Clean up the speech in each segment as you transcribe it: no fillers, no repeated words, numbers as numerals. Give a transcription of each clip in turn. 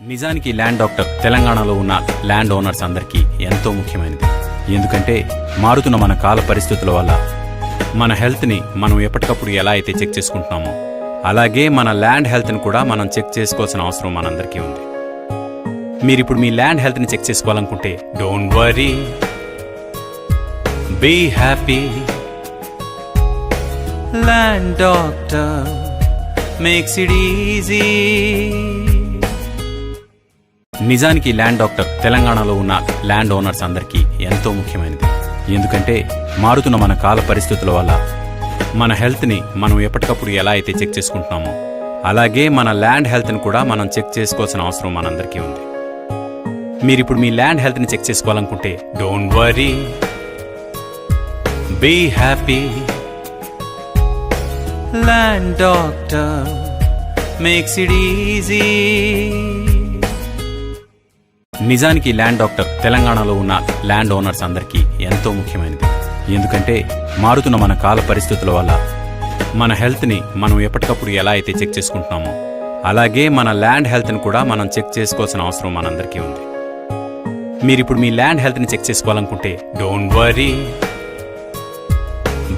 నిజానికి land doctor తెలంగాణలో ఉన్న ల్యాండ్ ఓనర్స్ అందరికీ ఎంతో ముఖ్యమైనది. ఎందుకంటే మారుతున్న మన కాల పరిస్థితుల వల్ల మన హెల్త్ని మనం ఎప్పటికప్పుడు ఎలా అయితే చెక్ చేసుకుంటున్నామో అలాగే మన ల్యాండ్ హెల్త్ని కూడా మనం చెక్ చేసుకోవాల్సిన అవసరం మనందరికీ ఉంది. మీరిప్పుడు మీ ల్యాండ్ హెల్త్ని చెక్ చేసుకోవాలనుకుంటే don't worry, be happy. Land doctor makes it easy. నిజానికి ల్యాండ్ డాక్టర్ తెలంగాణలో ఉన్న ల్యాండ్ ఓనర్స్ అందరికీ ఎంతో ముఖ్యమైనది. ఎందుకంటే మారుతున్న మన కాల పరిస్థితుల వల్ల మన హెల్త్ని మనం ఎప్పటికప్పుడు ఎలా అయితే చెక్ చేసుకుంటున్నామో అలాగే మన ల్యాండ్ హెల్త్ని కూడా మనం చెక్ చేసుకోవాల్సిన అవసరం మనందరికీ ఉంది. మీరిప్పుడు మీ ల్యాండ్ హెల్త్ని చెక్ చేసుకోవాలనుకుంటే don't worry, be happy. Land doctor makes it easy. నిజానికి ల్యాండ్ డాక్టర్ తెలంగాణలో ఉన్న ల్యాండ్ ఓనర్స్ అందరికీ ఎంతో ముఖ్యమైనది. ఎందుకంటే మారుతున్న మన కాల పరిస్థితుల వల్ల మన హెల్త్ని మనం ఎప్పటికప్పుడు ఎలా అయితే చెక్ చేసుకుంటున్నామో అలాగే మన ల్యాండ్ హెల్త్ని కూడా మనం చెక్ చేసుకోవాల్సిన అవసరం మనందరికీ ఉంది. మీరిప్పుడు మీ ల్యాండ్ హెల్త్ని చెక్ చేసుకోవాలనుకుంటే don't worry,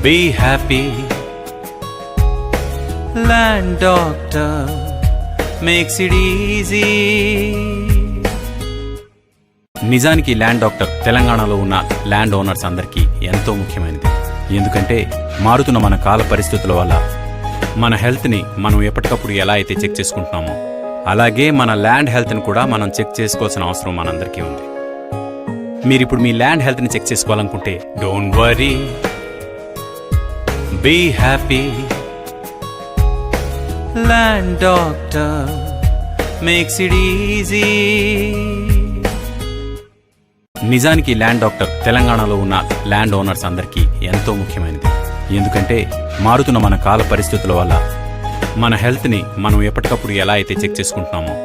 be happy. Land doctor makes it easy. నిజానికి ల్యాండ్ డాక్టర్ తెలంగాణలో ఉన్న ల్యాండ్ ఓనర్స్ అందరికీ ఎంతో ముఖ్యమైనది. ఎందుకంటే మారుతున్న మన కాల పరిస్థితుల వల్ల మన హెల్త్ని మనం ఎప్పటికప్పుడు ఎలా అయితే చెక్ చేసుకుంటున్నామో అలాగే మన ల్యాండ్ హెల్త్ని కూడా మనం చెక్ చేసుకోవాల్సిన అవసరం మనందరికీ ఉంది. మీరిప్పుడు మీ ల్యాండ్ హెల్త్ని చెక్ చేసుకోవాలనుకుంటే don't worry, be happy. Land doctor makes it easy. నిజానికి ల్యాండ్ డాక్టర్ తెలంగాణలో ఉన్న ల్యాండ్ ఓనర్స్ అందరికీ ఎంతో ముఖ్యమైనది. ఎందుకంటే మారుతున్న మన కాల పరిస్థితుల వల్ల మన హెల్త్ని మనం ఎప్పటికప్పుడు ఎలా అయితే చెక్ చేసుకుంటున్నామో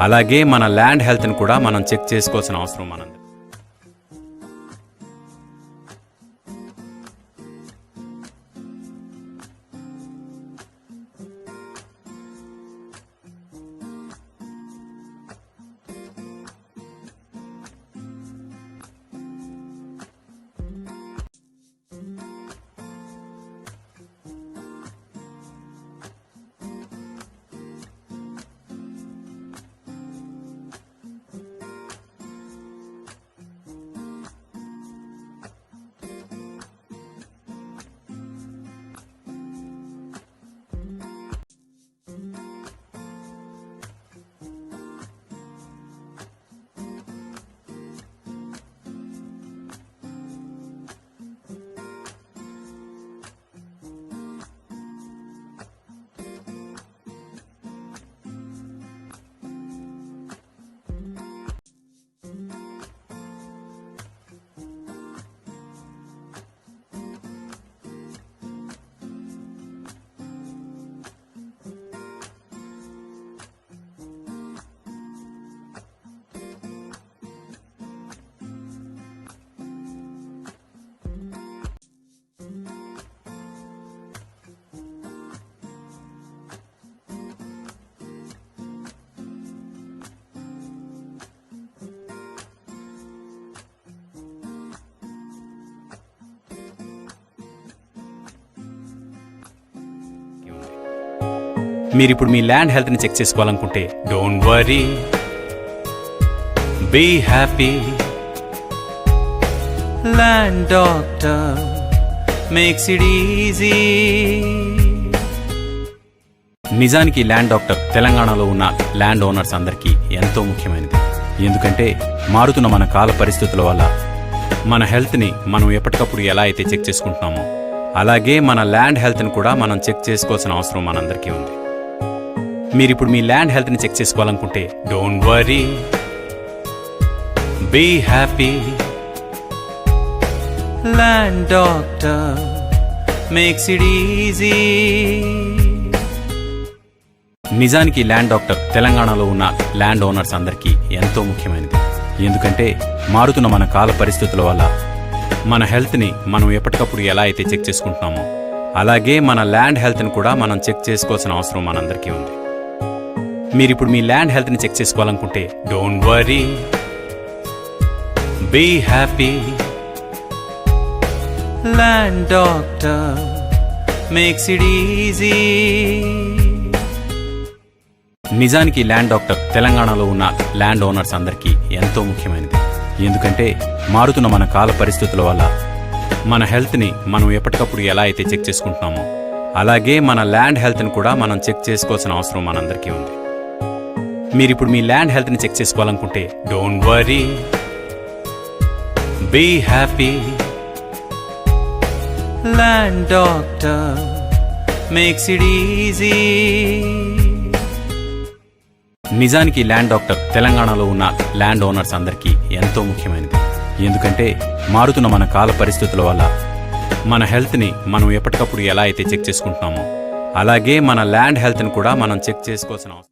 అలాగే మన ల్యాండ్ హెల్త్ని కూడా మనం చెక్ చేసుకోవాల్సిన అవసరం మనందరికీ. మీరిప్పుడు మీ ల్యాండ్ హెల్త్ని చెక్ చేసుకోవాలనుకుంటే don't worry, be happy. Land doctor makes it easy. నిజానికి ల్యాండ్ డాక్టర్ తెలంగాణలో ఉన్న ల్యాండ్ ఓనర్స్ అందరికీ ఎంతో ముఖ్యమైనది. ఎందుకంటే మారుతున్న మన కాల పరిస్థితుల వల్ల మన హెల్త్ని మనం ఎప్పటికప్పుడు ఎలా అయితే చెక్ చేసుకుంటున్నామో అలాగే మన ల్యాండ్ హెల్త్ని కూడా మనం చెక్ చేసుకోవాల్సిన అవసరం మనందరికీ ఉంది. మీరిప్పుడు మీ ల్యాండ్ హెల్త్ని చెక్ చేసుకోవాలనుకుంటే don't worry, be happy. Land doctor makes it easy. నిజానికి ల్యాండ్ డాక్టర్ తెలంగాణలో ఉన్న ల్యాండ్ ఓనర్స్ అందరికీ ఎంతో ముఖ్యమైనది. ఎందుకంటే మారుతున్న మన కాల పరిస్థితుల వల్ల మన హెల్త్ని మనం ఎప్పటికప్పుడు ఎలా అయితే చెక్ చేసుకుంటున్నామో అలాగే మన ల్యాండ్ హెల్త్ని కూడా మనం చెక్ చేసుకోవాల్సిన అవసరం మనందరికీ ఉంది. మీరిప్పుడు మీ ల్యాండ్ హెల్త్ని చెక్ చేసుకోవాలనుకుంటే don't worry, be happy. Land doctor makes it easy. నిజానికి ల్యాండ్ డాక్టర్ తెలంగాణలో ఉన్న ల్యాండ్ ఓనర్స్ అందరికీ ఎంతో ముఖ్యమైనది. ఎందుకంటే మారుతున్న మన కాల పరిస్థితుల వల్ల మన హెల్త్ని మనం ఎప్పటికప్పుడు ఎలా అయితే చెక్ చేసుకుంటున్నామో అలాగే మన ల్యాండ్ హెల్త్ని కూడా మనం చెక్ చేసుకోవాల్సిన అవసరం మనందరికీ ఉంది. మీరిప్పుడు మీ ల్యాండ్ హెల్త్ని చెక్ చేసుకోవాలనుకుంటే don't worry, be happy. Land doctor makes it easy. నిజానికి ల్యాండ్ డాక్టర్ తెలంగాణలో ఉన్న ల్యాండ్ ఓనర్స్ అందరికీ ఎంతో ముఖ్యమైనది. ఎందుకంటే మారుతున్న మన కాల పరిస్థితుల వల్ల మన హెల్త్ని మనం ఎప్పటికప్పుడు ఎలా అయితే చెక్ చేసుకుంటున్నామో అలాగే మన ల్యాండ్ హెల్త్ని కూడా మనం చెక్ చేసుకోవాల్సిన అవసరం.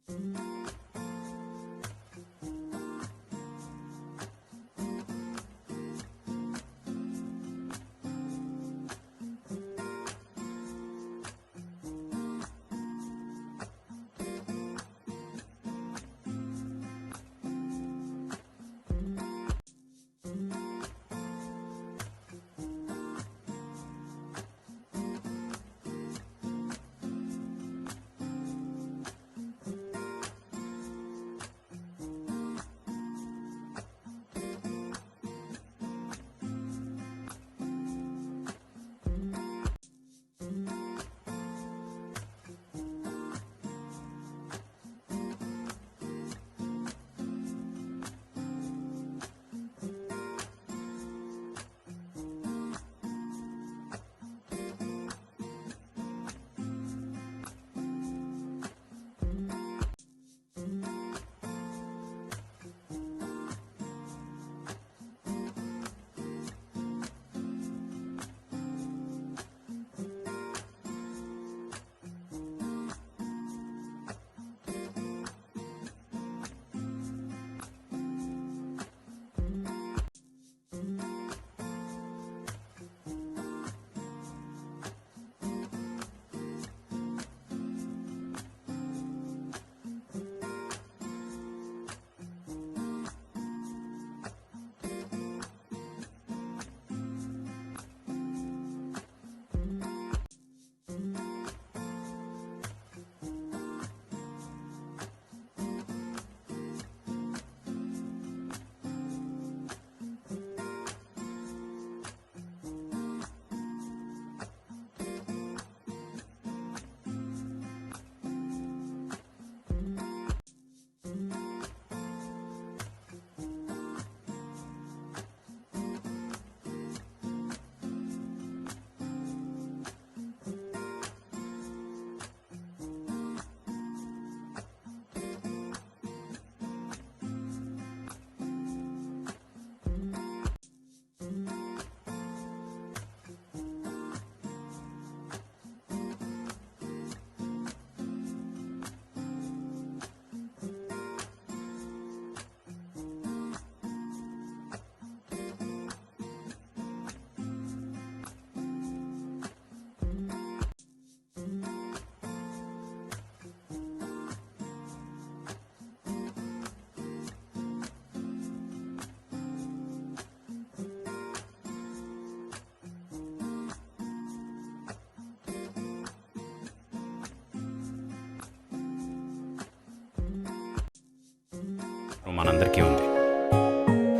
మనందరికీ ఉంది.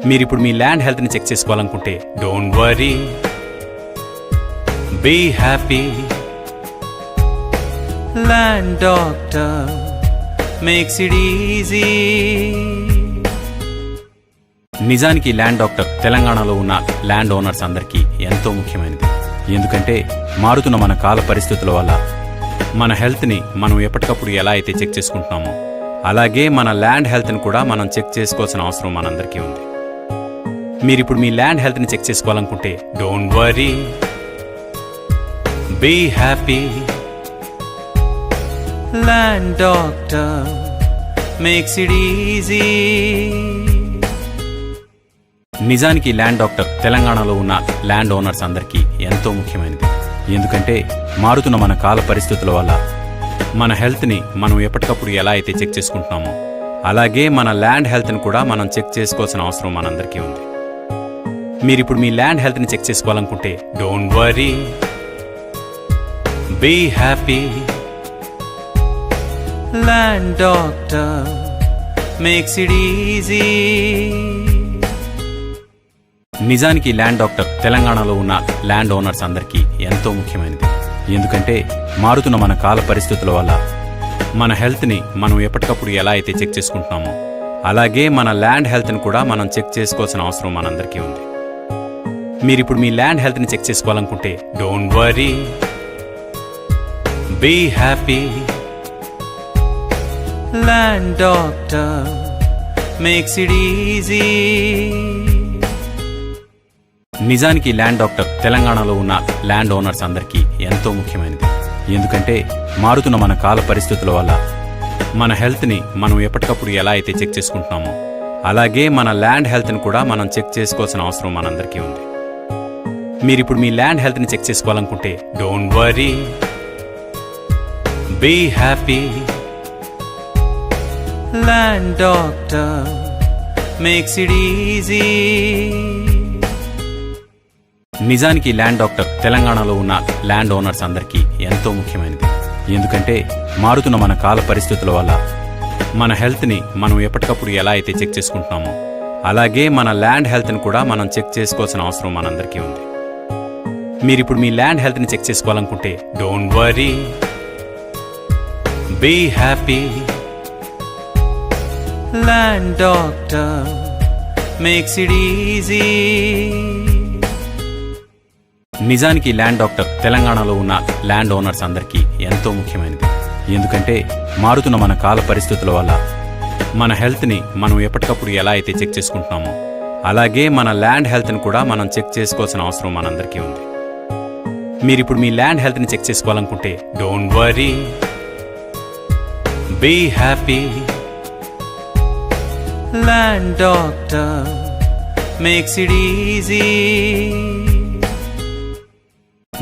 మీరిప్పుడు మీ ల్యాండ్ హెల్త్ని చెక్ చేసుకోవాలనుకుంటే don't worry, be happy. Land doctor makes it easy. నిజానికి ల్యాండ్ డాక్టర్ తెలంగాణలో ఉన్న ల్యాండ్ ఓనర్స్ అందరికీ ఎంతో ముఖ్యమైనది. ఎందుకంటే మారుతున్న మన కాల పరిస్థితుల వల్ల మన హెల్త్ని మనం ఎప్పటికప్పుడు ఎలా అయితే చెక్ చేసుకుంటున్నామో అలాగే మన ల్యాండ్ హెల్త్ని కూడా మనం చెక్ చేసుకోవాల్సిన అవసరం మనందరికీ ఉంది. మీరిప్పుడు మీ ల్యాండ్ హెల్త్ని చెక్ చేసుకోవాలనుకుంటే don't worry, be happy. Land doctor makes it easy. నిజానికి ల్యాండ్ డాక్టర్ తెలంగాణలో ఉన్న ల్యాండ్ ఓనర్స్ అందరికీ ఎంతో ముఖ్యమైనది. ఎందుకంటే మారుతున్న మన కాల పరిస్థితుల వల్ల మన హెల్త్ని మనం ఎప్పటికప్పుడు ఎలా అయితే చెక్ చేసుకుంటున్నామో అలాగే మన ల్యాండ్ హెల్త్ని కూడా మనం చెక్ చేసుకోవాల్సిన అవసరం మనందరికీ ఉంది. మీరిప్పుడు మీ ల్యాండ్ హెల్త్ని చెక్ చేసుకోవాలనుకుంటే don't worry, be happy. Land doctor makes it easy. నిజానికి ల్యాండ్ డాక్టర్ తెలంగాణలో ఉన్న ల్యాండ్ ఓనర్స్ అందరికీ ఎంతో ముఖ్యమైనది. ఎందుకంటే మారుతున్న మన కాల పరిస్థితుల వల్ల మన హెల్త్ని మనం ఎప్పటికప్పుడు ఎలా అయితే చెక్ చేసుకుంటున్నామో అలాగే మన ల్యాండ్ హెల్త్ని కూడా మనం చెక్ చేసుకోవాల్సిన అవసరం మనందరికీ ఉంది. మీరిప్పుడు మీ ల్యాండ్ హెల్త్ని చెక్ చేసుకోవాలనుకుంటే don't worry, be happy. Land doctor makes it easy. నిజానికి ల్యాండ్ డాక్టర్ తెలంగాణలో ఉన్న ల్యాండ్ ఓనర్స్ అందరికీ ఎంతో ముఖ్యమైనది. ఎందుకంటే మారుతున్న మన కాల పరిస్థితుల వల్ల మన హెల్త్ని మనం ఎప్పటికప్పుడు ఎలా అయితే చెక్ చేసుకుంటున్నామో అలాగే మన ల్యాండ్ హెల్త్ని కూడా మనం చెక్ చేసుకోవాల్సిన అవసరం మనందరికీ ఉంది. మీరిప్పుడు మీ ల్యాండ్ హెల్త్ని చెక్ చేసుకోవాలనుకుంటే don't worry, be happy. Land doctor makes it easy. నిజానికి ల్యాండ్ డాక్టర్ తెలంగాణలో ఉన్న ల్యాండ్ ఓనర్స్ అందరికీ ఎంతో ముఖ్యమైనది. ఎందుకంటే మారుతున్న మన కాల పరిస్థితుల వల్ల మన హెల్త్ని మనం ఎప్పటికప్పుడు ఎలా అయితే చెక్ చేసుకుంటున్నామో అలాగే మన ల్యాండ్ హెల్త్ని కూడా మనం చెక్ చేసుకోవాల్సిన అవసరం మనందరికీ ఉంది. మీరిప్పుడు మీ ల్యాండ్ హెల్త్ని చెక్ చేసుకోవాలనుకుంటే don't worry, be happy. Land doctor makes it easy. నిజానికి ల్యాండ్ డాక్టర్ తెలంగాణలో ఉన్న ల్యాండ్ ఓనర్స్ అందరికీ ఎంతో ముఖ్యమైనది. ఎందుకంటే మారుతున్న మన కాల పరిస్థితుల వల్ల మన హెల్త్ని మనం ఎప్పటికప్పుడు ఎలా అయితే చెక్ చేసుకుంటున్నామో అలాగే మన ల్యాండ్ హెల్త్ని కూడా మనం చెక్ చేసుకోవాల్సిన అవసరం మనందరికీ ఉంది. మీరిప్పుడు మీ ల్యాండ్ హెల్త్ని చెక్ చేసుకోవాలనుకుంటే don't worry, be happy. Land doctor makes it easy.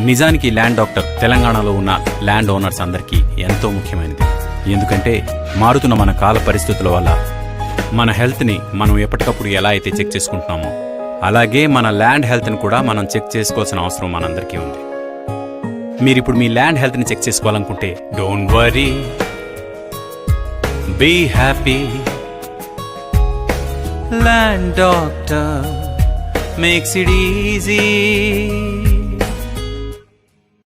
నిజానికి ల్యాండ్ డాక్టర్ తెలంగాణలో ఉన్న ల్యాండ్ ఓనర్స్ అందరికీ ఎంతో ముఖ్యమైనది. ఎందుకంటే మారుతున్న మన కాల పరిస్థితుల వల్ల మన హెల్త్ని మనం ఎప్పటికప్పుడు ఎలా అయితే చెక్ చేసుకుంటున్నామో అలాగే మన ల్యాండ్ హెల్త్ని కూడా మనం చెక్ చేసుకోవాల్సిన అవసరం మనందరికీ ఉంది. మీరిప్పుడు మీ ల్యాండ్ హెల్త్ని చెక్ చేసుకోవాలనుకుంటే don't worry, be happy. Land doctor makes it easy.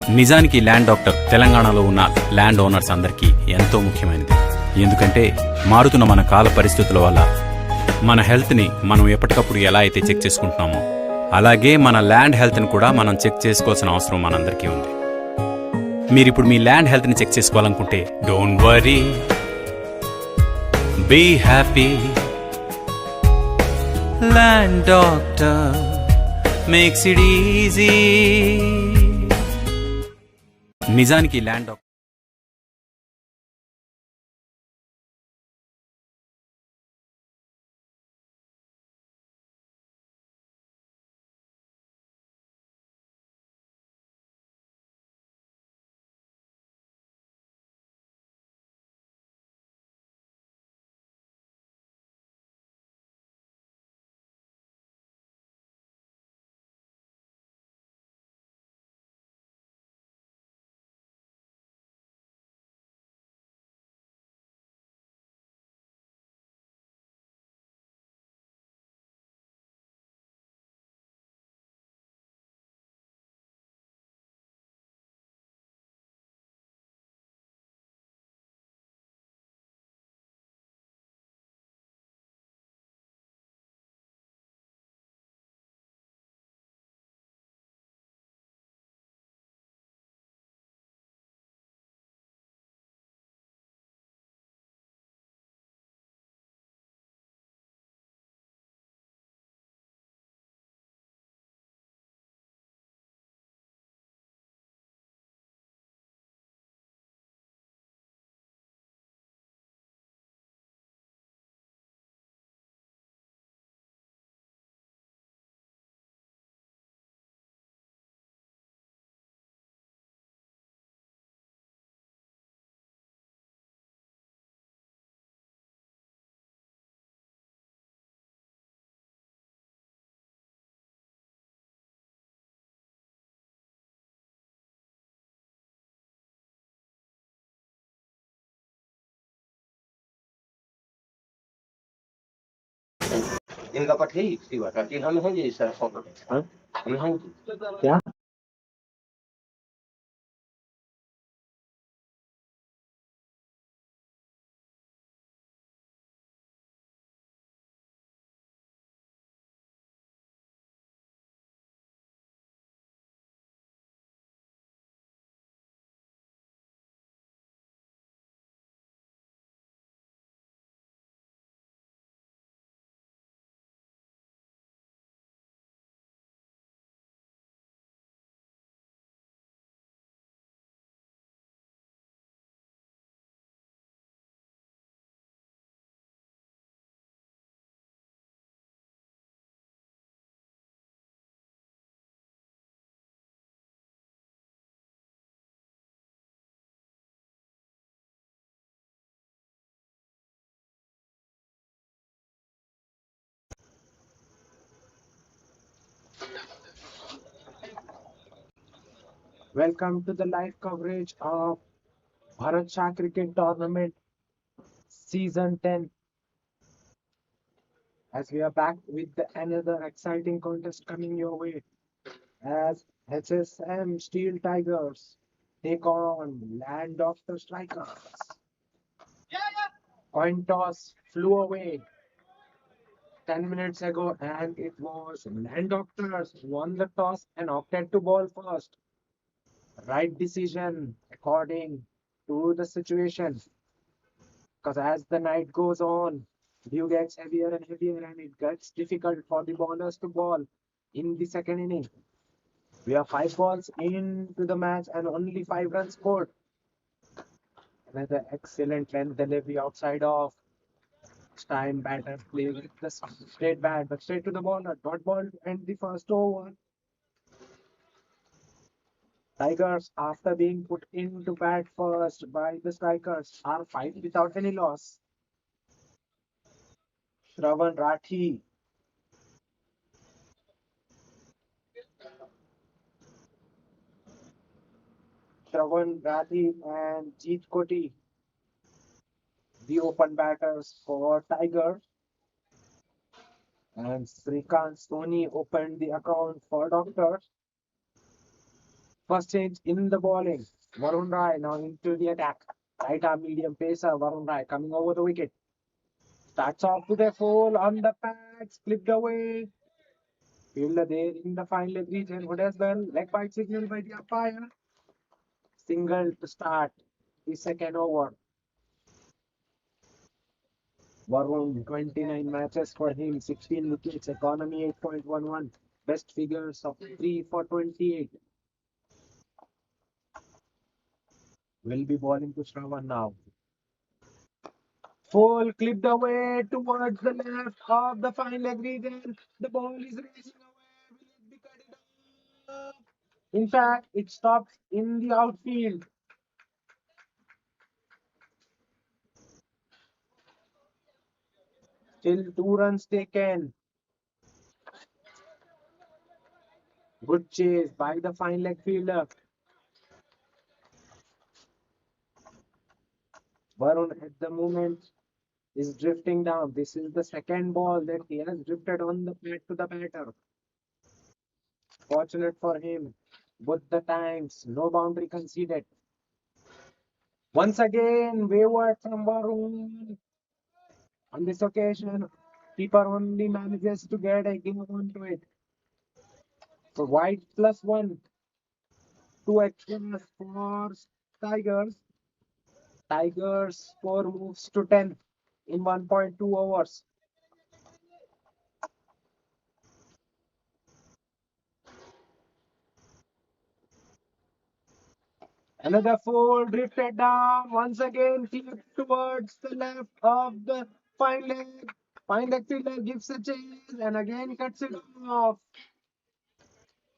నిజానికి ల్యాండ్ డాక్టర్ తెలంగాణలో ఉన్న ల్యాండ్ ఓనర్స్ అందరికీ ఎంతో ముఖ్యమైనది. ఎందుకంటే మారుతున్న మన కాల పరిస్థితుల వల్ల మన హెల్త్ని మనం ఎప్పటికప్పుడు ఎలా అయితే చెక్ చేసుకుంటున్నామో అలాగే మన ల్యాండ్ హెల్త్ని కూడా మనం చెక్ చేసుకోవాల్సిన అవసరం మనందరికీ ఉంది. మీరిప్పుడు మీ ల్యాండ్ హెల్త్ని చెక్ చేసుకోవాలనుకుంటే don't worry, be happy. Land doctor makes it easy. నిజానికి ల్యాండ్ డాక్టర్ इनका पठे इसी बात कि हम हैं ये सर फोटो हम हैं क्या Welcome to the live coverage of Bharat Shah Cricket Tournament Season 10. As we are back with another exciting contest coming your way, as HSM Steel Tigers take on Land of the Strikers. Coin toss flew away 10 minutes ago, and it was Land Doctors who won the toss and opted to bowl first. Right decision according to the situation. Because as the night goes on, view gets heavier and heavier, and it gets difficult for the bowlers to bowl in the second inning. We are 5 balls into the match and only 5 runs scored. Another excellent length delivery outside of time batter play with the straight bat, but straight to the bowler. Dot ball to end the first over. Tigers, after being put into bat first by the strikers, are 5 without any loss. Shravan Rathi, Shravan Rathi and Jeet Koti, the open batters for Tigers. And Srikant Soni opened the account for Doctors. First change in the bowling. Varun Rai now into the attack. Right arm medium pacer Varun Rai coming over the wicket. Starts off with a full on the pads, flipped away. Fielder there in the final leg region. Would as well. Leg bite signal by the umpire. Single to start the second over. Varun 29 matches for him, 16 wickets, economy 8.11. Best figures of 3 for 28. Will be bowling to Shravan now. Full clipped away towards the left of the fine leg region. The ball is racing away. Will it be cut it off? In fact, it stops in the outfield. Still 2 runs taken. Good chase by the fine leg fielder. Varun at the moment is drifting down. This is the second ball that he has drifted on the plate to the batter. Fortunate for him, both the times, no boundary conceded. Once again, wayward from Varun. On this occasion, keeper only manages to get a game onto it. So white +1, 2 extras for Tigers. Tigers score moves to 10 in 1.2 overs. Another four drifted down. Once again, flipped towards the left of the fine leg. Fine leg fielder gives a chase and again cuts it off.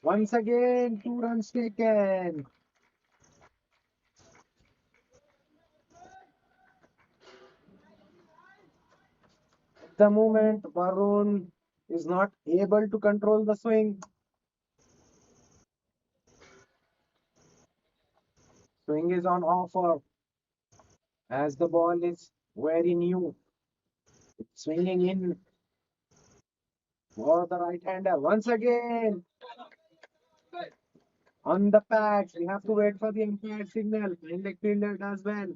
Once again, 2 runs taken. At the moment, Varun is not able to control the swing. Swing is on offer as the ball is very new. It's swinging in. for the right-hander. Once again, on the pads, we have to wait for the umpire signal. And leg fielder does well.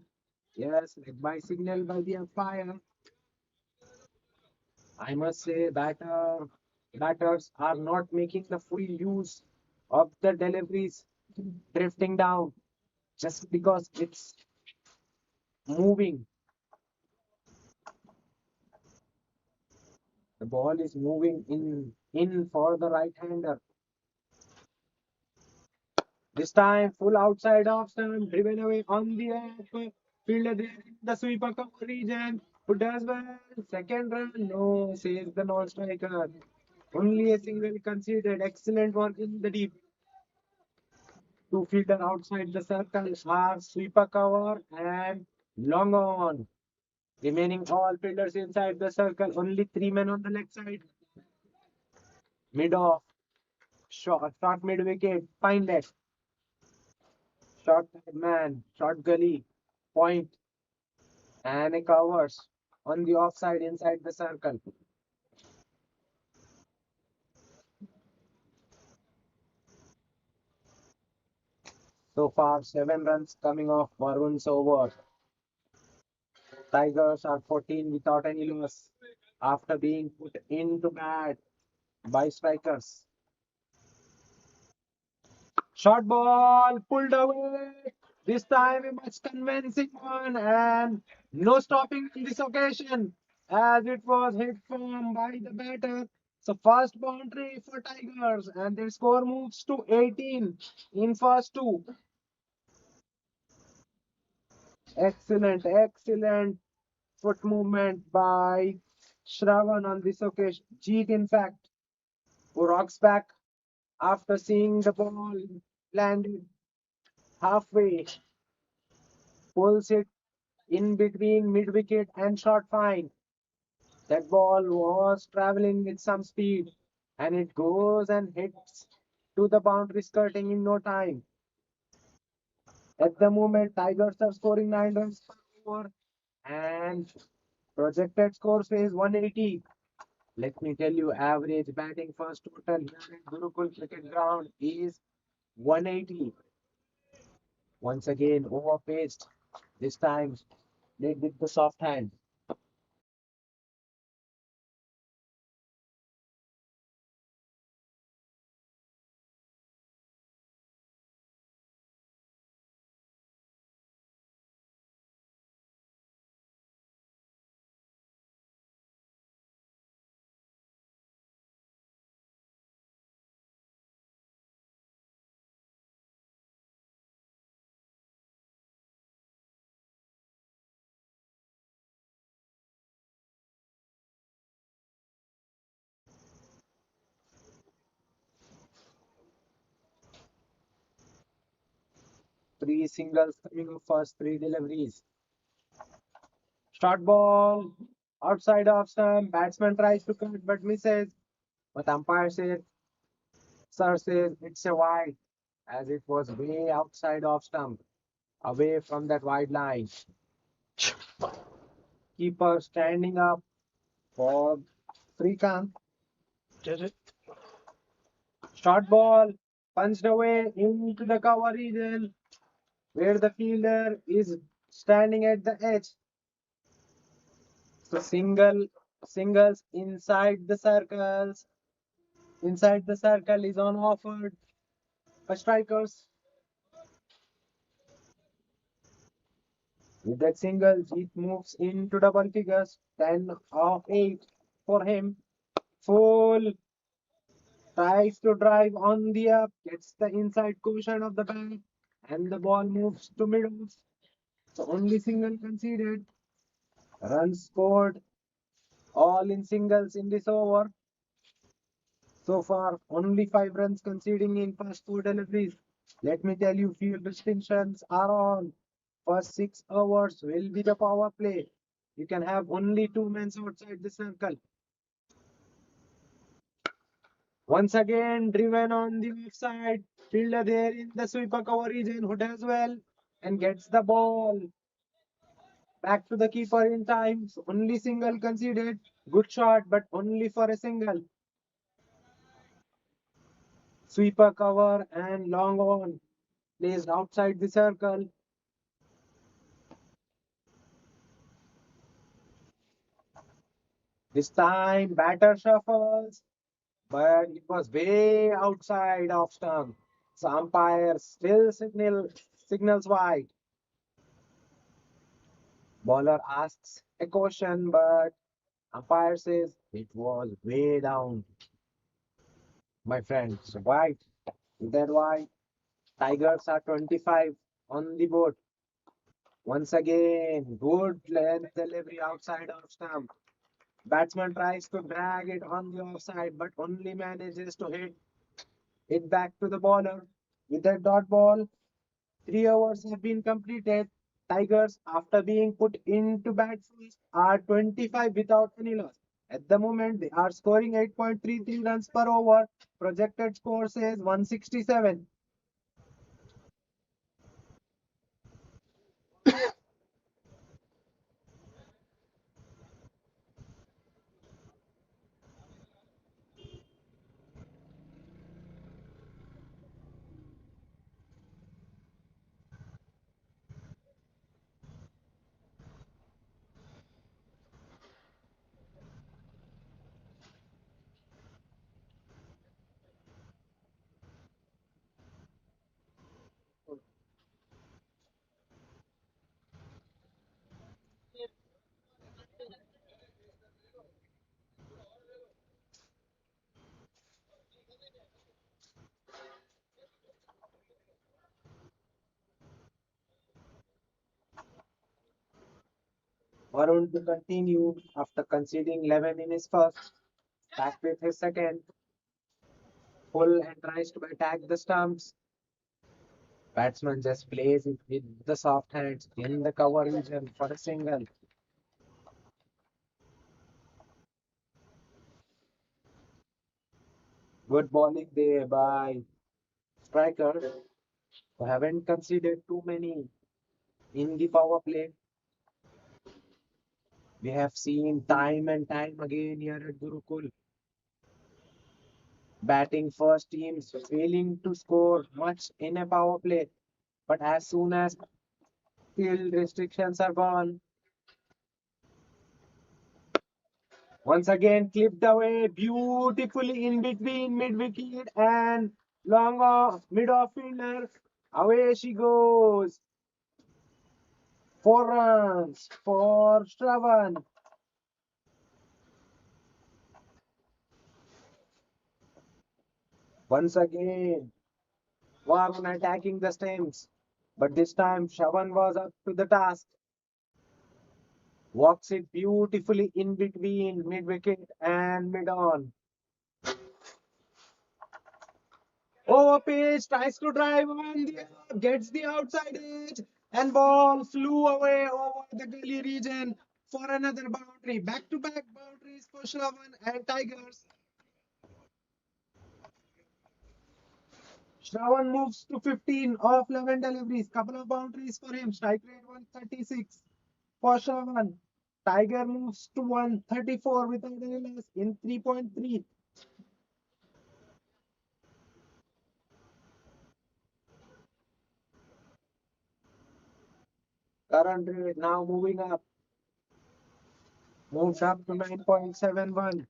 Yes, leg by signal by the umpire. I must say, batters are not making the full use of the deliveries drifting down just because it's moving. The ball is moving in for the right-hander. This time, full outside off stump, driven away on the up. Fielder there in the sweeper cover region. Who does well? Second run. No, says the non-striker. Only a single conceded. Excellent work in the deep. Two fielder outside the circle are sweeper cover and long on. Remaining all fielders inside the circle. Only three men on the left side. Mid off. Short mid wicket. Fine left. Short man. Short gully. Point. And a covers on the offside inside the circle. So far, 7 runs coming off Varun's over. Tigers are 14 without any loss after being put into bat by strikers. Short ball pulled away. This time a much convincing one and no stopping on this occasion as it was hit firm by the batter. So first boundary for Tigers and their score moves to 18 in first two. Excellent foot movement by Shravan on this occasion. Jeet, in fact, who rocks back after seeing the ball landed halfway, pulls it in between mid wicket and short fine. That ball was traveling with some speed and it goes and hits to the boundary skirting in no time. At the moment, Tigers are scoring 9 runs per over and projected score says 180. Let me tell you, average batting first total here at Gurukul Cricket Ground is 180. Once again, overpaced. This time, led with the soft hand. 3 singles coming up first, 3 deliveries. Short ball, outside off stump. Batsman tries to cut but misses. But umpire says, sir says it's a wide as it was way outside off stump, away from that wide line. Keeper standing up for Srikanth. Short ball punched away into the cover region where the fielder is standing at the edge. So singles inside the circles. Inside the circle is on offered for strikers. With that single, Jeet moves into double figures. 10 of 8 for him. Full tries to drive on the up, gets the inside cushion of the bat, and the ball moves to mid off. So only single conceded. Runs scored all in singles in this over. So far, only 5 runs conceding in first 4 deliveries. Let me tell you, field distinctions are on. First 6 overs will be the power play. You can have only 2 men outside the circle. Once again, driven on the offside. Fielder there in the sweeper cover region who does well and gets the ball back to the keeper in time. So only single conceded. Good shot, but only for a single. Sweeper cover and long on placed outside the circle. This time batter shuffles, but it was way outside of stump. So umpire still signals wide. Bowler asks a question, but umpire says it was way down. My friends, white. Is that why Tigers are 25 on the board? Once again, good length delivery outside of stump. Batsman tries to drag it on the offside, but only manages to hit it back to the bowler. With that dot ball, 3 overs have been completed. Tigers, after being put into bat first, are 25 without any loss. At the moment, they are scoring 8.33 runs per over. Projected score says 167. Varun to continue after conceding 11 in his first. Back with his second. Pull and tries to attack the stumps. Batsman just plays it with the soft hands in the cover region for a single. Good bowling there by striker who haven't conceded too many in the power play. We have seen time and time again here at Gurukul. Batting first teams failing to score much in a power play. But as soon as field restrictions are gone, once again clipped away beautifully in between mid wicket and long off mid off fielder. Away she goes. 4 runs for Shravan. Once again, Varun attacking the stems. But this time Shravan was up to the task. Walks it beautifully in between mid wicket and mid on. Over pitch, tries to drive on the gets the outside edge, and ball flew away over the gully region for another boundary. Back to back boundaries for Shravan and Tigers. Shravan moves to 15 off 11 deliveries. Couple of boundaries for him. Strike rate 136 for Shravan. Tiger moves to 134 without any loss in 3.3. Current rate now moving up. Moves up to 9.71.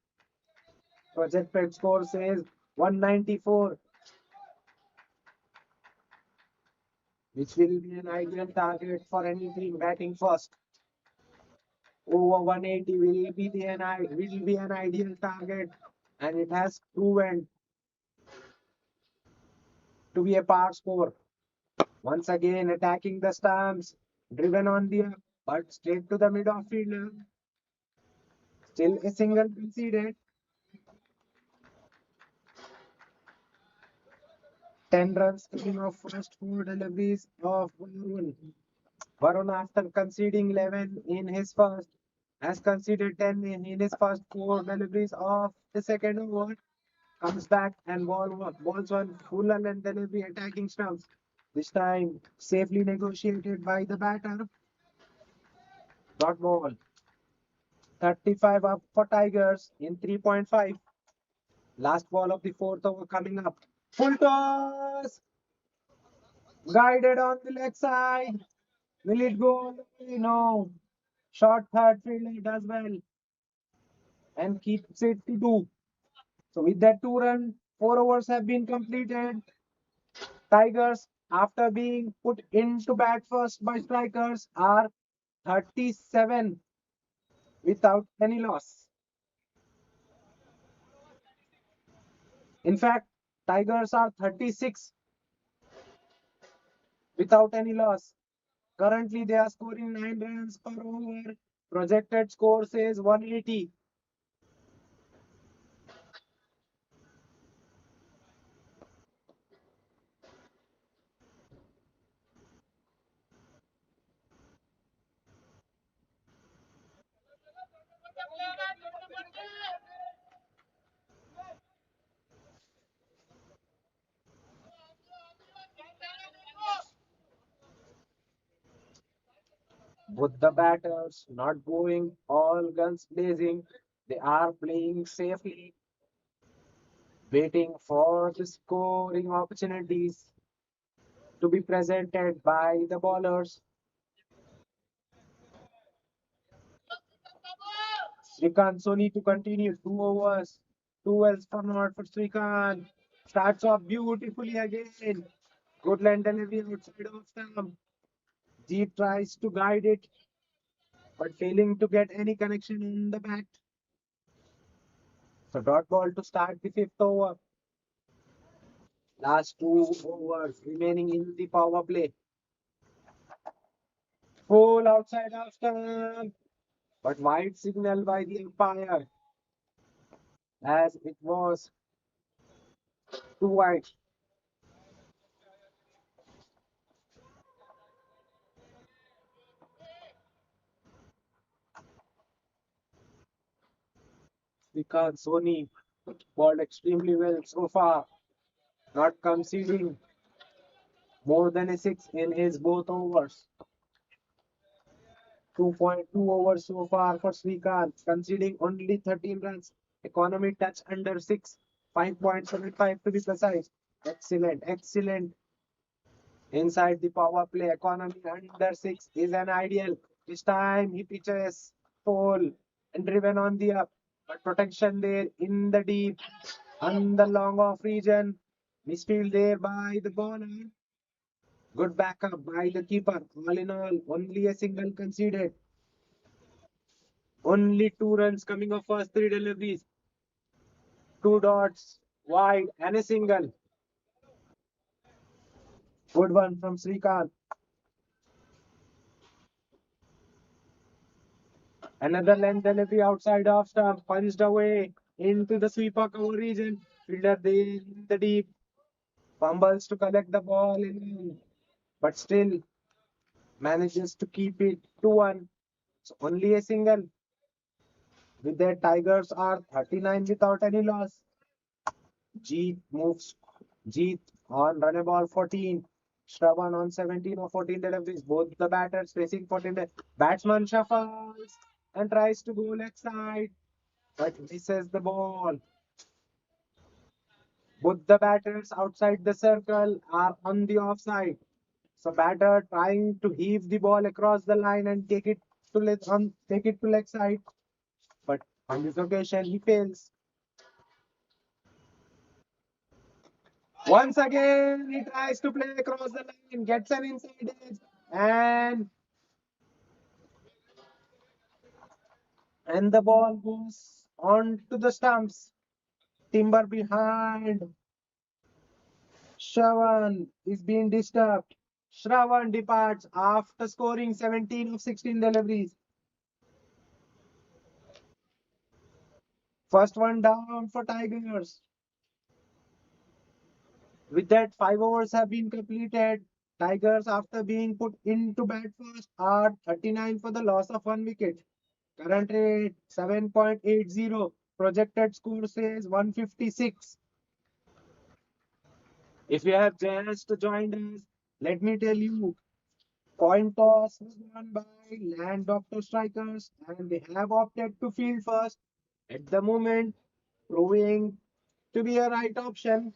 Projected score says 194, which will be an ideal target for any team batting first. Over 180 will be an ideal target, and it has proven to be a par score. Once again, attacking the stumps, driven on the up, but straight to the mid off fielder. Still a single conceded. 10 runs coming off first 4 deliveries of Varun. Varun, after conceding 11 in his first, has conceded 10 in his first 4 deliveries of the second over. Comes back and balls one full and delivery attacking stumps. This time safely negotiated by the batter. Dot ball. 35 up for Tigers in 3.5. Last ball of the fourth over coming up. Full toss. Guided on the leg side. Will it go? No. Short third fielder does well and keeps it to 2. So with that 2 run, 4 overs have been completed. Tigers, after being put into bat first by strikers, are 37 without any loss. In fact, Tigers are 36 without any loss. Currently, they are scoring 9 runs per over. Projected score says 180. Both the batters not going all guns blazing. They are playing safely, waiting for the scoring opportunities to be presented by the bowlers. Srikanth Soni to continue 2 overs. 2 wells for not for Srikanth. Starts off beautifully again. Good land delivery outside of stump. Jeet tries to guide it, but failing to get any connection in the bat. So dot ball to start the fifth over. Last 2 overs remaining in the power play. Full outside of stump, but wide signal by the umpire as it was too wide. Srikanth Soni bowled extremely well so far, not conceding more than a 6 in his both overs. 2.2 overs so far for Srikanth, conceding only 13 runs. Economy touch under 6, 5.75 to be precise. Excellent, excellent. Inside the power play, economy under 6 is an ideal. This time he pitches full and driven on the up, but protection there in the deep, on the long off region. Misfield there by the bowler. Good backup by the keeper. All in all, only a single conceded. Only 2 runs coming off first 3 deliveries. 2 dots wide and a single. Good one from Srikanth. Another length delivery outside of stump, punched away into the sweeper cover region. Fielder there in the deep. Fumbles to collect the ball in, but still manages to keep it 2-1. So only a single. With that, Tigers are 39 without any loss. Jeet moves. Jeet on run a ball 14. Shravan on 17 or 14 deliveries. Both the batters facing 14. Batsman shuffles and tries to go left side, but misses the ball. Both the batters outside the circle are on the offside. So batter trying to heave the ball across the line and take it to leg side, but on this occasion he fails. Once again, he tries to play across the line, gets an inside edge, and the ball goes on to the stumps. Timber behind. Shravan is being disturbed. Shravan departs after scoring 17 of 16 deliveries. First one down for Tigers. With that, 5 overs have been completed. Tigers, after being put into bat first, are 39 for the loss of 1 wicket. Current rate 7.80. Projected score says 156. If you have just joined us, let me tell you, coin toss was won by Land Doctor Strikers and they have opted to field first at the moment, proving to be a right option.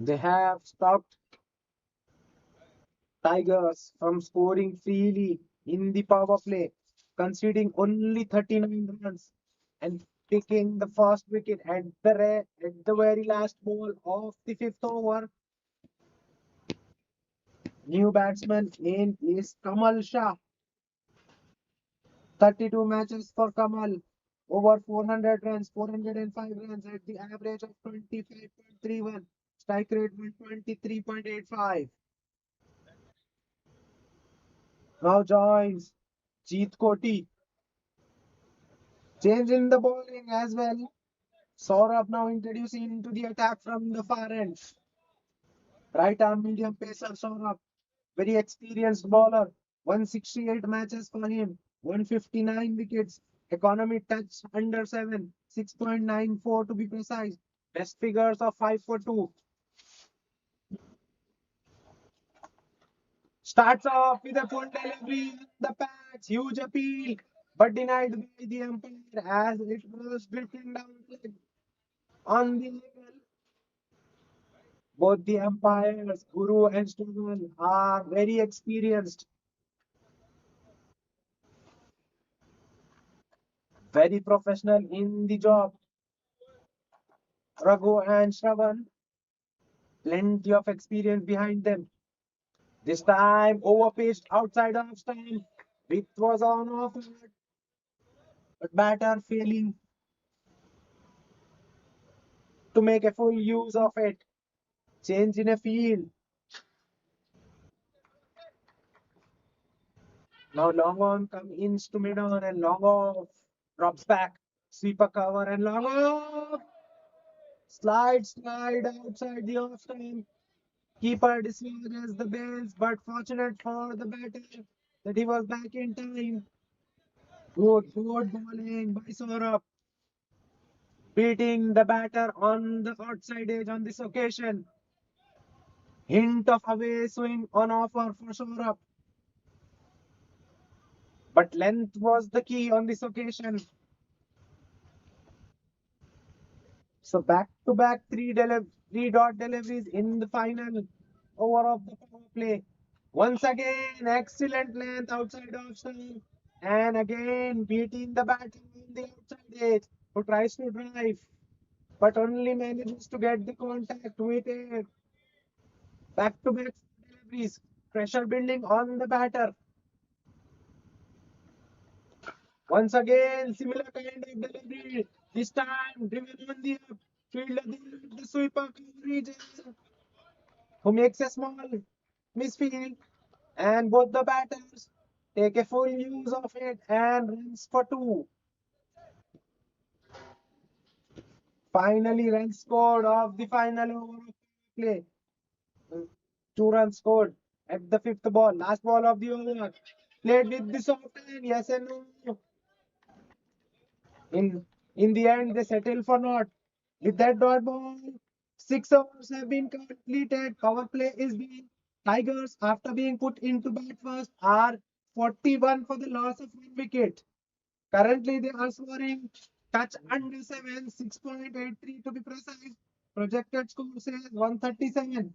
They have stopped Tigers from scoring freely in the power play, conceding only 39 runs and taking the first wicket at at the very last ball of the fifth over. New batsman in is Kamal Shah. 32 matches for Kamal. Over 400 runs, 405 runs at the average of 25.31. Strike rate 123.85. Now joins Jeet Koti. Change in the bowling as well. Saurabh now introducing into the attack from the far end. Right arm medium pacer Saurabh. Very experienced bowler. 168 matches for him. 159 wickets. Economy touch under 7. 6.94 to be precise. Best figures of 5 for 2. Starts off with a full delivery on the patch. Huge appeal. But denied by the umpire as it was drifting down the leg. On the level, both the umpires, Guru and Stuman, are very experienced, very professional in the job. Raghu and Shravan, plenty of experience behind them. This time, overpitched outside of stump. It was on offer, but batter failing to make a full use of it. Change in a field. Now long on come in to mid on and long off. Drops back. Sweeper cover and long off. Slide outside the off stump. Keeper dislodges the base, but fortunate for the batter that he was back in time. Good bowling by Saurabh, beating the batter on the outside edge on this occasion. Hint of away swing on offer for Saurabh, but length was the key on this occasion. So back to back three dot deliveries in the final over of the power play. Once again, excellent length outside of stump, and again beating the batter on the outside edge who tries to drive, but only manages to get the contact with it. Back to back deliveries, pressure building on the batter. Once again, similar kind of delivery. This time driven on the fielder, the sweeper coverage, who makes a small misfield, and both the batters take a full use of it and runs for two. Finally, runs scored of the final over of play. 2 runs scored at the fifth ball, last ball of the over. Played with the soft hand, yes and no. In the end, they settle for not. With that dot ball, 6 overs have been completed. Power play is being Tigers, after being put into bat first, are 41 for the loss of 1 wicket. Currently, they are scoring touch under 7, 6.83 to be precise. Projected score says 137.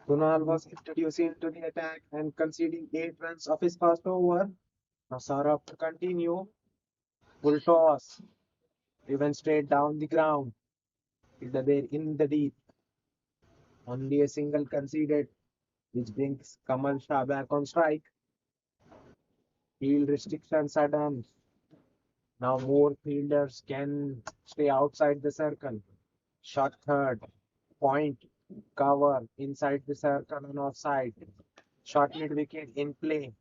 Kunal was introduced into the attack and conceding 8 runs of his first over. Now Saurabh to continue. Full toss. He went straight down the ground. In the deep. Only a single conceded, which brings Kamal Shah back on strike. Field restrictions are done. Now more fielders can stay outside the circle. Shot third. Point. Cover inside the circle and offside. Shot mid wicket in play.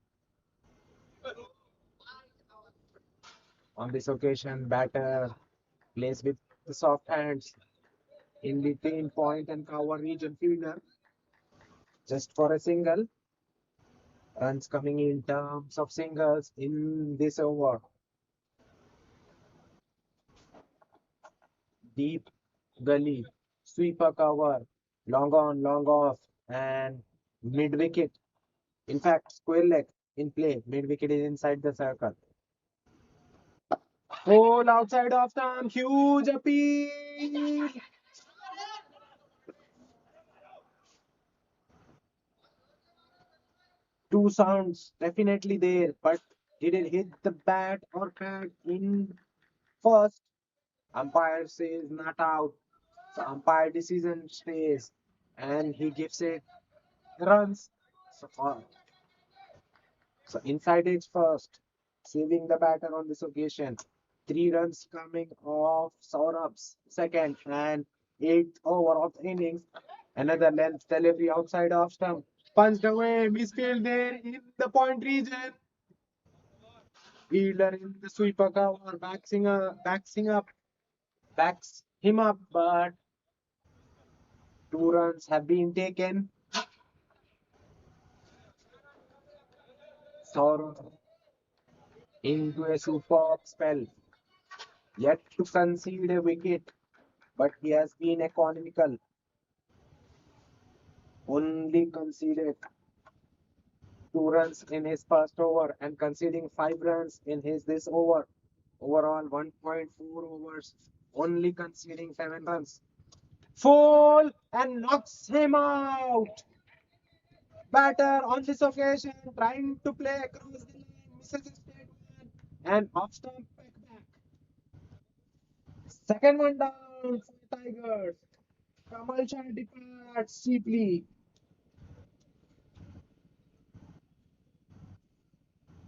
On this occasion, batter plays with the soft hands in between point and cover region fielder just for a single. Runs coming in terms of singles in this over. Deep gully, sweeper cover, long on, long off, and mid wicket. In fact, square leg in play. Mid wicket is inside the circle. Full outside of stump, huge appeal. Two sounds definitely there, but did it hit the bat or pad in first? Umpire says not out. So umpire decision stays, and he gives it runs. So far, so inside edge first, saving the batter on this occasion. 3 runs coming off Saurabh's second and eighth over of the innings. Another length delivery outside off stump. Punched away, misfield there in the point region. Fielder in the sweeper cover, backs him up, but 2 runs have been taken. Saurabh into a superb spell. Yet to concede a wicket, but he has been economical. Only conceded 2 runs in his first over and conceding 5 runs in his this over. Overall 1.4 overs, only conceding 7 runs. Full and knocks him out. Batter on this occasion trying to play across the line, misses his straight one and off stump back. Second one down for Tigers. Kamal Shah departs cheaply.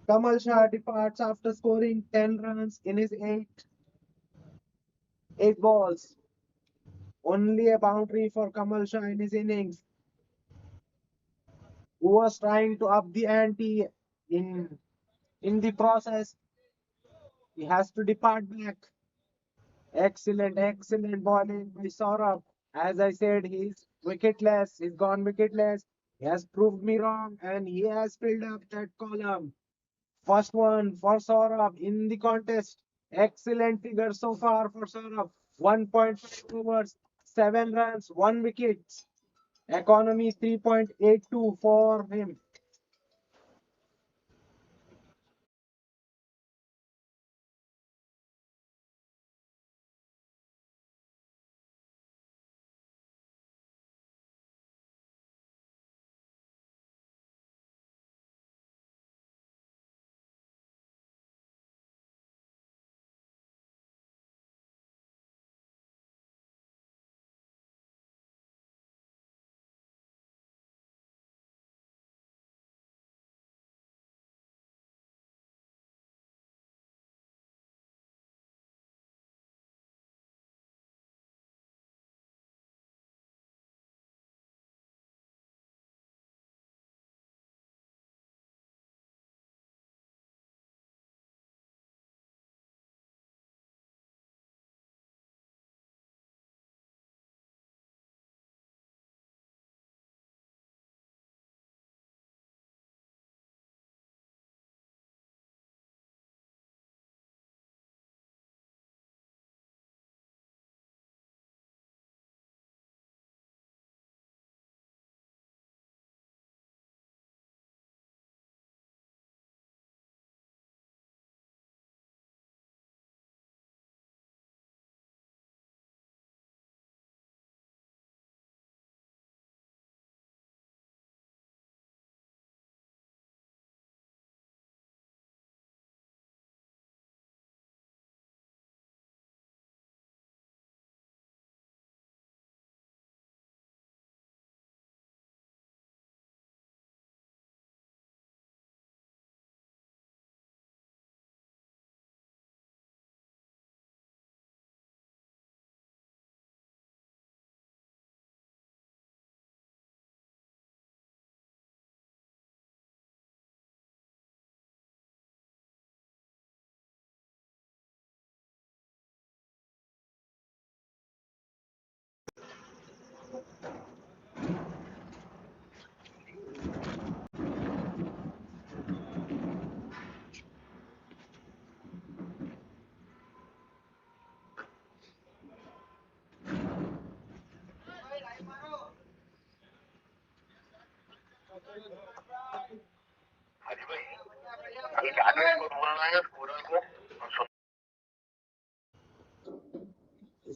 Kamal Shah departs after scoring 10 runs in his eight balls. Only a boundary for Kamal Shah in his innings, who was trying to up the ante in in the process. He has to depart back. Excellent bowling by Saurabh. As I said, he's wicketless. He's gone wicketless. He has proved me wrong and he has filled up that column. First one for Saurabh in the contest. Excellent figure so far for Saurabh. 1.5 overs, 7 runs, 1 wicket. Economy 3.82 for him.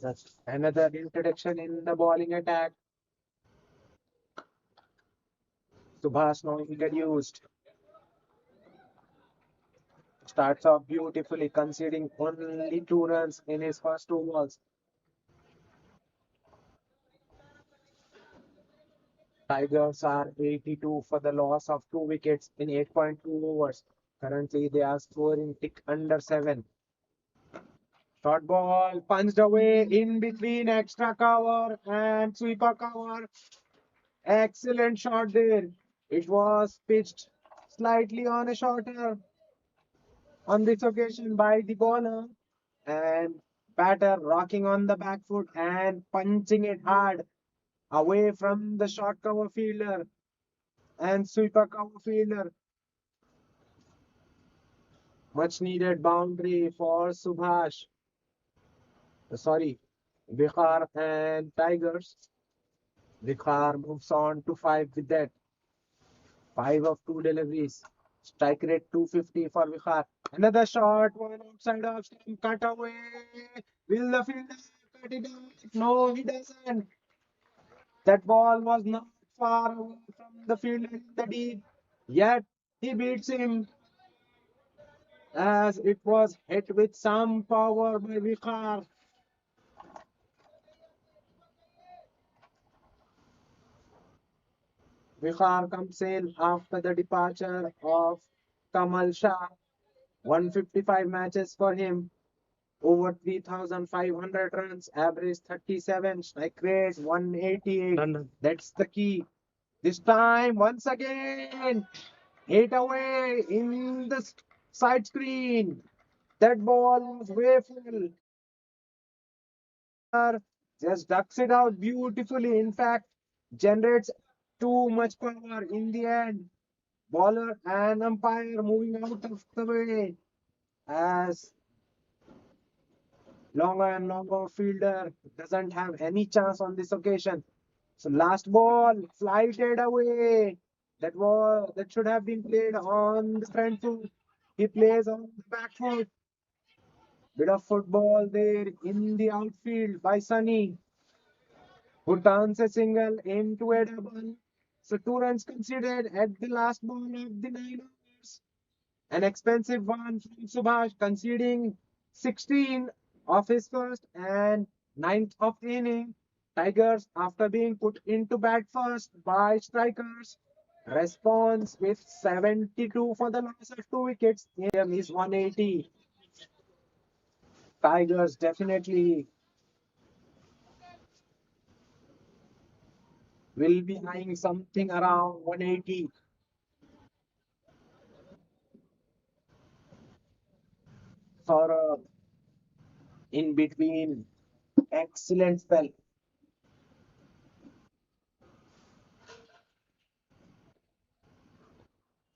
That's another introduction in the bowling attack. Subhash now introduced. Starts off beautifully, conceding only 2 runs in his first 2 balls. Tigers are 82 for the loss of 2 wickets in 8.2 overs. Currently, they are scoring tick under 7. Short ball punched away in between extra cover and sweeper cover. Excellent shot there. It was pitched slightly on a shorter on this occasion by the bowler, and batter rocking on the back foot and punching it hard away from the short cover fielder and sweeper cover fielder. Much needed boundary for Subhash. Sorry, Bihar and Tigers. Bihar moves on to 5 with that. 5 of 2 deliveries. Strike rate 250 for Bihar. Another shot, one outside of stump, cut away. Will the fielder cut it out? No, he doesn't. That ball was not far away from the fielder in the deep. Yet he beats him as it was hit with some power by Bihar. Bihar comes in after the departure of Kamal Shah. 155 matches for him, over 3,500 runs, average 37, strike rate 188. That's the key. This time, once again, hit away in the side screen. That ball was way full. Just ducks it out beautifully. In fact, generates too much power in the end. Bowler and umpire moving out of the way as longer and longer fielder doesn't have any chance on this occasion. So last ball flighted away. That should have been played on the front foot. He plays on the back foot. Bit of football there in the outfield by Sunny, who turns a single into a double. So 2 runs considered at the last ball of the 9 overs. An expensive one from Subhash, conceding 16 of his first and ninth of the inning. Tigers, after being put into bat first by strikers, responds with 72 for the loss of 2 wickets. Is 180. Tigers definitely will be eyeing something around 180 for a in between excellent spell.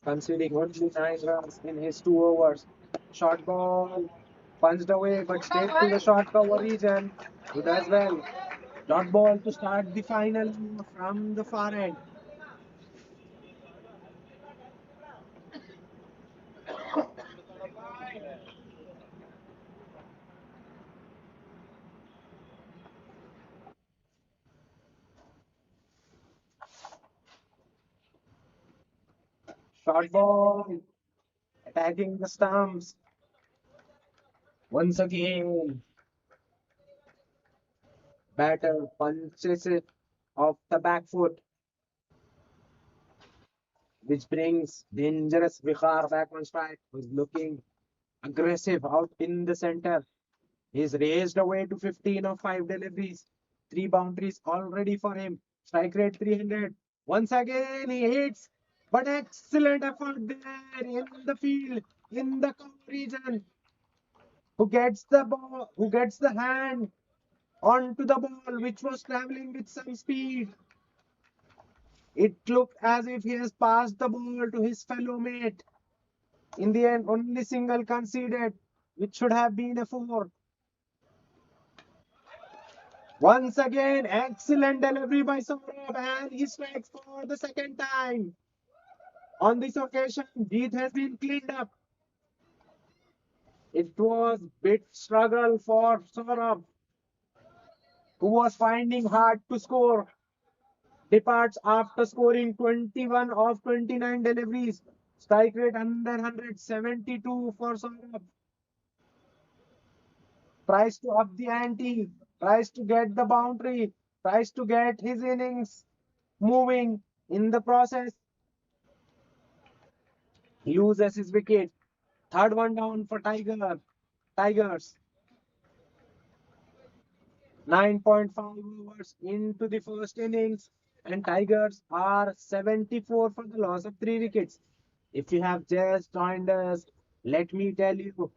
Conceding only 9 runs in his 2 overs. Short ball punched away, but straight to the short cover region. He does well. Dot ball to start the final from the far end. Short ball attacking the stumps. Once again, batter punches it off the back foot, which brings dangerous Vikhar back on strike, who's looking aggressive out in the center. He's raised away to 15 of 5 deliveries. 3 boundaries already for him. Strike rate 300. Once again, he hits. But excellent effort there in the field, in the cover region. Who gets the ball, who gets the hand onto the ball, which was traveling with some speed. It looked as if he has passed the ball to his fellow mate. In the end, only single conceded, which should have been a 4. Once again, excellent delivery by Saurabh, and he strikes for the second time. On this occasion, Jeet has been cleaned up. It was bit struggle for Saurabh, who was finding hard to score. Departs after scoring 21 of 29 deliveries. Strike rate under 172 for Saurabh. Tries to up the ante, tries to get the boundary, tries to get his innings moving. In the process, loses his wicket. Third one down for Tigers. 9.5 overs into the first innings, and Tigers are 74 for the loss of 3 wickets. If you have just joined us, let me tell you,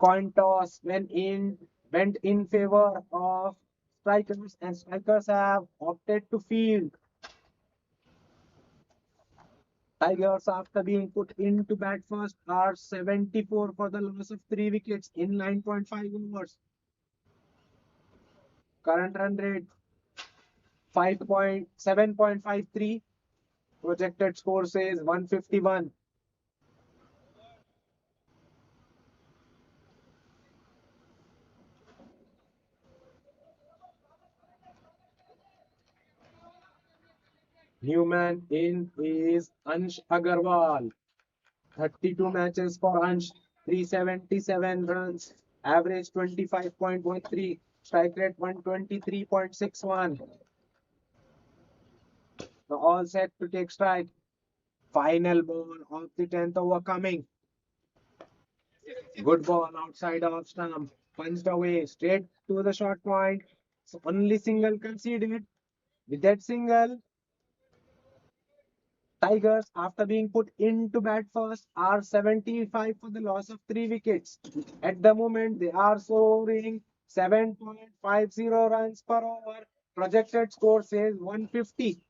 coin toss went in favor of strikers, and strikers have opted to field. Tigers, after being put into bat first, are 74 for the loss of 3 wickets in 9.5 overs. Current run rate 7.53. Projected score says 151. New man in is Ansh Agarwal. 32 matches for Ansh, 377 runs, average 25.13, strike rate 123.61. Now all set to take strike. Final ball of the 10th over coming. Good ball outside off stump, punched away straight to the short point. So only single conceded. With that single, Tigers, after being put into bat first, are 75 for the loss of 3 wickets. At the moment, they are scoring 7.50 runs per over. Projected score says 150.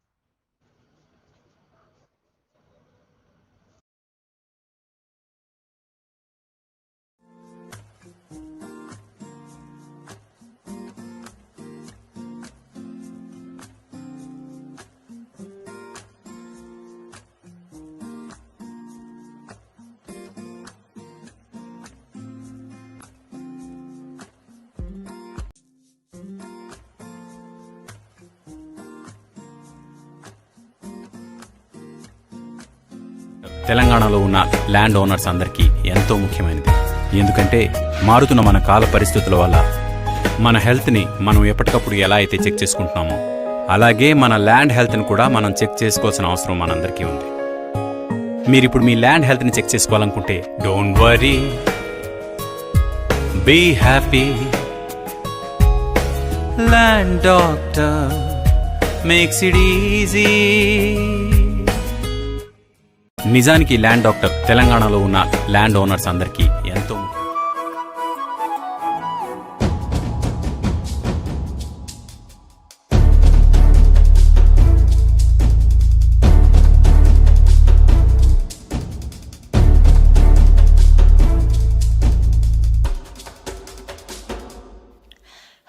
తెలంగాణలో ఉన్న land owners అందరికీ ఎంతో ముఖ్యమైనది. ఎందుకంటే మారుతున్న మన కాల పరిస్థితుల వల్ల మన హెల్త్ని మనం ఎప్పటికప్పుడు ఎలా అయితే చెక్ చేసుకుంటున్నామో అలాగే మన ల్యాండ్ హెల్త్ని కూడా మనం చెక్ చేసుకోవాల్సిన అవసరం మనందరికీ ఉంది. మీరిప్పుడు మీ ల్యాండ్ హెల్త్ని చెక్ చేసుకోవాలనుకుంటే don't worry, be happy. Land doctor makes it easy. నిజానికి ల్యాండ్ డాక్టర్ తెలంగాణలో ఉన్న ల్యాండ్ ఓనర్స్ అందరికీ ఎంతో ముఖ్యం.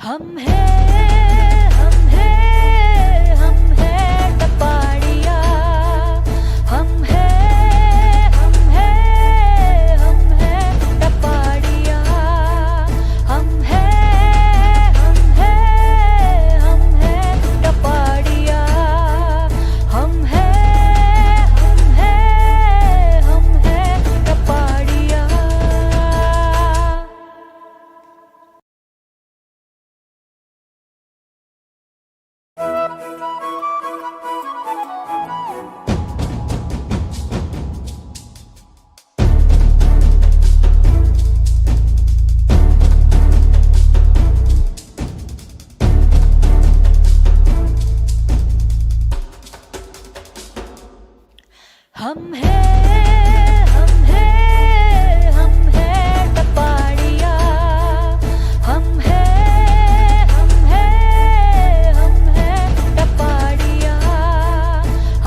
हम हैं हम हैं हम हैं टपाड़िया, हम हैं हम हैं हम हैं टपाड़िया, हम हैं हम हैं हम हैं टपाड़िया, हम हैं हम हैं हम हैं टपाड़िया. हम हैं हम हैं हम हैं टपाड़िया, हम हैं हम हैं हम हैं टपाड़िया,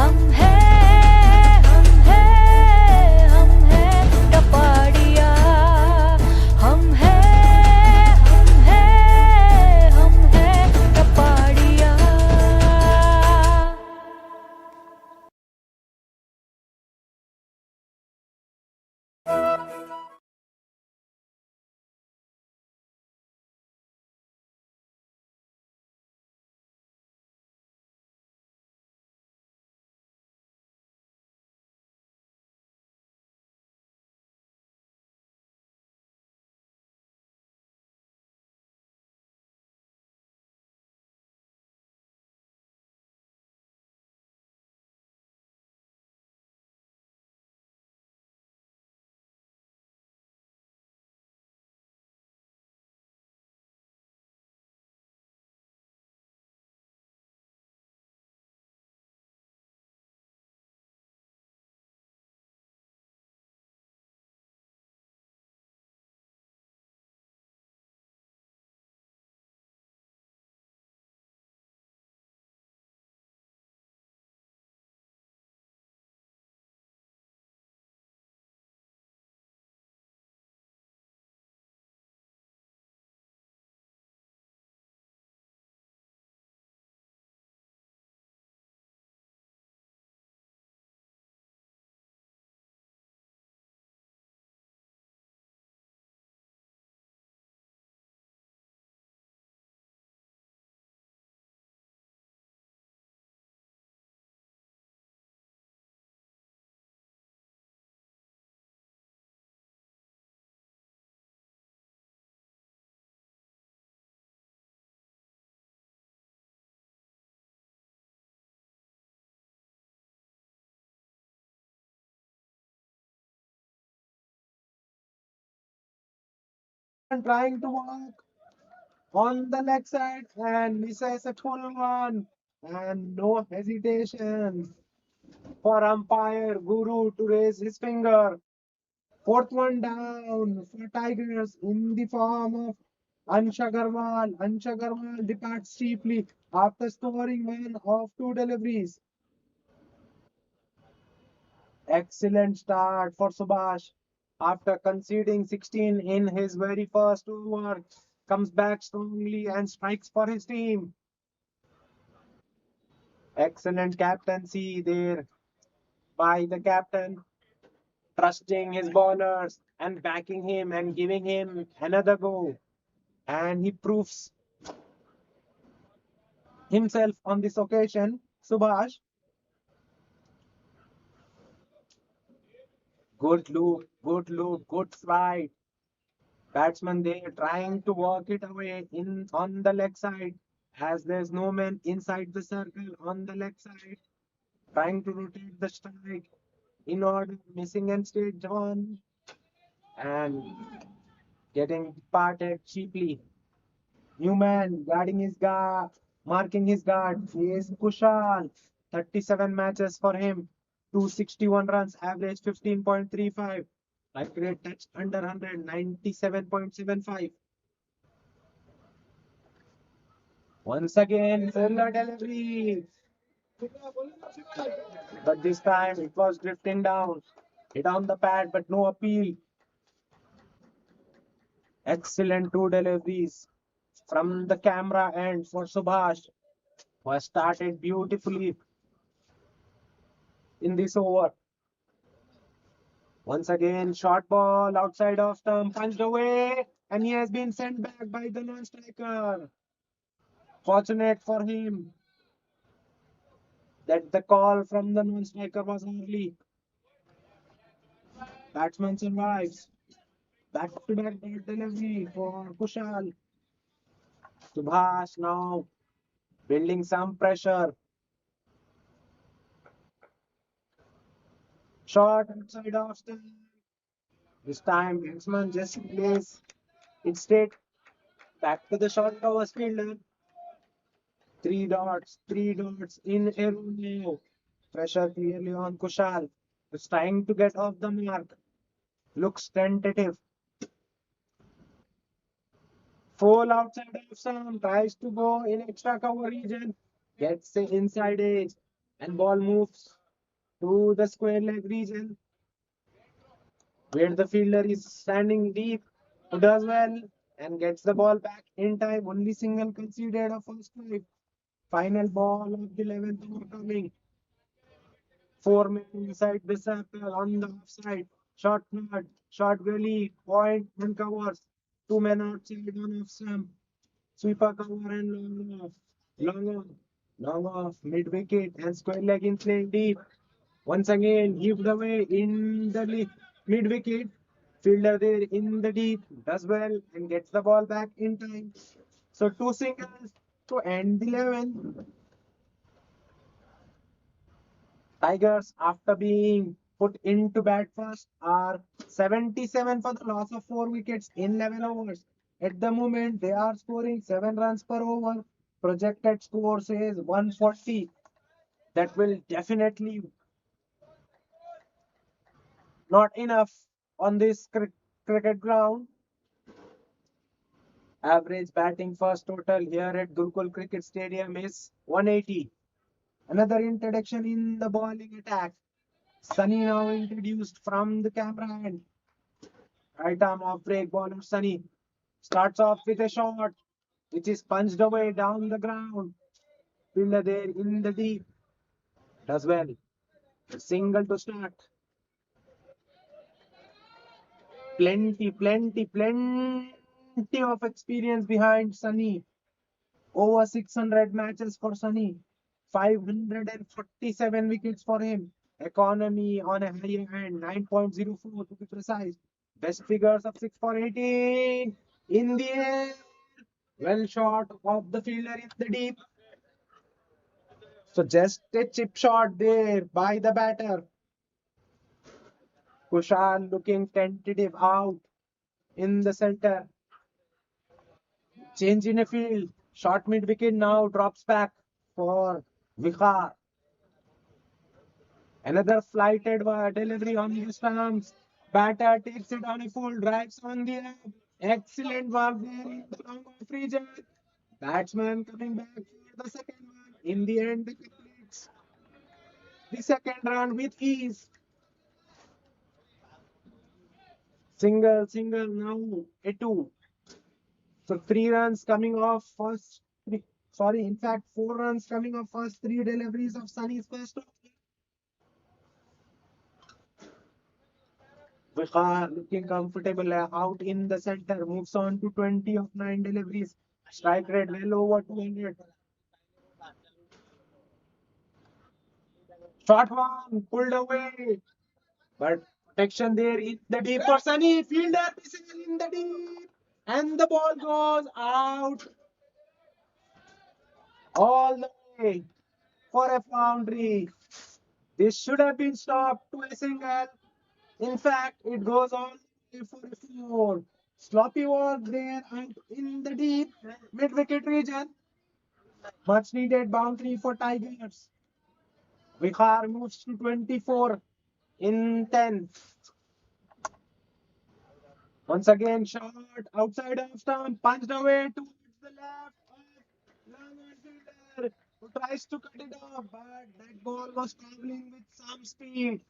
हम हैं हम हैं हम हैं टपाड़िया, हम हैं हम हैं हम हैं टपाड़िया. trying to walk on the leg side and misses a full one. And no hesitation for umpire Guru to raise his finger. Fourth one down for Tigers in the form of Ansha Agarwal. Ansha Agarwal departs cheaply after scoring one of two deliveries. Excellent start for Subhash. After conceding 16 in his very first over, comes back strongly and strikes for his team. Excellent captaincy there by the captain, trusting his bowlers and backing him and giving him another go. And he proves himself on this occasion. Subhash, good loop, good flight. Batsman there trying to work it away in on the leg side as there's no man inside the circle on the leg side, trying to rotate the strike in order missing and stage one and getting departed cheaply. Newman guarding his guard, marking his guard is Kushal. 37 matches for him, 261 runs, average 15.35. Like rate touch under 100, 97.75. Once again, fuller delivery. But this time it was drifting down. Hit on the pad, but no appeal. Excellent two deliveries from the camera end for Subhash, who has started beautifully in this over. Once again, short ball outside of stump, punched away, and he has been sent back by the non-striker. Fortunate for him that the call from the non-striker was early. Batsman survives. Back-to-back dot delivery for Kushal. Subhash now building some pressure. Shot outside of stump. This time, batsman just plays it straight back to the short cover fielder. Three dots in a row now. Pressure clearly on Kushal. He's trying to get off the mark. Looks tentative. Full outside of some. Tries to go in extra cover region. Gets the inside edge. And ball moves to the square leg region, where the fielder is standing deep. Who does well and gets the ball back in time. Only single conceded of first five. Final ball of the 11th over coming. Four men inside the circle on the offside. Short third, short gully, point and covers. Two men outside on off stump. Sweeper cover and long off. Long off. Long off. Mid wicket and square leg in play deep. Once again, heaved away in the mid wicket. Fielder there in the deep does well and gets the ball back in time. So two singles to end the 11th. Tigers, after being put into bat first, are 77 for the loss of 4 wickets in 11 overs. At the moment, they are scoring 7 runs per over. Projected score says 140. That will definitely not enough on this cricket ground. Average batting first total here at Gurukul Cricket Stadium is 180. Another introduction in the bowling attack. Sunny now introduced from the camera end. Right arm off break bowler Sunny starts off with a shot which is punched away down the ground. Fielder there in the deep does well. Single to start. Plenty of experience behind Sunny. Over 600 matches for Sunny. 547 wickets for him. Economy on a higher end, 9.04 to be precise. Best figures of 6 for 18. In the air. Well shot of the fielder in the deep. So just a chip shot there by the batter. Kushal looking tentative out in the center. Change in a field. Short mid wicket now drops back for Vikhar. Another flighted delivery on the stumps. Batter takes it on a full, drives on the up. Excellent work there in the long off region. Batsman coming back for the second one. In the end, he completes the second run with ease. Single, single, now a two. So 3 runs coming off first. Sorry, in fact, 4 runs coming off first 3 deliveries of Sunny's first over. Vikhar looking comfortable out in the center, moves on to 20 of 9 deliveries. Strike rate well over 200. Short one, pulled away. But protection there in the deep for Sunny. Fielder missing in the deep. And the ball goes out all the way for a boundary. This should have been stopped to a single. In fact, it goes on for a four. Sloppy work there and in the deep mid-wicket region. Much needed boundary for Tigers. Vikhar moves to 24 in 10. Once again, shot outside of stump, punched away towards the left of long on fielder who tries to cut it off, but that ball was traveling with some speed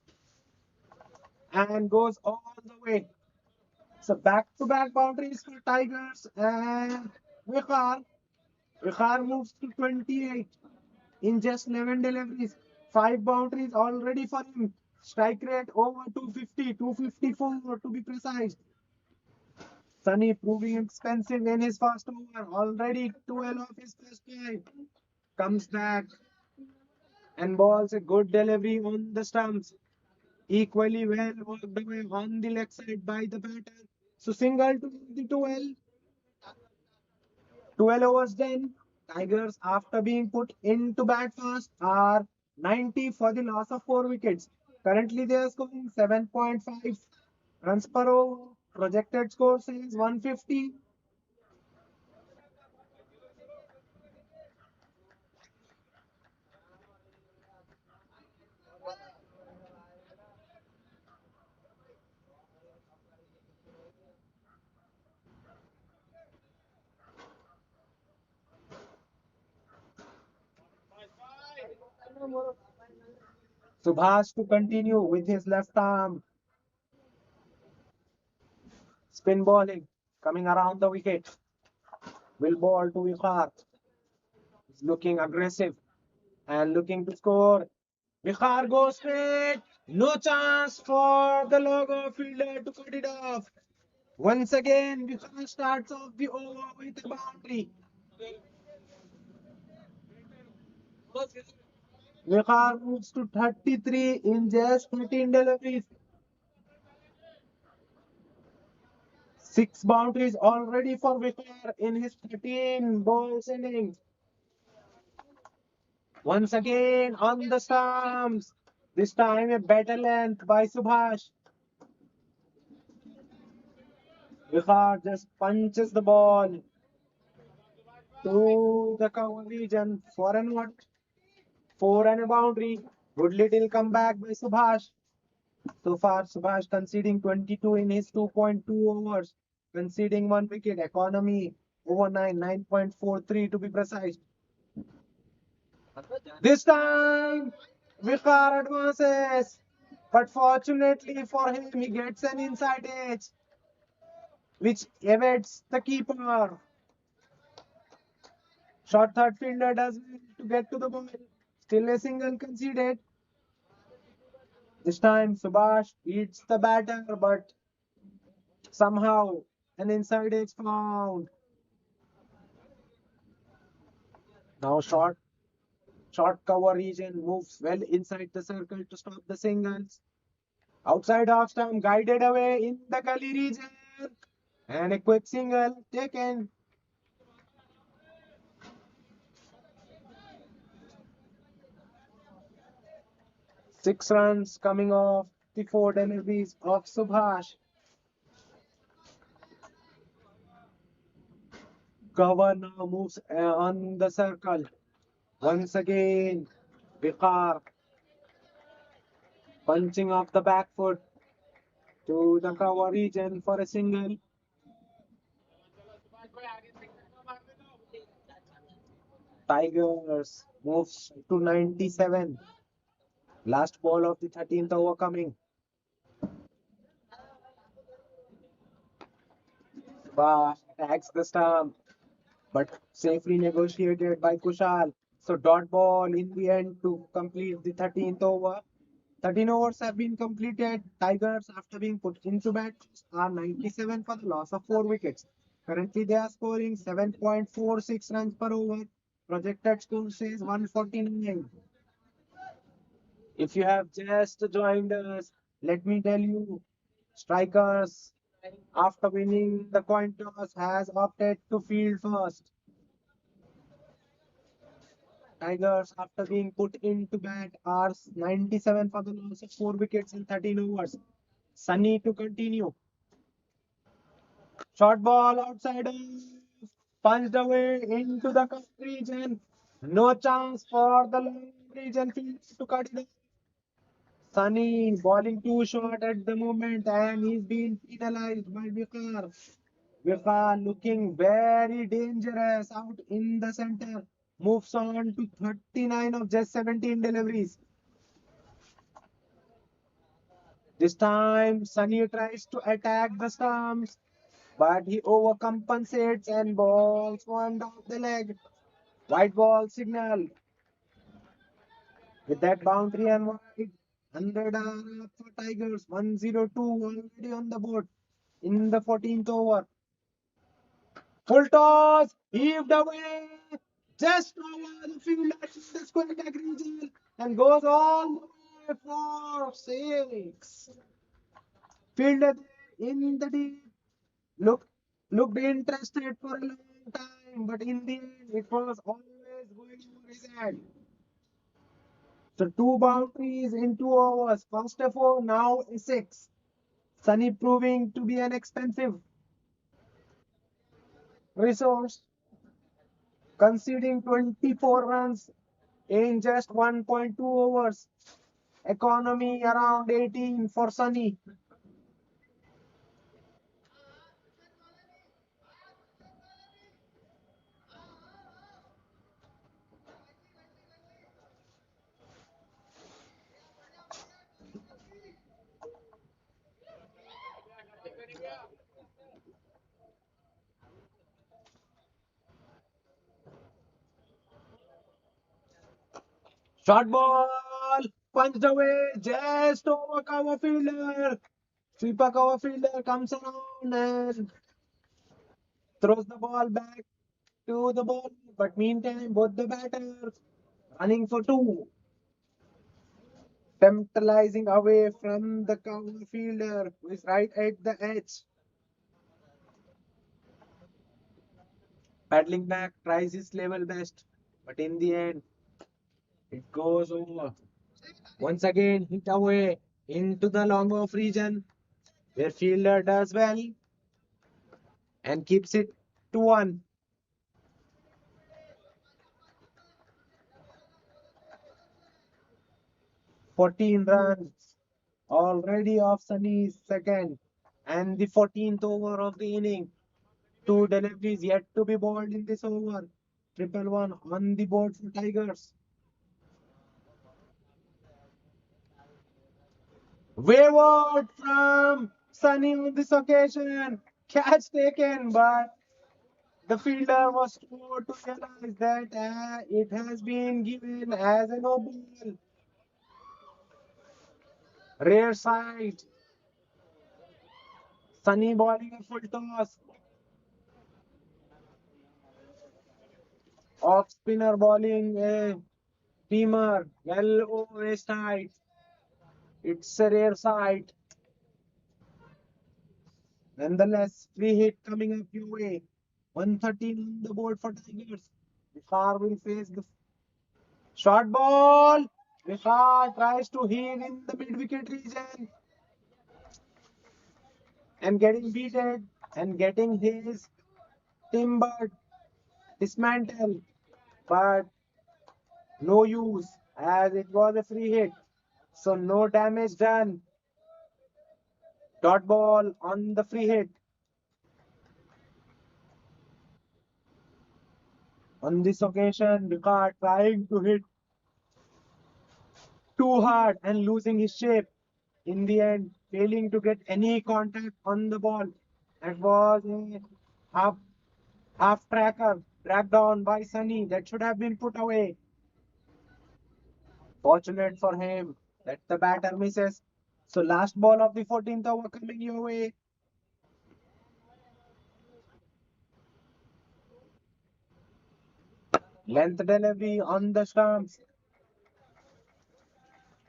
and goes all the way. So back-to-back boundaries for Tigers and Vikhar. Vikhar moves to 28 in just 11 deliveries. 5 boundaries already for him. Strike rate over 250, 254 to be precise. Sunny proving expensive in his first over. Already 12 of his first 5. Comes back and balls a good delivery on the stumps. Equally well worked away on the leg side by the batter. So single to the 12. 12 overs then. Tigers, after being put into bat fast, are 90 for the loss of 4 wickets. Currently, they are scoring 7.5 runs per over. Projected score says 150. Subhash to continue with his left arm. Spin bowling coming around the wicket. Will ball to Vikhar. He's looking aggressive and looking to score. Vikhar goes straight. No chance for the logo fielder to cut it off. Once again, Vikhar starts off the over with a boundary. Vikhar moves to 33 in just 13 deliveries. 6 boundaries already for Vikhar in his 13 balls innings. Once again on the stumps. This time a better length by Subhash. Vikhar just punches the ball to the cover region for an what? 4 and a boundary. Good little comeback by Subhash. So far, Subhash conceding 22 in his 2.2 overs, conceding 1 wicket. Economy over 9.43 to be precise. This time, Vikhar advances, but fortunately for him, he gets an inside edge, which evades the keeper. Short third fielder does well to get to the ball. Still a single conceded. This time, Subhash beats the batter, but somehow an inside edge found. Now short cover region moves well inside the circle to stop the singles. Outside off stump, guided away in the gully region. And a quick single taken. Six runs coming off the 4 deliveries of Subhash. Cover now moves on the circle. Once again, Viqar punching off the back foot to the cover region for a single. Tigers moves to 97. Last ball of the 13th over coming. Bah attacks the stump, but safely negotiated by Kushal. So dot ball in the end to complete the 13th over. 13 overs have been completed. Tigers, after being put into bat, are 97 for the loss of 4 wickets. Currently, they are scoring 7.46 runs per over. Projected score says 149. If you have just joined us, let me tell you, Strikers, after winning the coin toss, has opted to field first. Tigers, after being put into bat, are 97 for the loss of 4 wickets in 13 overs. Sunny to continue. Short ball outside off, punched away into the cut region. No chance for the long region field to cut it off. Sunny bowling too short at the moment and he's been penalized by Viqar. Viqar looking very dangerous out in the center. Moves on to 39 of just 17 deliveries. This time, Sunny tries to attack the stumps, but he overcompensates and balls one down the leg. White ball signal. With that boundary and wide, 100 are up for Tigers. 102 already on the board in the 14th over. Full toss, heaved away, just over the fielder in the square leg region and goes all the way for 6. Fielder in the deep. Look, looked interested for a long time, but in the end, it was always going over his head. So 2 boundaries in 2 overs. First of all, now a 6. Sunny proving to be an expensive resource, conceding 24 runs in just 1.2 overs. Economy around 18 for Sunny. Short ball, punched away, just over cover fielder. Sweeper cover fielder comes around and throws the ball back to the ball. But meantime, both the batters running for 2, temptalizing away from the cover fielder who is right at the edge. Paddling back, tries his level best, but in the end, it goes over. Once again, hit away into the long off region where fielder does well and keeps it to 1. 14 runs already off Sunny's second and the 14th over of the inning. 2 deliveries yet to be bowled in this over. 111 on the board for Tigers. Wayward from Sunny on this occasion. Catch taken, but the fielder was slow to realize that it has been given as a no ball. Rare side. Sunny bowling a full toss. Off spinner bowling a steamer. Well over a side. It's a rare sight. Nonetheless, free hit coming up your way. 113 on the board for Tigers. Vishar will face the short ball. Vishar tries to heave in the mid-wicket region and getting beaten and getting his timbered. dismantle, but no use as it was a free hit. So no damage done. Dot ball on the free hit. On this occasion, Vikat trying to hit too hard and losing his shape. In the end, failing to get any contact on the ball. That was a half tracker dragged on by Sunny. That should have been put away. Fortunate for him that the batter misses. So last ball of the 14th over coming your way. Length delivery on the stumps.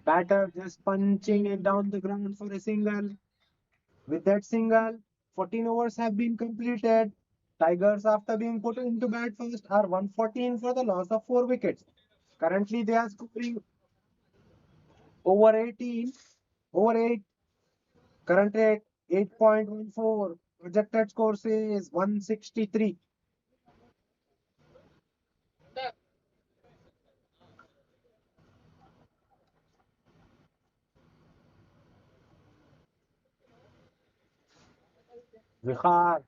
Batter just punching it down the ground for a single. With that single, 14 overs have been completed. Tigers, after being put into bat first, are 114 for the loss of 4 wickets. Currently, they are scoring over 18, over 8. Current rate 8.14. Projected score is 163. Vihar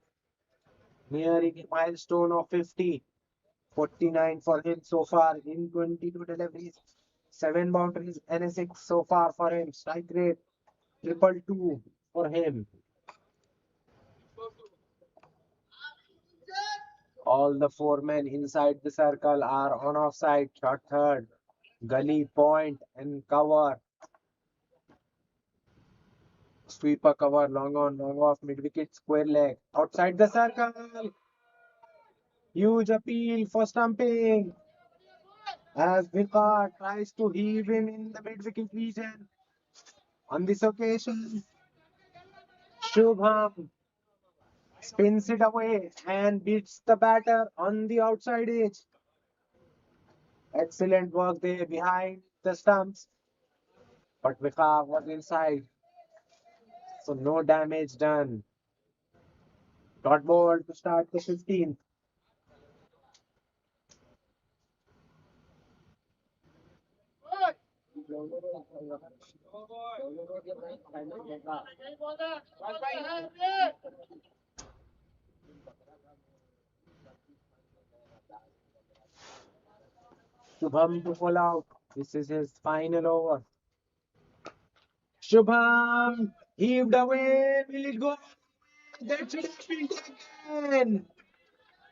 nearing a milestone of 50. 49 for him so far in 22 deliveries. 7 boundaries and a 6 so far for him. Strike rate 222 for him. All the 4 men inside the circle are on offside. Shot third. Gully, point and cover. Sweeper cover, long on, long off, mid wicket, square leg. Outside the circle. Huge appeal for stumping. As Vikat tries to heave him in the mid wicket region. On this occasion, Shubham spins it away and beats the batter on the outside edge. Excellent work there behind the stumps. But Vikat was inside. So no damage done. Dot ball to start the 15th. Shubham to pull out. This is his final over. Shubham heaved away. Will it go? That should have been taken.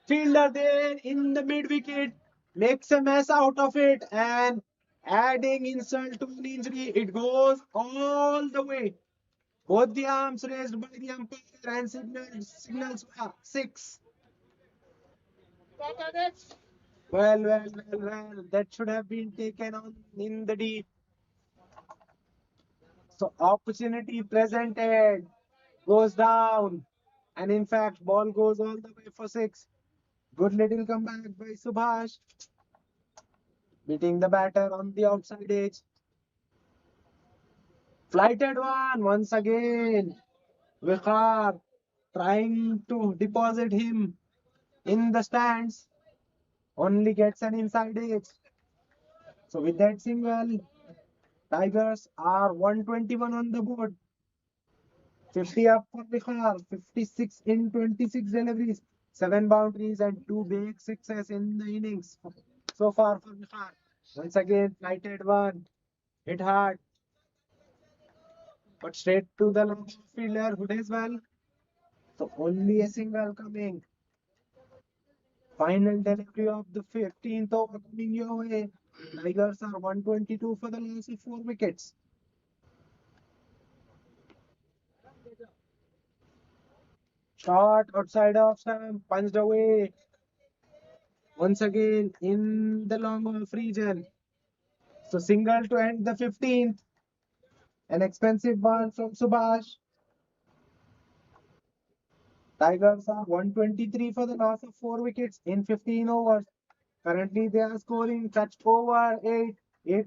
Fielder there in the mid wicket makes a mess out of it and adding insult to an injury. It goes all the way. Both the arms raised by the umpire and signals 6. Well. That should have been taken on in the deep. So opportunity presented goes down. And in fact, ball goes all the way for 6. Good little comeback by Subhash. Beating the batter on the outside edge. Flighted one once again. Vikhar trying to deposit him in the stands. Only gets an inside edge. So with that single, Tigers are 121 on the board. 50 up for Vikhar. 56 in 26 deliveries. 7 boundaries and 2 big sixes in the innings. So far for Vikhar. Once again, flighted one. Hit hard. But straight to the long fielder, good as well. So only a single coming. Final delivery of the 15th over coming your way. Tigers are 122 for the loss of 4 wickets. Shot outside of stump, punched away. Once again in the long off region. So single to end the 15th. An expensive one from Subhash. Tigers are 123 for the loss of 4 wickets in 15 overs. Currently, they are scoring touch over 8,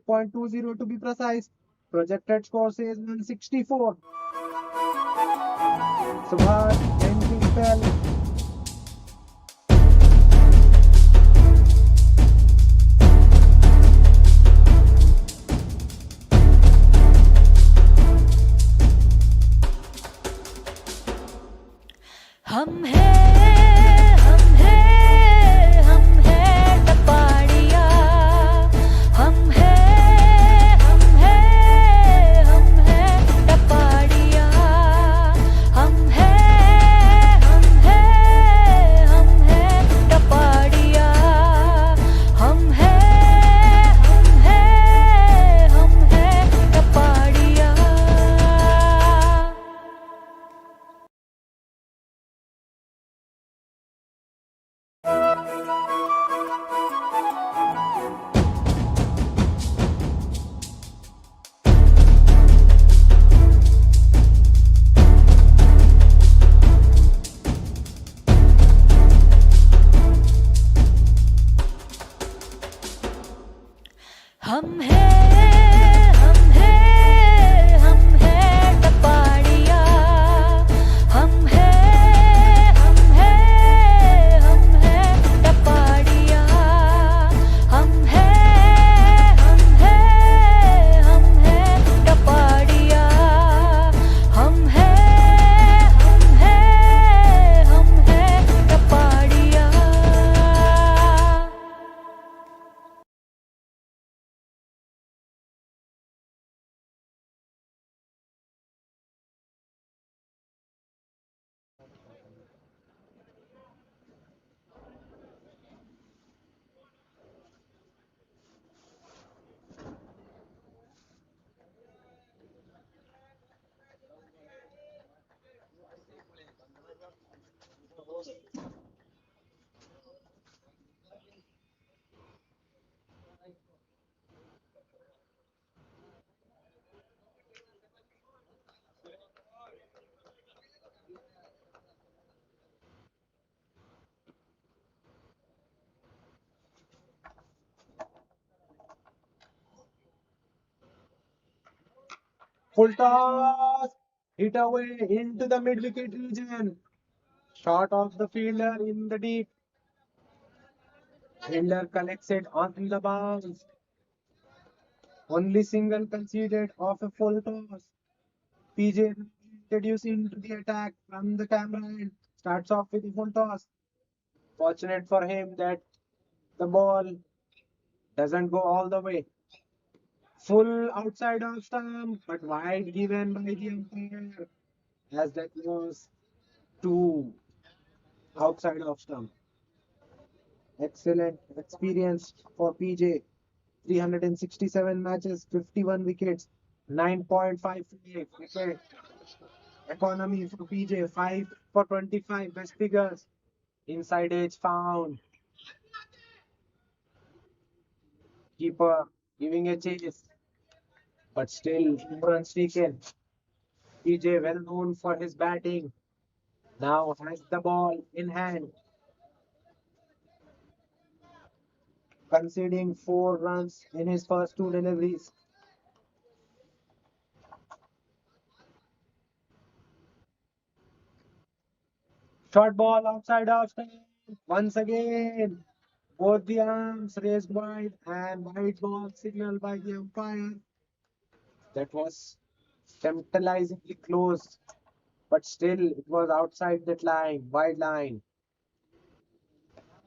8.20 to be precise. Projected score says 164. Subhash ends his spell. हम हैं हम हैं हम हैं टपाड़िया हम हैं हम हैं हम हैं टपाड़िया हम हैं हम हैं हम हैं टपाड़िया हम हैं हम हैं हम हैं टपाड़िया हम हैं हम हैं हम हैं टपाड़िया हम हैं हम हैं हम हैं टपाड़िया हम हैं हम हैं हम हैं टपाड़िया हम हैं हम हैं हम हैं टपाड़िया Full toss, hit away into the mid wicket region. Shot of the fielder in the deep. Fielder collects it on the bounce. Only single conceded of a full toss. PJ introduced into the attack from the camera and starts off with a full toss. Fortunate for him that the ball doesn't go all the way. Full outside of stump, but wide given by the umpire, as that was two outside of stump. Excellent experience for PJ. 367 matches, 51 wickets, 9.5 wicket economy for PJ, 5 for 25 best figures. Inside edge found. Keeper giving a chase, but still runs taken. PJ well known for his batting. Now has the ball in hand, conceding 4 runs in his first 2 deliveries. Short ball outside of stump. Once again, both the arms raised wide and wide ball signaled by the umpire. That was tantalizingly close, but still it was outside that line, wide line.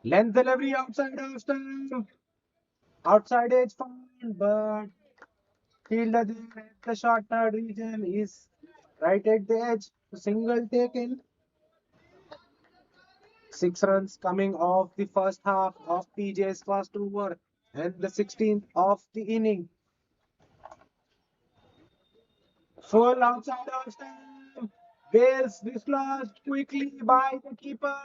Length delivery outside of stump. Outside edge found, but fielder there at the short third region is right at the edge. Single taken. 6 runs coming off the first half of PJ's first over and the 16th of the inning. Full outside of stump. Bales dislodged quickly by the keeper.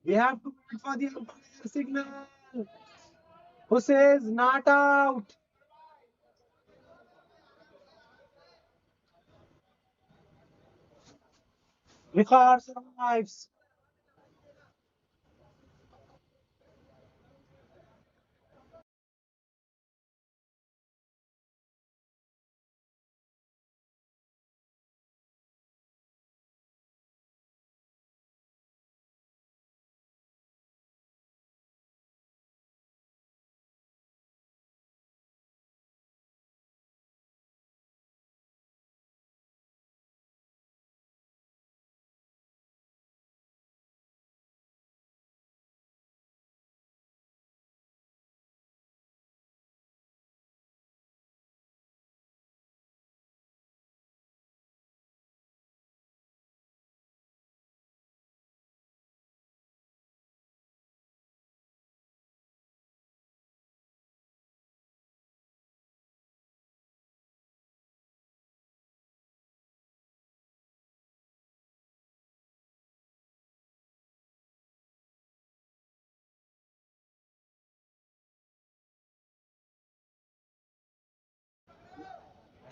We have to wait for the umpire signal, who says not out. Vicar survives.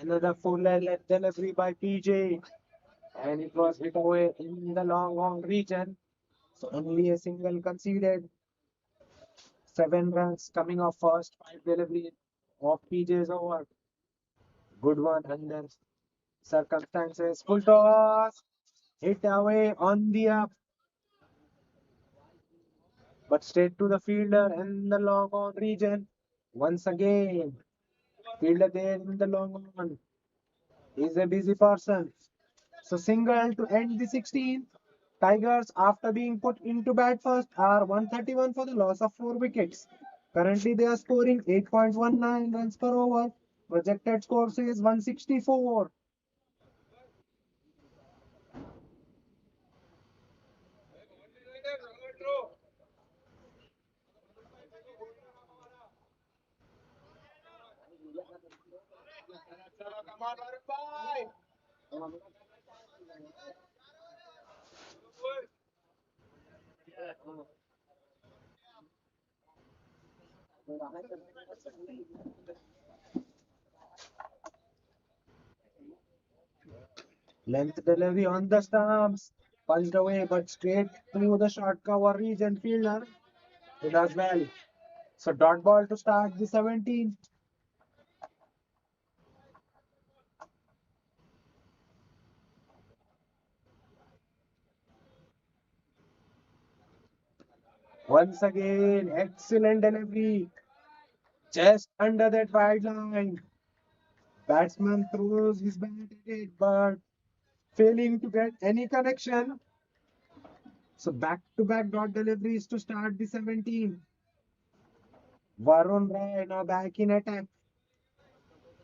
Another full length delivery by PJ, and it was hit away in the long on region. So only a single conceded. 7 runs coming off first 5 delivery of PJ's over. Good one under circumstances. Full toss, hit away on the up, but straight to the fielder in the long on region. Once again, fielder there in the long on is a busy person. So single to end the 16th. Tigers, after being put into bat first, are 131 for the loss of 4 wickets. Currently, they are scoring 8.19 runs per over. Projected score says 164. Length delivery on the stumps. Punched away, but straight through the short cover region fielder. It does well. So dot ball to start the 17th. Once again, excellent delivery. Just under that wide line. Batsman throws his bat at it, but failing to get any connection. So back-to-back dot deliveries to start the 17th. Varun Rai now back in attack,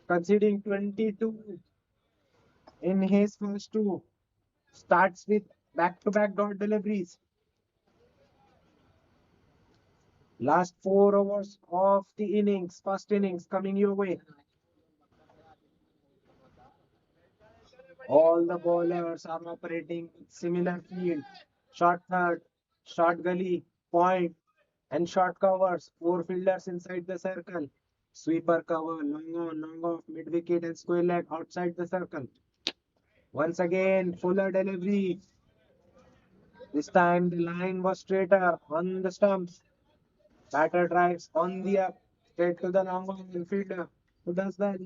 conceding 22 in his first two. Starts with back-to-back dot deliveries. Last 4 overs of the innings, first innings coming your way. All the bowlers are operating with similar field. Short third, short gully, point, and short covers. 4 fielders inside the circle. Sweeper cover, long off, mid wicket, and square leg outside the circle. Once again, fuller delivery. This time the line was straighter on the stumps. Batter drives on the up, straight to the long on fielder, who does well.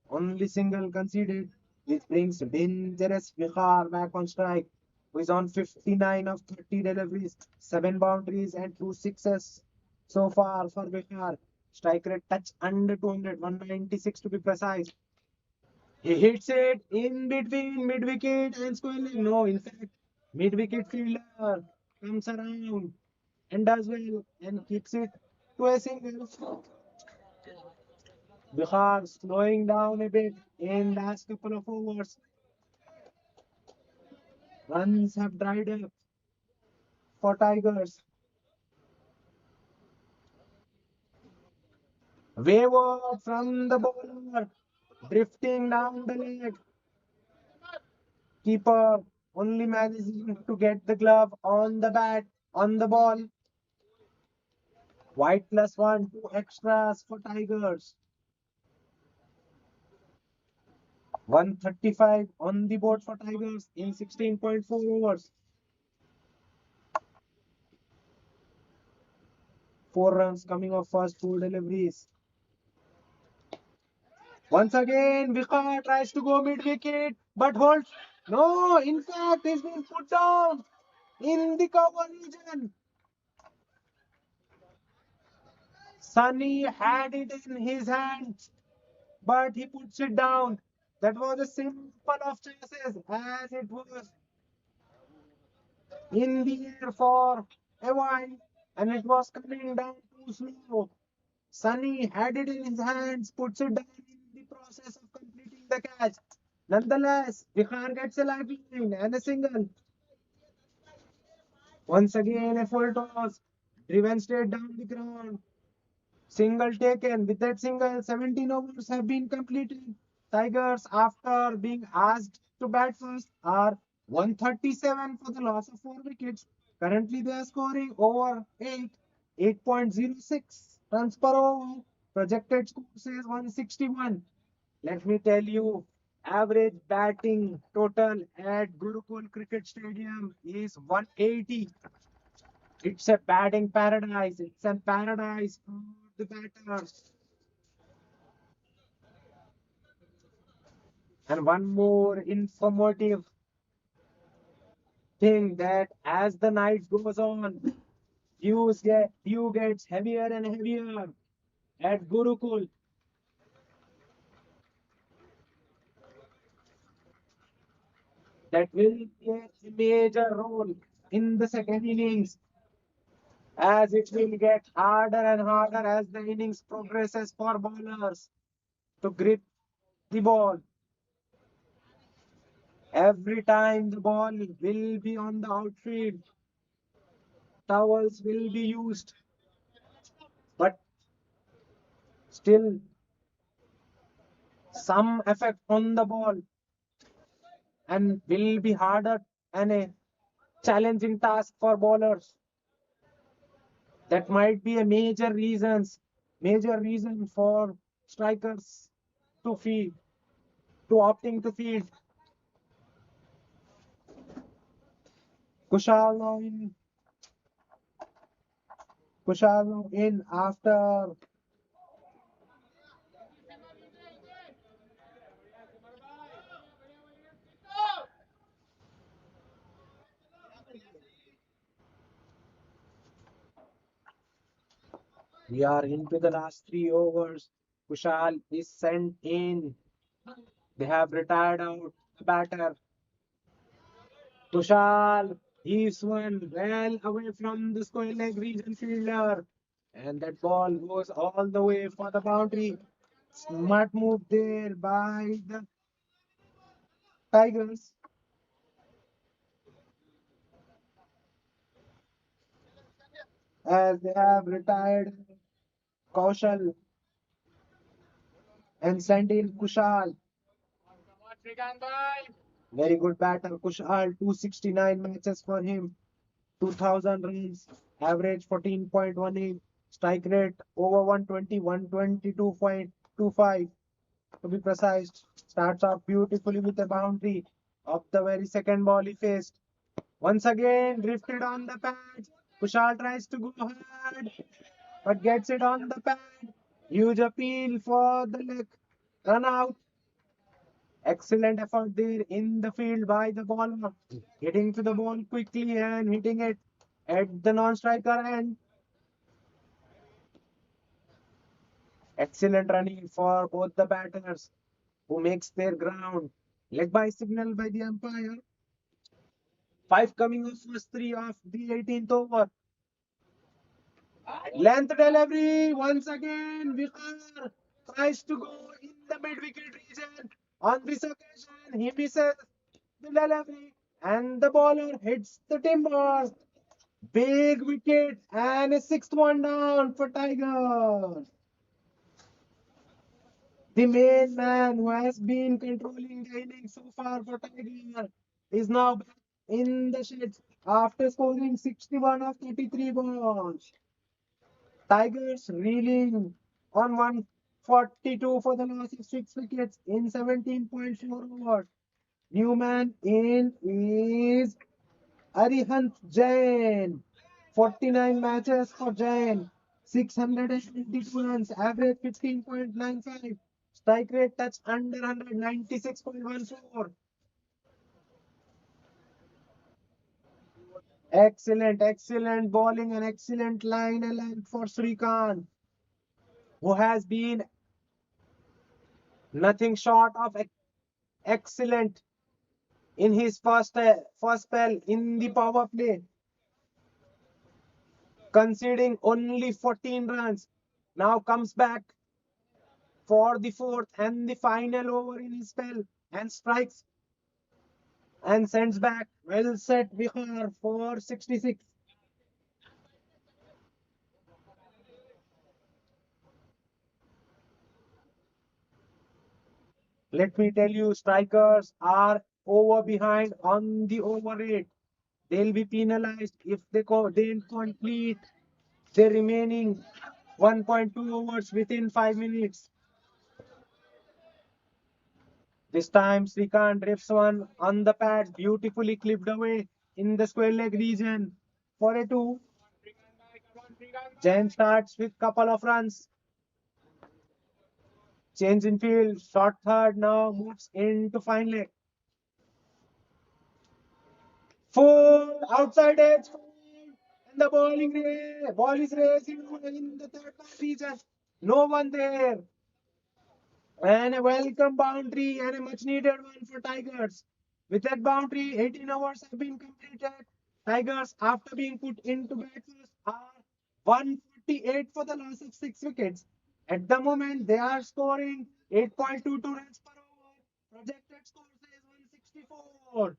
Only single conceded, which brings dangerous Vihar back on strike, who is on 59 of 30 deliveries, 7 boundaries and 2 sixes so far for Vihar. Strike rate touch under 200, 196 to be precise. He hits it in between mid wicket and square leg. No, in fact, mid wicket fielder comes around and does well and keeps it to a single. Bihar slowing down a bit in last couple of overs. Runs have dried up for Tigers. Wayward from the bowler, drifting down the leg. Keeper only managing to get the glove on the bat, on the ball. White +1, 2 extras for Tigers. 135 on the board for Tigers in 16.4 overs. 4 runs coming off first 4 deliveries. Once again, Vika tries to go mid wicket, but holds. No, in fact, he's been put down in the cover region. Sunny had it in his hands, but he puts it down. That was a simple of chances as it was in the air for a while and it was coming down too slow. Sunny had it in his hands, puts it down in the process of completing the catch. Nonetheless, Bihar gets a lifeline and a single. Once again, a full toss, driven straight down the ground. Single taken. With that single, 17 overs have been completed. Tigers, after being asked to bat first, are 137 for the loss of 4 wickets. Currently, they are scoring over 8.06 runs per over. Projected score says 161. Let me tell you, average batting total at Gurukul Cricket Stadium is 180. It's a batting paradise. It's a paradise for the batters. And one more informative thing that as the night goes on, view gets heavier and heavier at Gurukul. That will play a major role in the second innings as it will get harder and harder as the innings progresses for bowlers to grip the ball. Every time the ball will be on the outfield, towels will be used, but still some effect on the ball and will be harder and a challenging task for bowlers. That might be a major reason for strikers to field, to opting to field. Kushal now in, Kushal now in after we are into the last 3 overs. Kushal is sent in. They have retired out the batter. Kushal, he's one well away from the square leg region fielder. And that ball goes all the way for the boundary. Smart move there by the Tigers as they have retired Kaushal and sent in Kushal. Very good batter, Kushal. 269 matches for him. 2000 runs, average 14.18, strike rate over 120, 122.25 to be precise. Starts off beautifully with a boundary of the very second ball he faced. Once again, drifted on the pad. Kushal tries to go hard, but gets it on the pad. Huge appeal for the leg. Run out. Excellent effort there in the field by the bowler. Hitting to the ball quickly and hitting it at the non-striker end. Excellent running for both the batters who makes their ground. Leg by signal by the umpire. 5 coming off first 3 of the 18th over. Length delivery once again. Vikhar tries to go in the mid-wicket region. On this occasion, he misses the delivery and the bowler hits the timber. Big wicket and a sixth one down for Tigers. The main man who has been controlling the innings so far for Tigers is now back in the sheds after scoring 61 of 33 balls. Tigers reeling on 142 for the loss of 6 wickets in 17.4 overs. New man in is Arihant Jain. 49 matches for Jain. 622 runs, average 15.95. Strike rate touch under 196.14. Excellent bowling and excellent line and length for Srikanth, who has been nothing short of excellent in his first spell in the power play, conceding only 14 runs. Now comes back for the fourth and the final over in his spell and strikes and sends back well set Vikhar for 66. Let me tell you, strikers are over behind on the over rate. They'll be penalized if they didn't complete the remaining 1.2 overs within 5 minutes. This time Srikanth drifts one on the pad, beautifully clipped away in the square leg region. For a two, Jain starts with couple of runs. Change in field, short third now moves into fine leg. Full outside edge, and the ball is racing in the third man region. No one there. And a welcome boundary and a much needed one for Tigers. With that boundary, 18 overs have been completed. Tigers, after being put into bat first, are 148 for the loss of 6 wickets. At the moment, they are scoring 8.22 runs per over. Projected score says 164.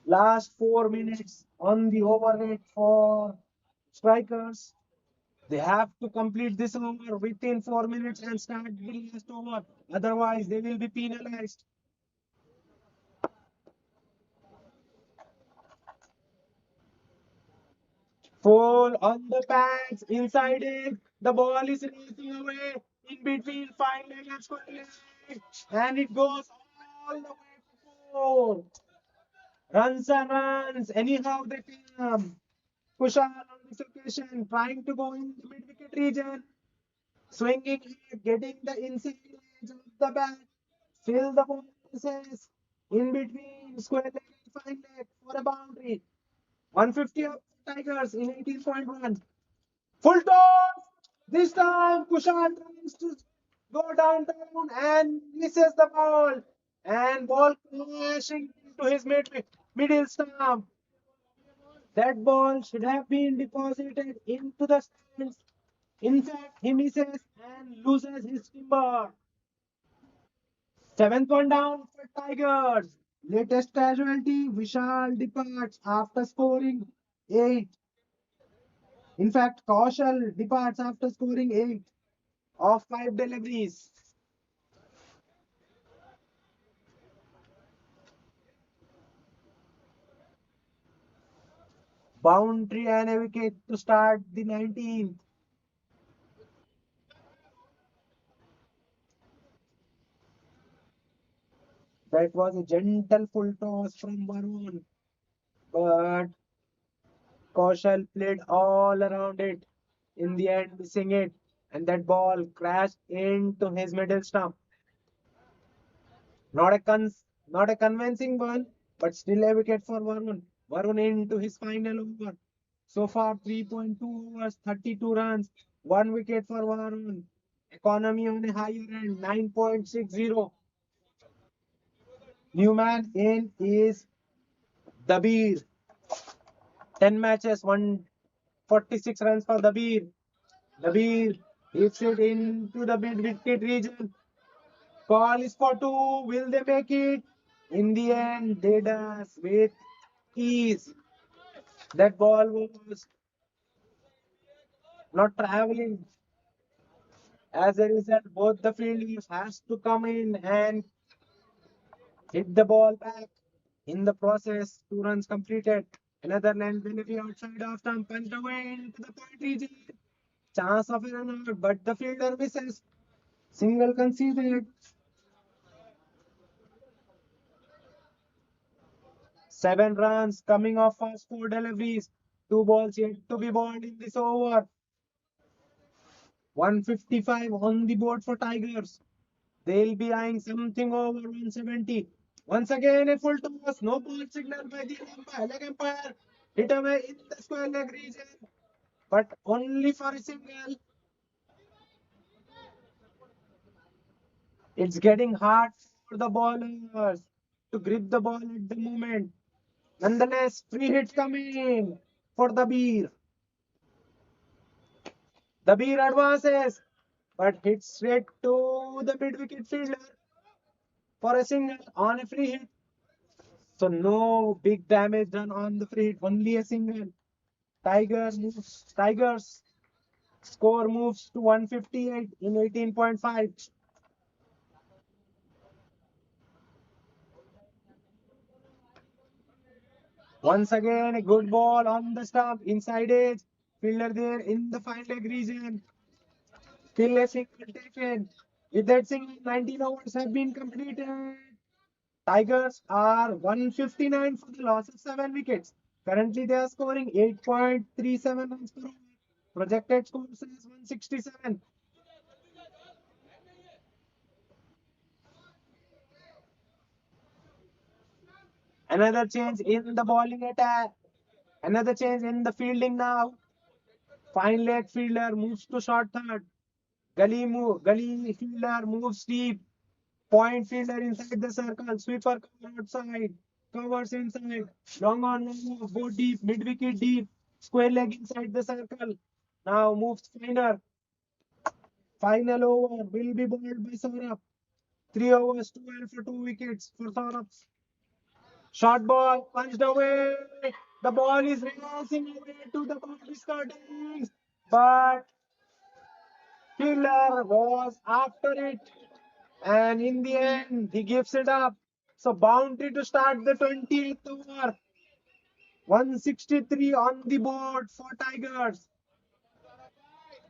Last 4 minutes on the over rate for strikers. They have to complete this over within 4 minutes and start the last over. Otherwise, they will be penalized. Full on the pads, inside it. The ball is racing away in between fine leg and square leg. And it goes all the way to four. Runs and runs. Anyhow, they come. Kushal on this occasion trying to go in the mid wicket region. Swinging it, getting the inside edge of the bat, fill the boxes in between square leg and fine leg for a boundary. 150 of Tigers in 18.1. Full toss! This time Kushan tries to go downtown and misses the ball. And ball crashing into his middle stump. That ball should have been deposited into the stands. In fact, he misses and loses his timber. Seventh one down for Tigers. Latest casualty, Vishal departs after scoring 8. In fact, Kaushal departs after scoring 8 of 5 deliveries. Boundary and a wicket to start the 19th. That was a gentle full toss from Varun, but Kaushal played all around it. In the end, missing it, and that ball crashed into his middle stump. Not a convincing one, but still a wicket for Varun. Varun into his final over. So far, 3.2 overs, 32 runs, 1 wicket for Varun. Economy on a higher end, 9.60. New man in is Dabir. 10 matches, 146 runs for Dabir. Dabir hits it into the mid wicket region. Call is for two. Will they make it? In the end, they does with ease. That ball was not traveling. As a result, both the fielders has to come in and hit the ball back. In the process, 2 runs completed. Another length delivery outside of stump, punched away into the point region. Chance of a run out, but the fielder misses. Single conceded. 7 runs coming off first 4 deliveries. 2 balls yet to be bowled in this over. 155 on the board for Tigers. They'll be eyeing something over 170. Once again, a full toss. No ball signal by the leg umpire. Hit away in the square leg region, but only for a single. It's getting hard for the bowlers to grip the ball at the moment. Nonetheless, free hit coming for the Beer. The Beer advances, but hits straight to the mid wicket fielder for a single on a free hit. So no big damage done on the free hit, only a single. Tigers score moves to 158 in 18.5. Once again, a good ball on the stump, inside edge. Fielder there in the fine leg region. Still a single taken. With that single, 19 overs have been completed. Tigers are 159 for the loss of 7 wickets. Currently, they are scoring 8.37 runs per over. Projected score says 167. Another change in the bowling attack. Another change in the fielding now. Fine leg fielder moves to short third. Gully fielder moves deep. Point fielder inside the circle. Sweeper cover outside. Covers inside. Long on long off. Go deep. Mid wicket deep. Square leg inside the circle. Now moves finer. Final over will be bowled by Saurabh. 3 overs, 12 for 2 wickets for Saurabh. Short ball punched away. The ball is racing away to the boundary skirtings. But Killer was after it. And in the end, he gives it up. So boundary to start the 20th over. 163 on the board for Tigers.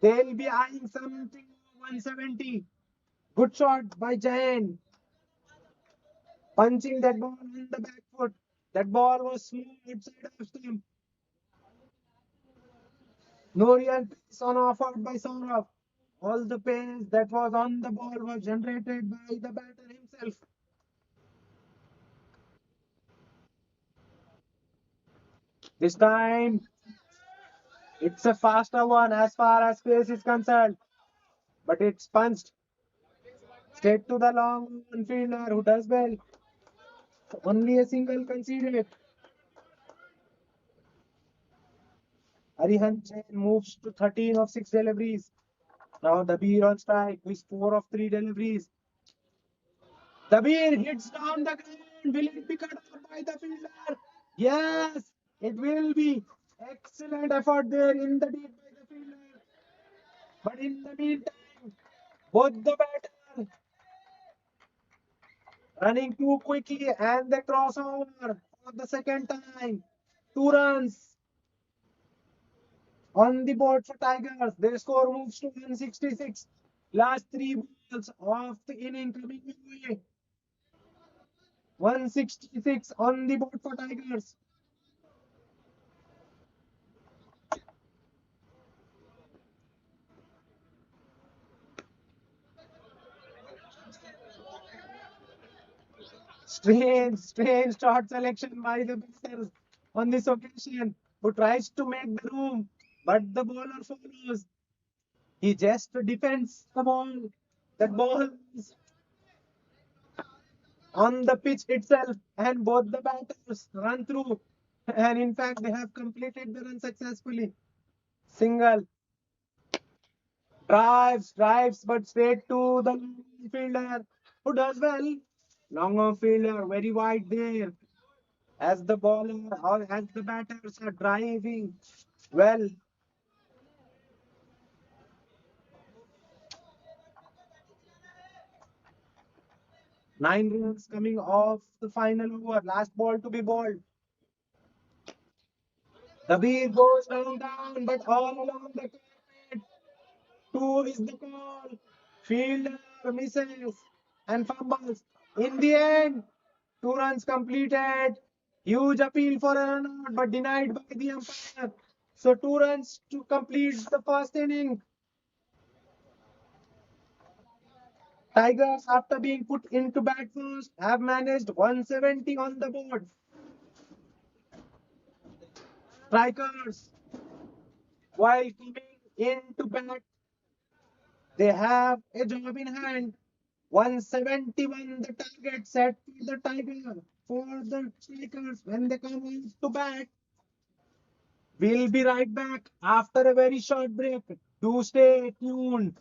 They'll be eyeing something 170. Good shot by Jain. Punching that ball on the back foot. That ball was slow outside of stump. No real pace on offered by Saurav. All the pace that was on the ball was generated by the batter himself. This time, it's a faster one as far as pace is concerned. But it's punched straight to the long fielder who does well. Only a single conceded. Arihan Jain moves to 13 of 6 deliveries. Now the Beer on strike with 4 of 3 deliveries. The Beer hits down the ground. Will it be cut off by the fielder? Yes, it will be. Excellent effort there in the deep by the fielder. But in the meantime, both the batter running too quickly and the crossover for the second time. 2 runs on the board for Tigers. Their score moves to 166. Last 3 balls of the inning coming away. 166 on the board for Tigers. Strange shot selection by the batter on this occasion, who tries to make the room, but the bowler follows. He just defends the ball. That ball is on the pitch itself, and both the batters run through. And in fact, they have completed the run successfully. Single drives, but straight to the long fielder, who does well. Long on fielder, very wide there. As the bowler or as the batters are driving well. 9 runs coming off the final over. Last ball to be bowled. The beer goes down, but all along the carpet. Two is the call. Fielder misses and fumbles. In the end, 2 runs completed. Huge appeal for a run out, but denied by the umpire. So 2 runs to complete the first inning. Tigers, after being put into bat first, have managed 170 on the board. Strikers, while coming into bat, they have a job in hand. 171 the target set for the Tiger for the strikers when they come into bat. We'll be right back after a very short break. Do stay tuned.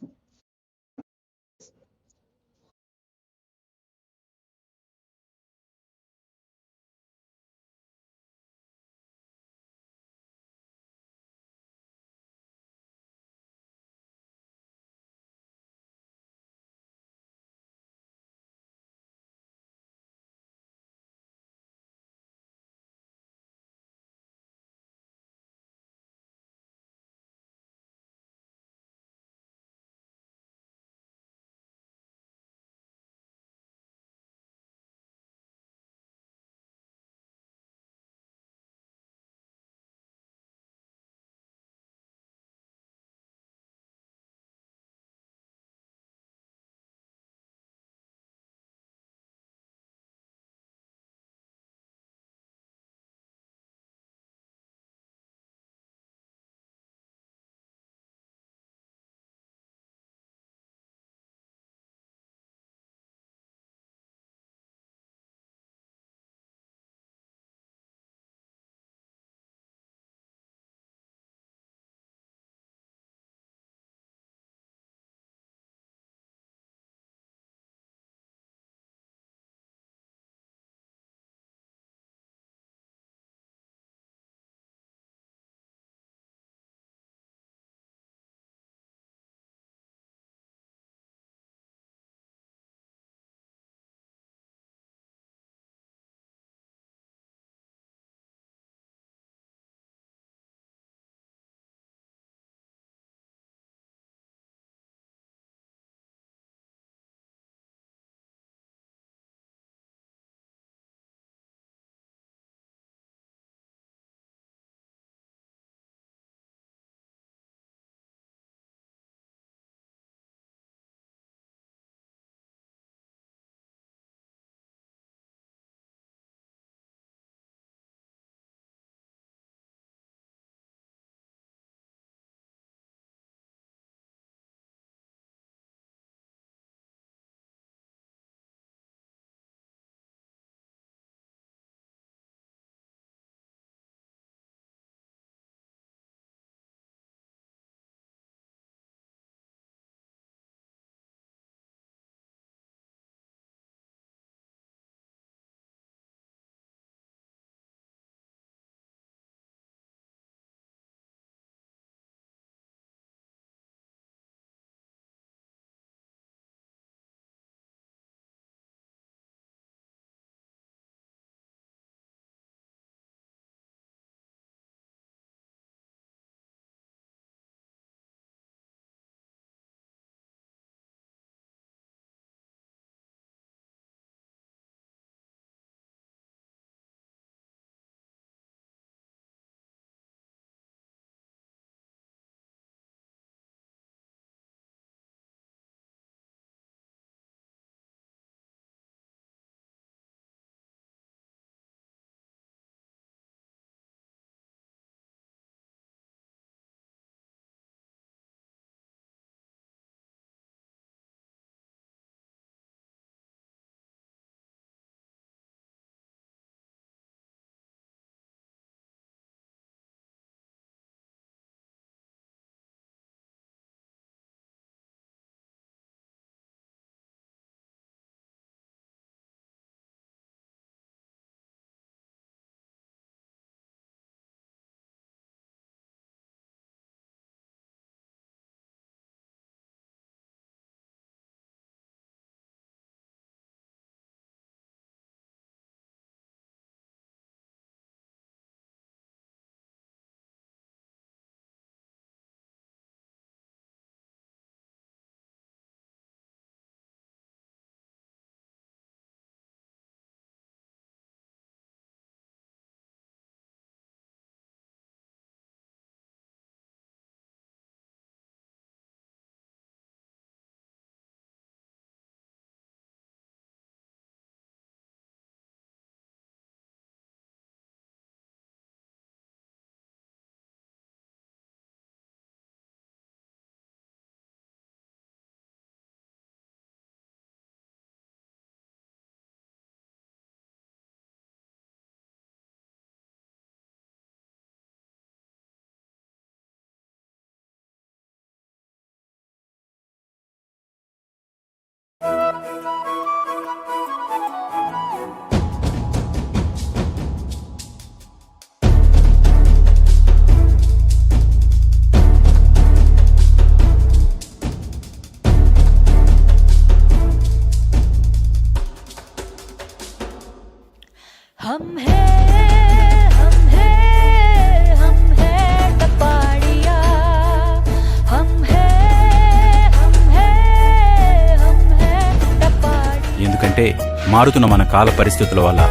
ఎందుకంటే మారుతున్న మన కాల పరిస్థితుల వల్ల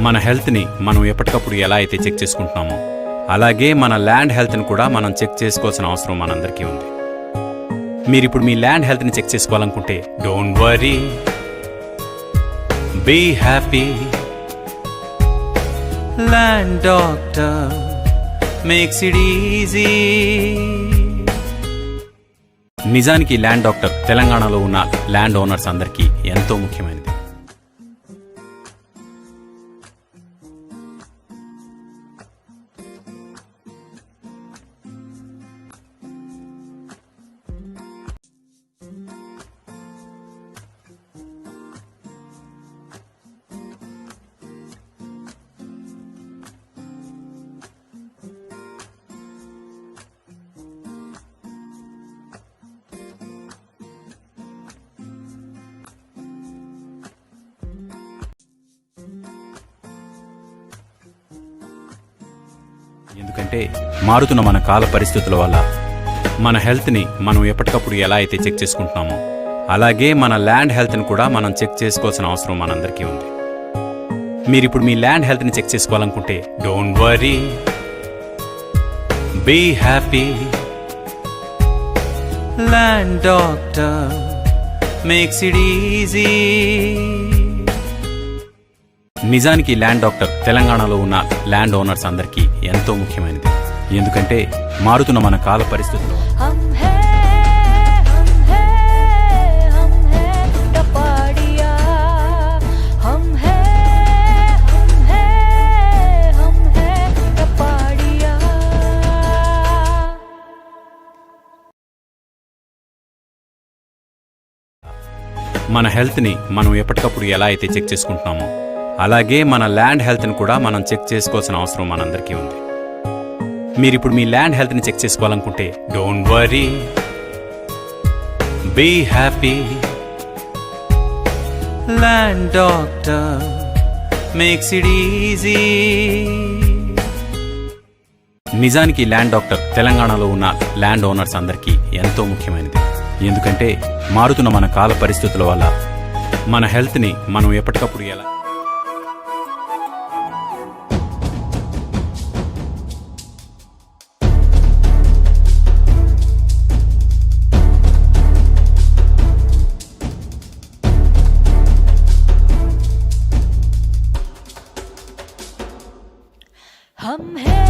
మన హెల్త్ని మనం ఎప్పటికప్పుడు ఎలా అయితే చెక్ చేసుకుంటున్నామో అలాగే మన ల్యాండ్ హెల్త్ని కూడా మనం చెక్ చేసుకోవాల్సిన అవసరం మనందరికీ ఉంది. మీరిప్పుడు మీ ల్యాండ్ హెల్త్ని చెక్ చేసుకోవాలనుకుంటే don't worry, be happy, land doctor makes it easy. నిజానికి ల్యాండ్ డాక్టర్ తెలంగాణలో ఉన్న ల్యాండ్ ఓనర్స్ అందరికీ ఎంతో ముఖ్యమైనది. ఎందుకంటే మారుతున్న మన కాల పరిస్థితుల వల్ల మన హెల్త్ని మనం ఎప్పటికప్పుడు ఎలా అయితే చెక్ చేసుకుంటున్నామో అలాగే మన ల్యాండ్ హెల్త్ని కూడా మనం చెక్ చేసుకోవాల్సిన అవసరం మనందరికీ ఉంది. మీరిప్పుడు మీ ల్యాండ్ హెల్త్ని చెక్ చేసుకోవాలనుకుంటే don't worry, be happy, land doctor makes it easy. నిజానికి ల్యాండ్ డాక్టర్ తెలంగాణలో ఉన్న ల్యాండ్ ఓనర్స్ అందరికీ ఎంతో ముఖ్యమైనది. ఎందుకంటే మారుతున్న మన కాల పరిస్థితుల్లో हम हैं टपाड़िया, हम हैं टपाड़िया. మన హెల్త్ని మనం ఎప్పటికప్పుడు ఎలా అయితే చెక్ చేసుకుంటున్నామో అలాగే మన ల్యాండ్ హెల్త్ని కూడా మనం చెక్ చేసుకోవాల్సిన అవసరం మనందరికీ ఉంది. మీరిప్పుడు మీ ల్యాండ్ హెల్త్ని చెక్ చేసుకోవాలనుకుంటే don't worry, be happy, land doctor makes it easy. నిజానికి ల్యాండ్ డాక్టర్ తెలంగాణలో ఉన్న ల్యాండ్ ఓనర్స్ అందరికీ ఎంతో ముఖ్యమైనది. ఎందుకంటే మారుతున్న మన కాల పరిస్థితుల వల్ల మన హెల్త్ని మనం ఎప్పటికప్పుడు ఎలా हम हैं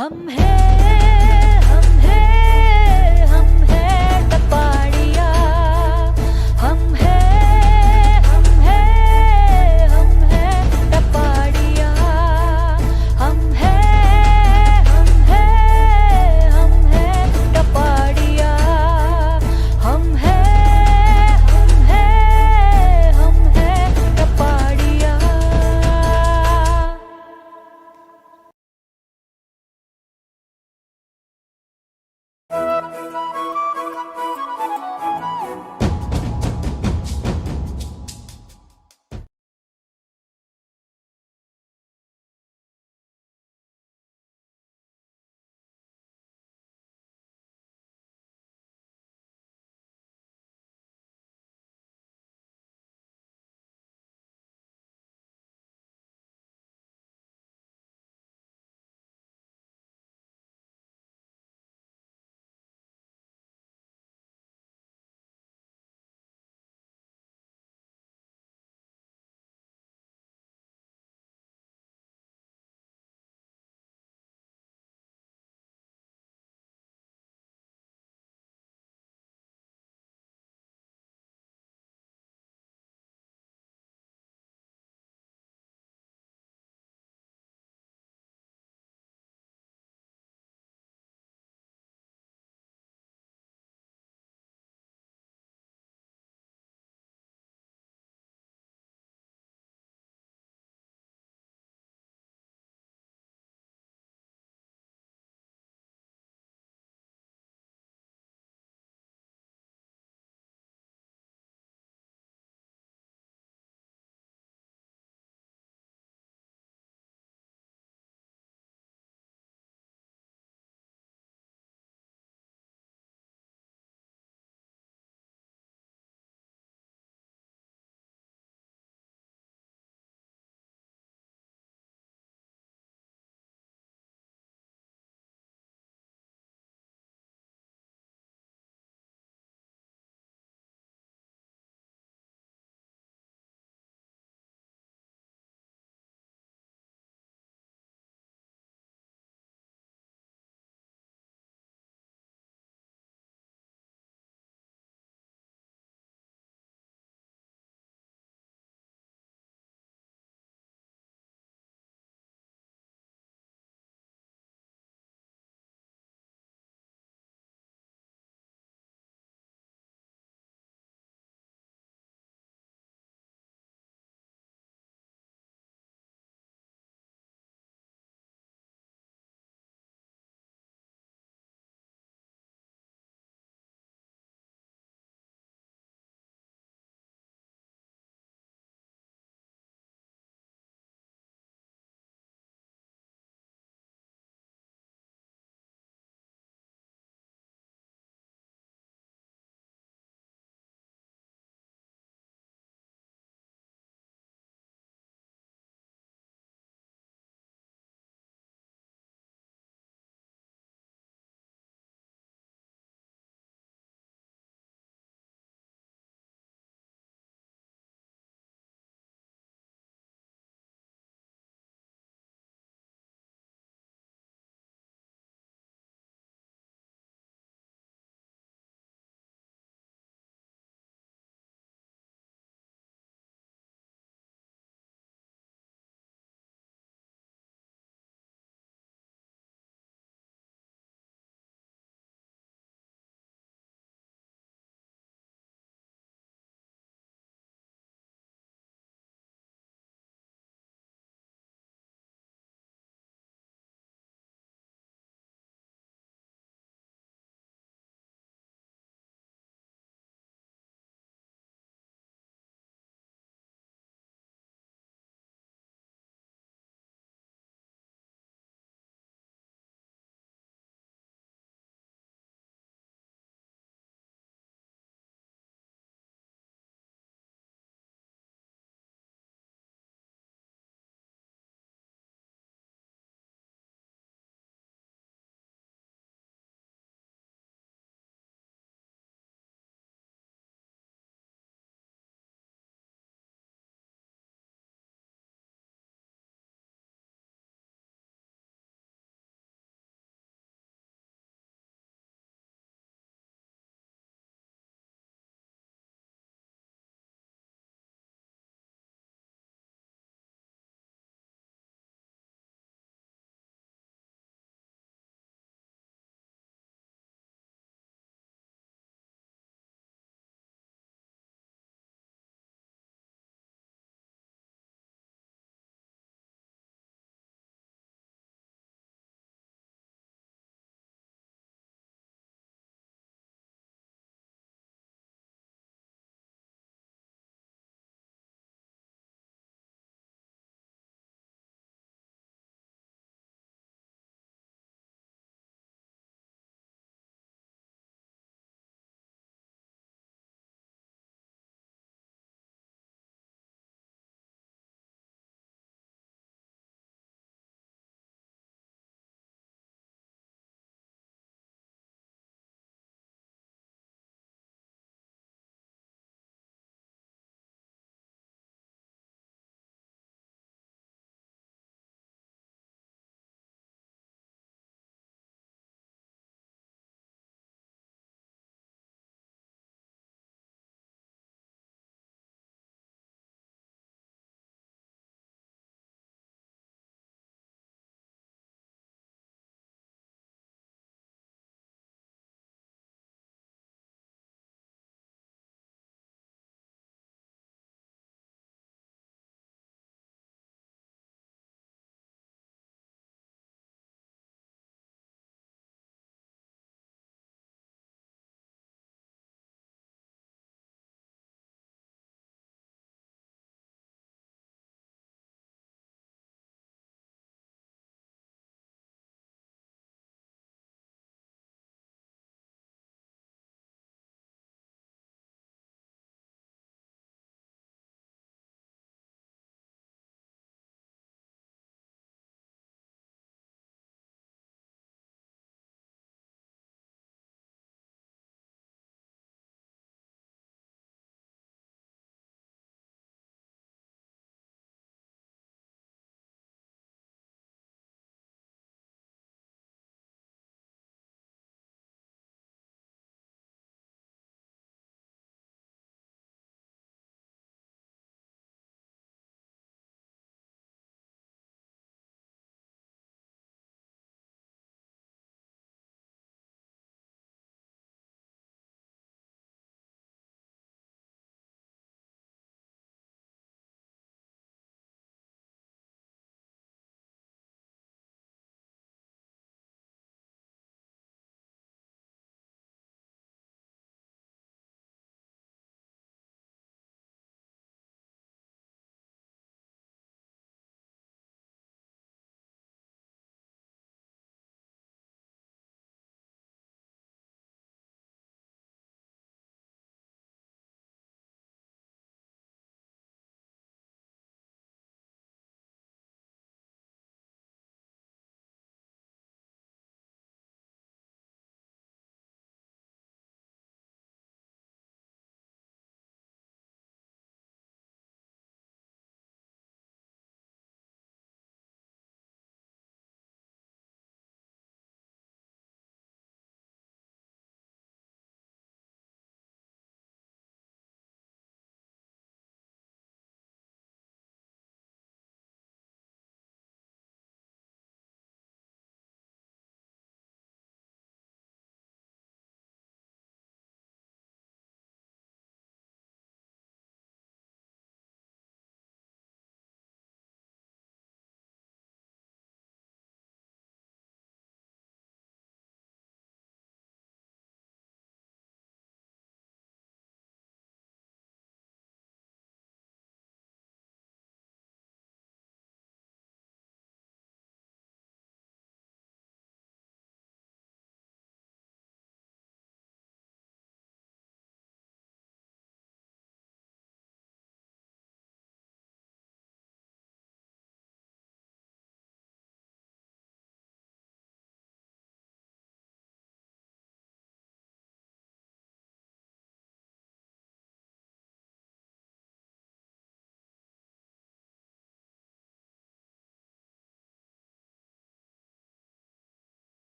हम है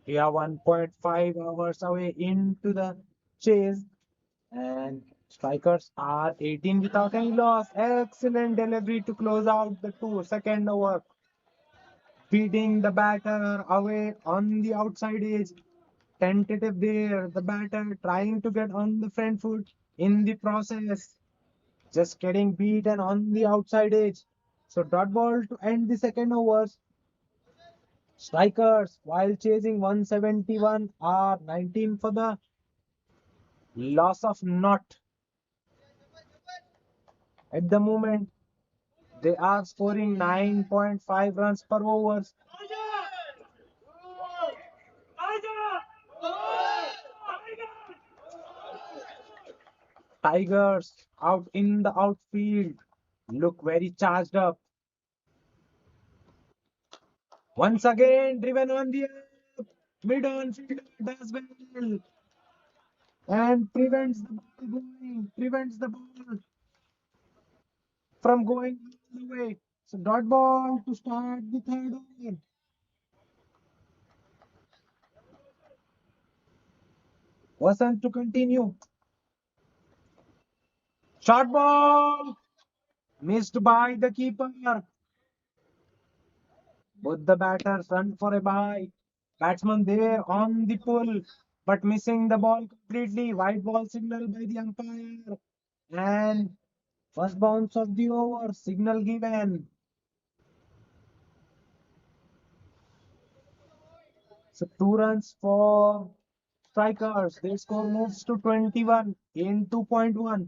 We are 1.5 hours away into the chase, and strikers are 18 without any loss. Excellent delivery to close out the 2 second over. Beating the batter away on the outside edge. Tentative there. The batter trying to get on the front foot in the process. Just getting beaten on the outside edge. So dot ball to end the second overs. Strikers, while chasing 171, are 19 for the loss of not. At the moment, they are scoring 9.5 runs per over. Tigers out in the outfield look very charged up. Once again, driven on the up. Mid-on fielder does well and prevents the ball from going all the way. So dot ball to start the third over. Wasn't to continue. Short ball missed by the keeper. Both the batters run for a bye. Batsman there on the pull, but missing the ball completely. White ball signal by the umpire. And first bounce of the over, signal given. So 2 runs for strikers. Their score moves to 21 in 2.1.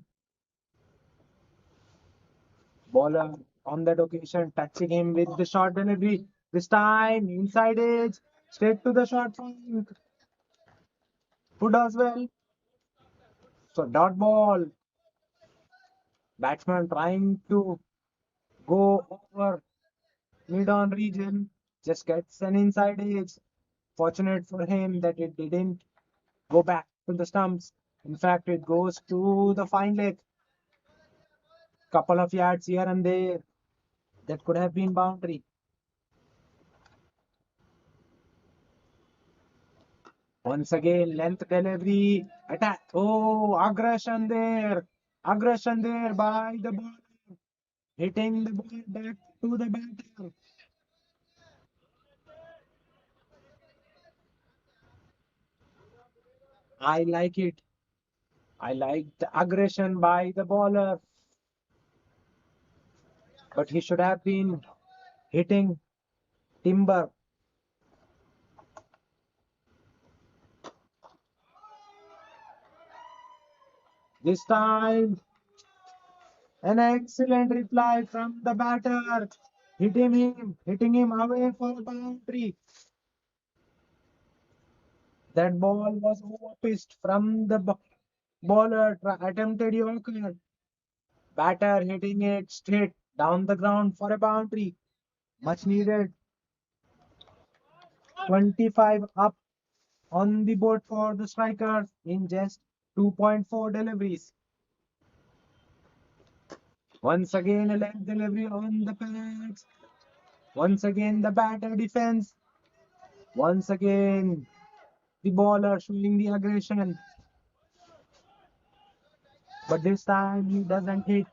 Bowler on that occasion touching him with the short delivery. This time inside edge, straight to the short point. Who does well? So dot ball. Batsman trying to go over mid-on region, just gets an inside edge. Fortunate for him that it didn't go back to the stumps. In fact, it goes to the fine leg. Couple of yards here and there. That could have been boundary. Once again, length delivery, attack. Oh, aggression there. Aggression there by the ball. Hitting the ball back to the batter. I like it. I like the aggression by the bowler. But he should have been hitting timber. This time, an excellent reply from the batter. Hitting him away for a boundary. That ball was overpitched from the bowler. Attempted Yorker. Batter hitting it straight down the ground for a boundary. Much needed. 25 up on the board for the strikers in just 2.4 deliveries. Once again, a length delivery on the pads. Once again, the batter defense. Once again, the bowler showing the aggression. But this time, he doesn't hit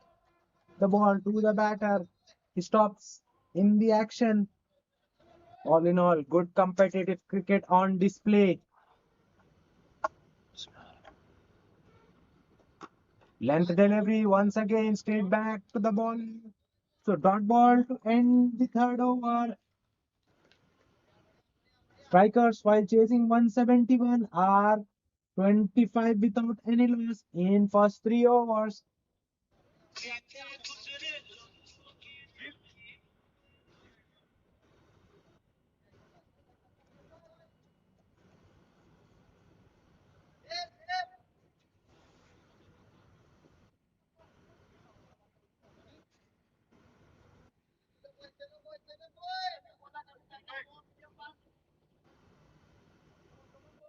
the ball to the batter. He stops in the action. All in all, good competitive cricket on display. Length delivery once again straight back to the ball. So dot ball to end the third over. Strikers, while chasing 171, are 25 without any loss in first 3 overs.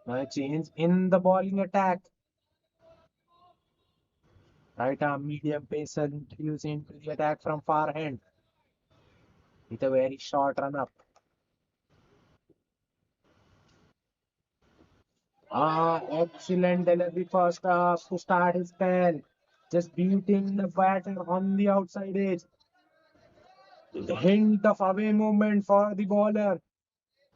A change in the bowling attack. Right arm medium pacer introduced into the attack from far hand. with a very short run up. Excellent delivery first up to start his spell. Just beating the batter on the outside edge. The hint of away movement for the bowler.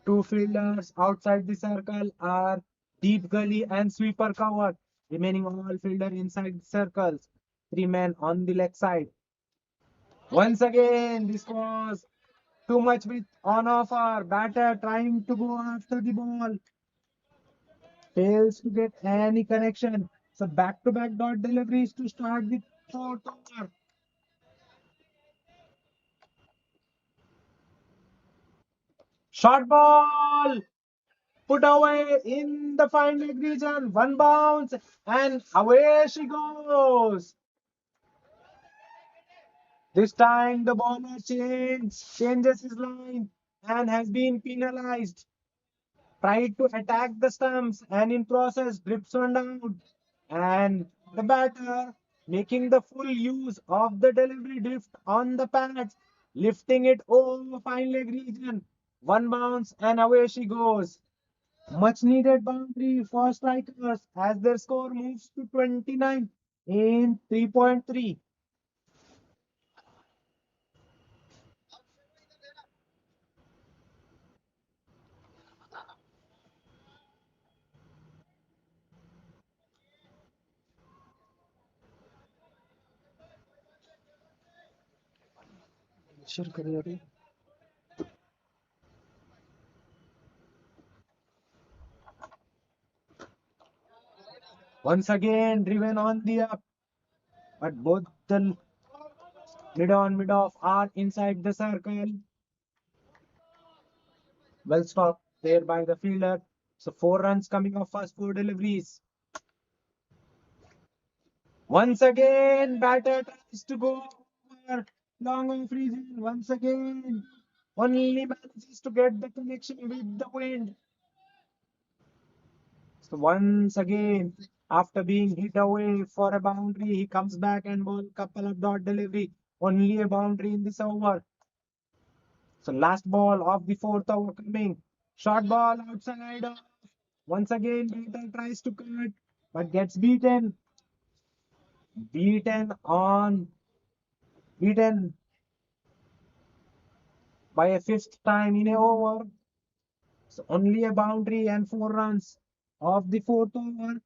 Two fielders outside the circle are deep gully and sweeper cover. Remaining all fielder inside the circles. Three men on the leg side. Once again, this was too much with on offer. Batter trying to go after the ball. Fails to get any connection. So back-to-back dot deliveries to start the fourth over. Short ball put away in the fine leg region. One bounce and away she goes. This time the bowler changes his line and has been penalized. Tried to attack the stumps and in process drips one down. And the batter making the full use of the delivery drift on the pads, lifting it over fine leg region. One bounce and away she goes. Much needed boundary for strikers as their score moves to 29 in 3.3. Once again driven on the up, but both the mid on mid off are inside the circle. Well stopped there by the fielder. So 4 runs coming off first 4 deliveries. Once again, batter tries to go over long off region. Once again, only manages to get the connection with the wind. So once again, after being hit away for a boundary, he comes back and ball couple of dot delivery. Only a boundary in this over. So last ball of the fourth over coming. Short ball outside off. Once again, batter tries to cut, but gets beaten. Beaten on. Beaten by a fifth time in a over. So only a boundary and 4 runs of the fourth over.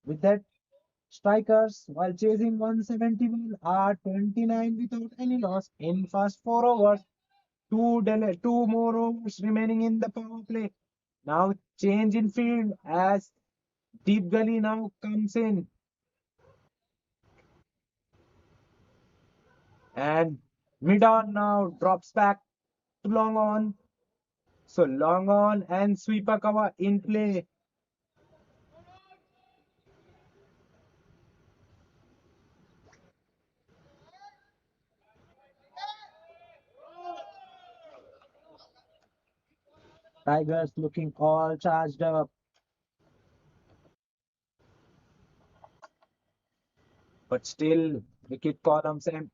With that, strikers, while chasing 171, are 29 without any loss in first 4 overs. Two more overs remaining in the power play. Now change in field as Deep Gully now comes in. And mid on now drops back to long on. So long on and sweeper cover in play. Tigers looking all charged up. But still, wicket columns and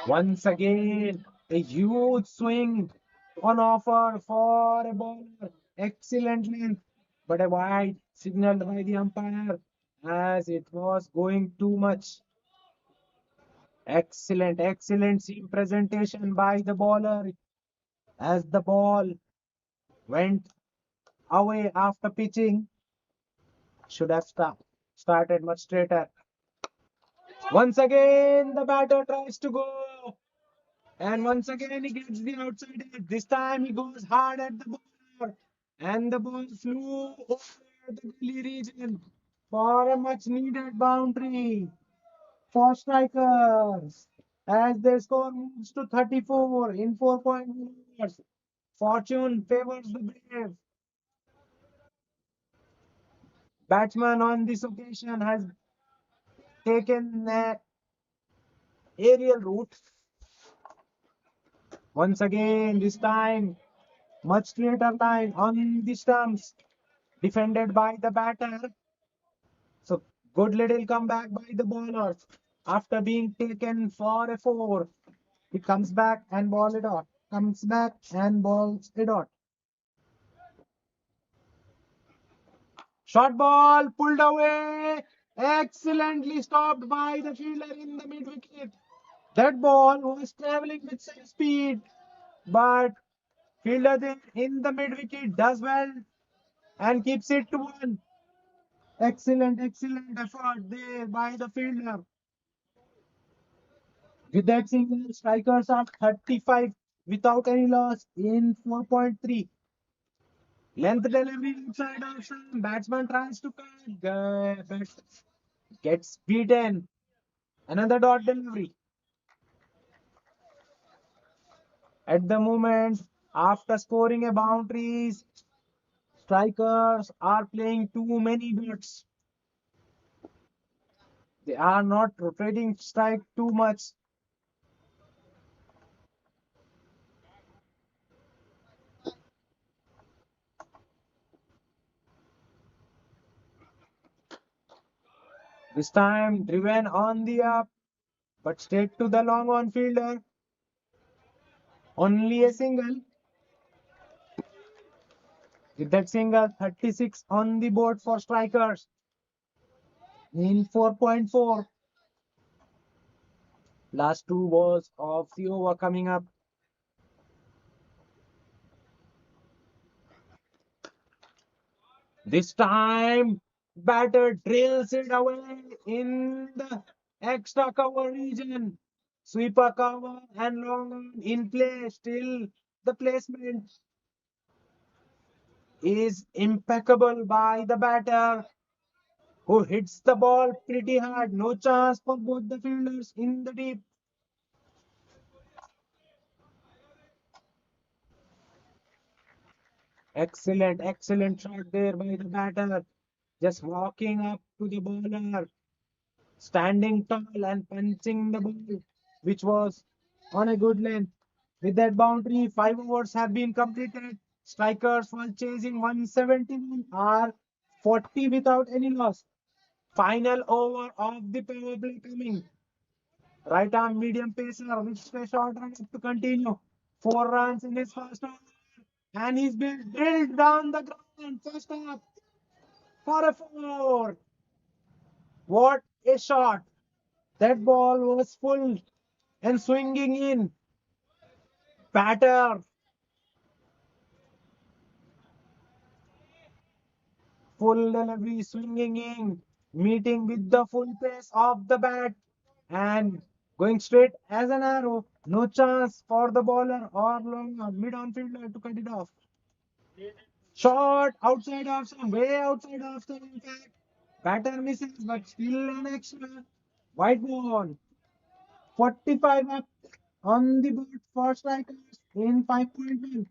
once again a huge swing on offer for a bowler. Excellent length, but a wide signaled by the umpire as it was going too much. Excellent seam presentation by the bowler as the ball went away after pitching. Should have started much straighter. Once again, the batter tries to go. And once again, he gets the outside edge. This time, he goes hard at the bowler. And the ball flew over the gully region for a much needed boundary for strikers. As their score moves to 34 in 4.1 overs. Fortune favors the brave. Batsman on this occasion has taken the aerial route. Once again, this time, much straighter line on the stumps, defended by the batter. So, good little comeback by the bowlers. After being taken for a 4, he comes back and ball it out. comes back and balls a dot. Short ball pulled away. Excellently stopped by the fielder in the mid wicket. That ball was traveling with some speed, but fielder there in the mid wicket does well and keeps it to one. Excellent effort there by the fielder. With that single, strikers are 35 without any loss in 4.3. Length delivery outside of some batsman tries to cut, but gets beaten. Another dot delivery. At the moment, after scoring a boundaries, strikers are playing too many dots. They are not rotating strike too much. This time driven on the up, but straight to the long on fielder. Only a single. With that single, 36 on the board for strikers in 4.4. Last two balls of the over coming up. This time, batter drills it away in the extra cover region. Sweeper cover and long on in play. Still, the placement is impeccable by the batter, who hits the ball pretty hard. No chance for both the fielders in the deep. Excellent shot there by the batter. Just walking up to the bowler, standing tall and punching the ball, which was on a good length. With that boundary, 5 overs have been completed. Strikers, while chasing 171, are 40 without any loss. Final over of the power play coming. Right arm medium pacer with a short run to continue. 4 runs in his first over, and he's been drilled down the ground. First up for a four. What a shot! That ball was full and swinging in. Batter full delivery swinging in, meeting with the full pace of the bat and going straight as an arrow. No chance for the bowler or long mid on fielder to cut it off. Shot outside of some, way outside of some. In fact, batter misses, but still an extra. White ball. 45 up on the board for strikers in 5.1.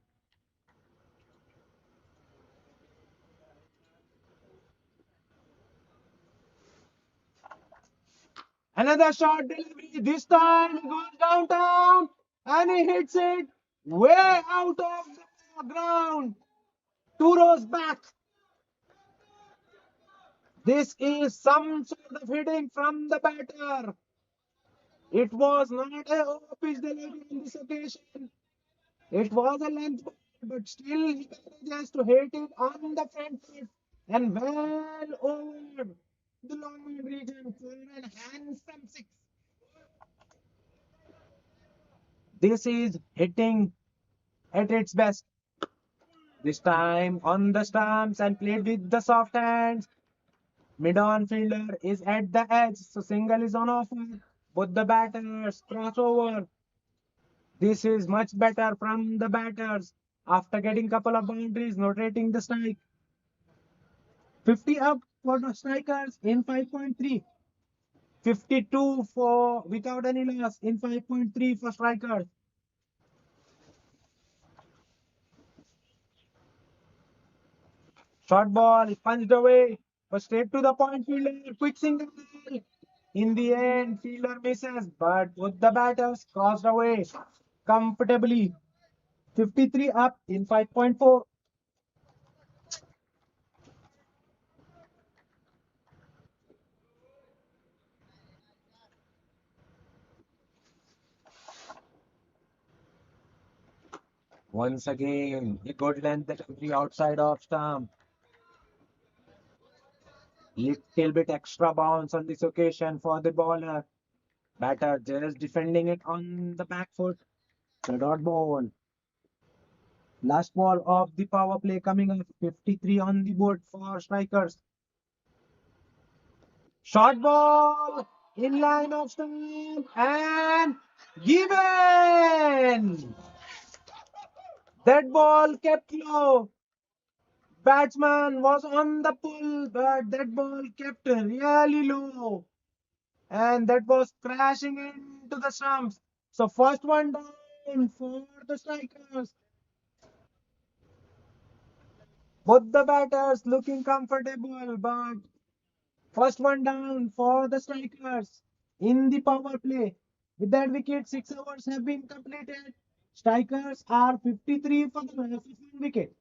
Another short delivery. This time he goes downtown and he hits it way out of the ground. 2 rows back. This is some sort of hitting from the batter. It was not a over-pitch delivery on this occasion. It was a length ball, but still he manages to hit it on the front foot and well over the long mid region for an handsome six. This is hitting at its best. This time on the stumps and played with the soft hands. Mid-on fielder is at the edge, so single is on offer. Both the batters cross over. This is much better from the batters after getting couple of boundaries, notating the strike. 50 up for the strikers in 5.3. 52 for without any loss in 5.3 for strikers. Short ball punched away, but straight to the point fielder. Quick single. In the end, fielder misses, but both the batters crossed away comfortably. 53 up in 5.4. Once again, a good length delivery outside of stump. Little bit extra bounce on this occasion for the bowler. Batter just defending it on the back foot. The dot ball. Last ball of the power play coming up. 53 on the board for strikers. Short ball in line of stump and given. That ball kept low. Batsman was on the pull, but that ball kept really low. And that was crashing into the stumps. So first one down for the strikers. Both the batters looking comfortable, but first one down for the strikers in the power play. With that wicket, 6 overs have been completed. Strikers are 53 for the last wicket.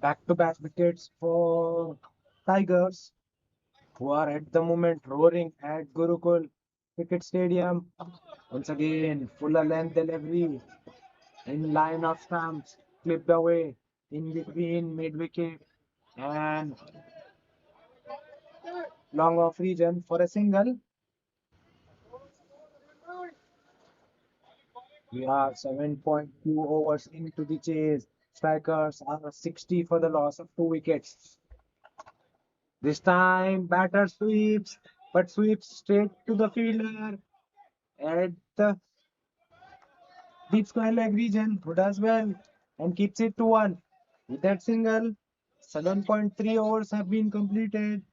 Back-to-back wickets for Tigers, who are at the moment roaring at Gurukul Cricket Stadium. Once again, fuller length delivery in line of stumps, clipped away in between mid wicket and long off region for a single. We are 7.2 overs into the chase. Strikers are 60 for the loss of 2 wickets. This time, batter sweeps, but sweeps straight to the fielder at the deep square leg region, who does well and keeps it to 1. With that single, 7.3 overs have been completed.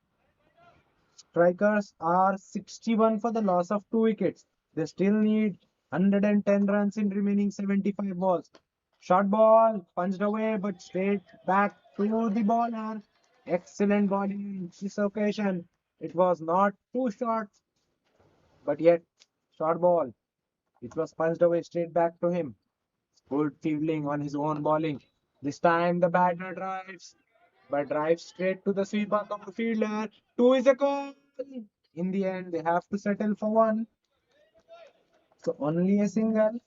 Strikers are 61 for the loss of 2 wickets. They still need 110 runs in remaining 75 balls. Short ball punched away but straight back to the bowler. Excellent bowling this occasion. It was not too short, but yet short ball. It was punched away straight back to him. Good fielding on his own bowling. This time the batter drives, but drives straight to the sweeper cover fielder. Two is a goal. In the end, they have to settle for 1. So only a single.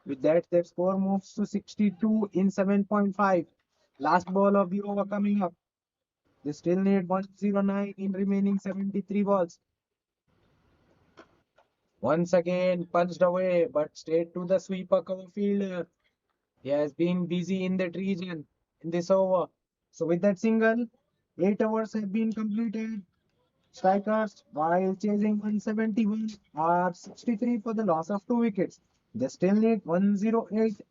With that, their score moves to 62 in 7.5. Last ball of the over coming up. They still need 109 in remaining 73 balls. Once again, punched away, but straight to the sweeper cover fielder. He has been busy in that region in this over. So with that single, 8 overs have been completed. Strikers, while chasing 171, are 63 for the loss of 2 wickets. They still need 108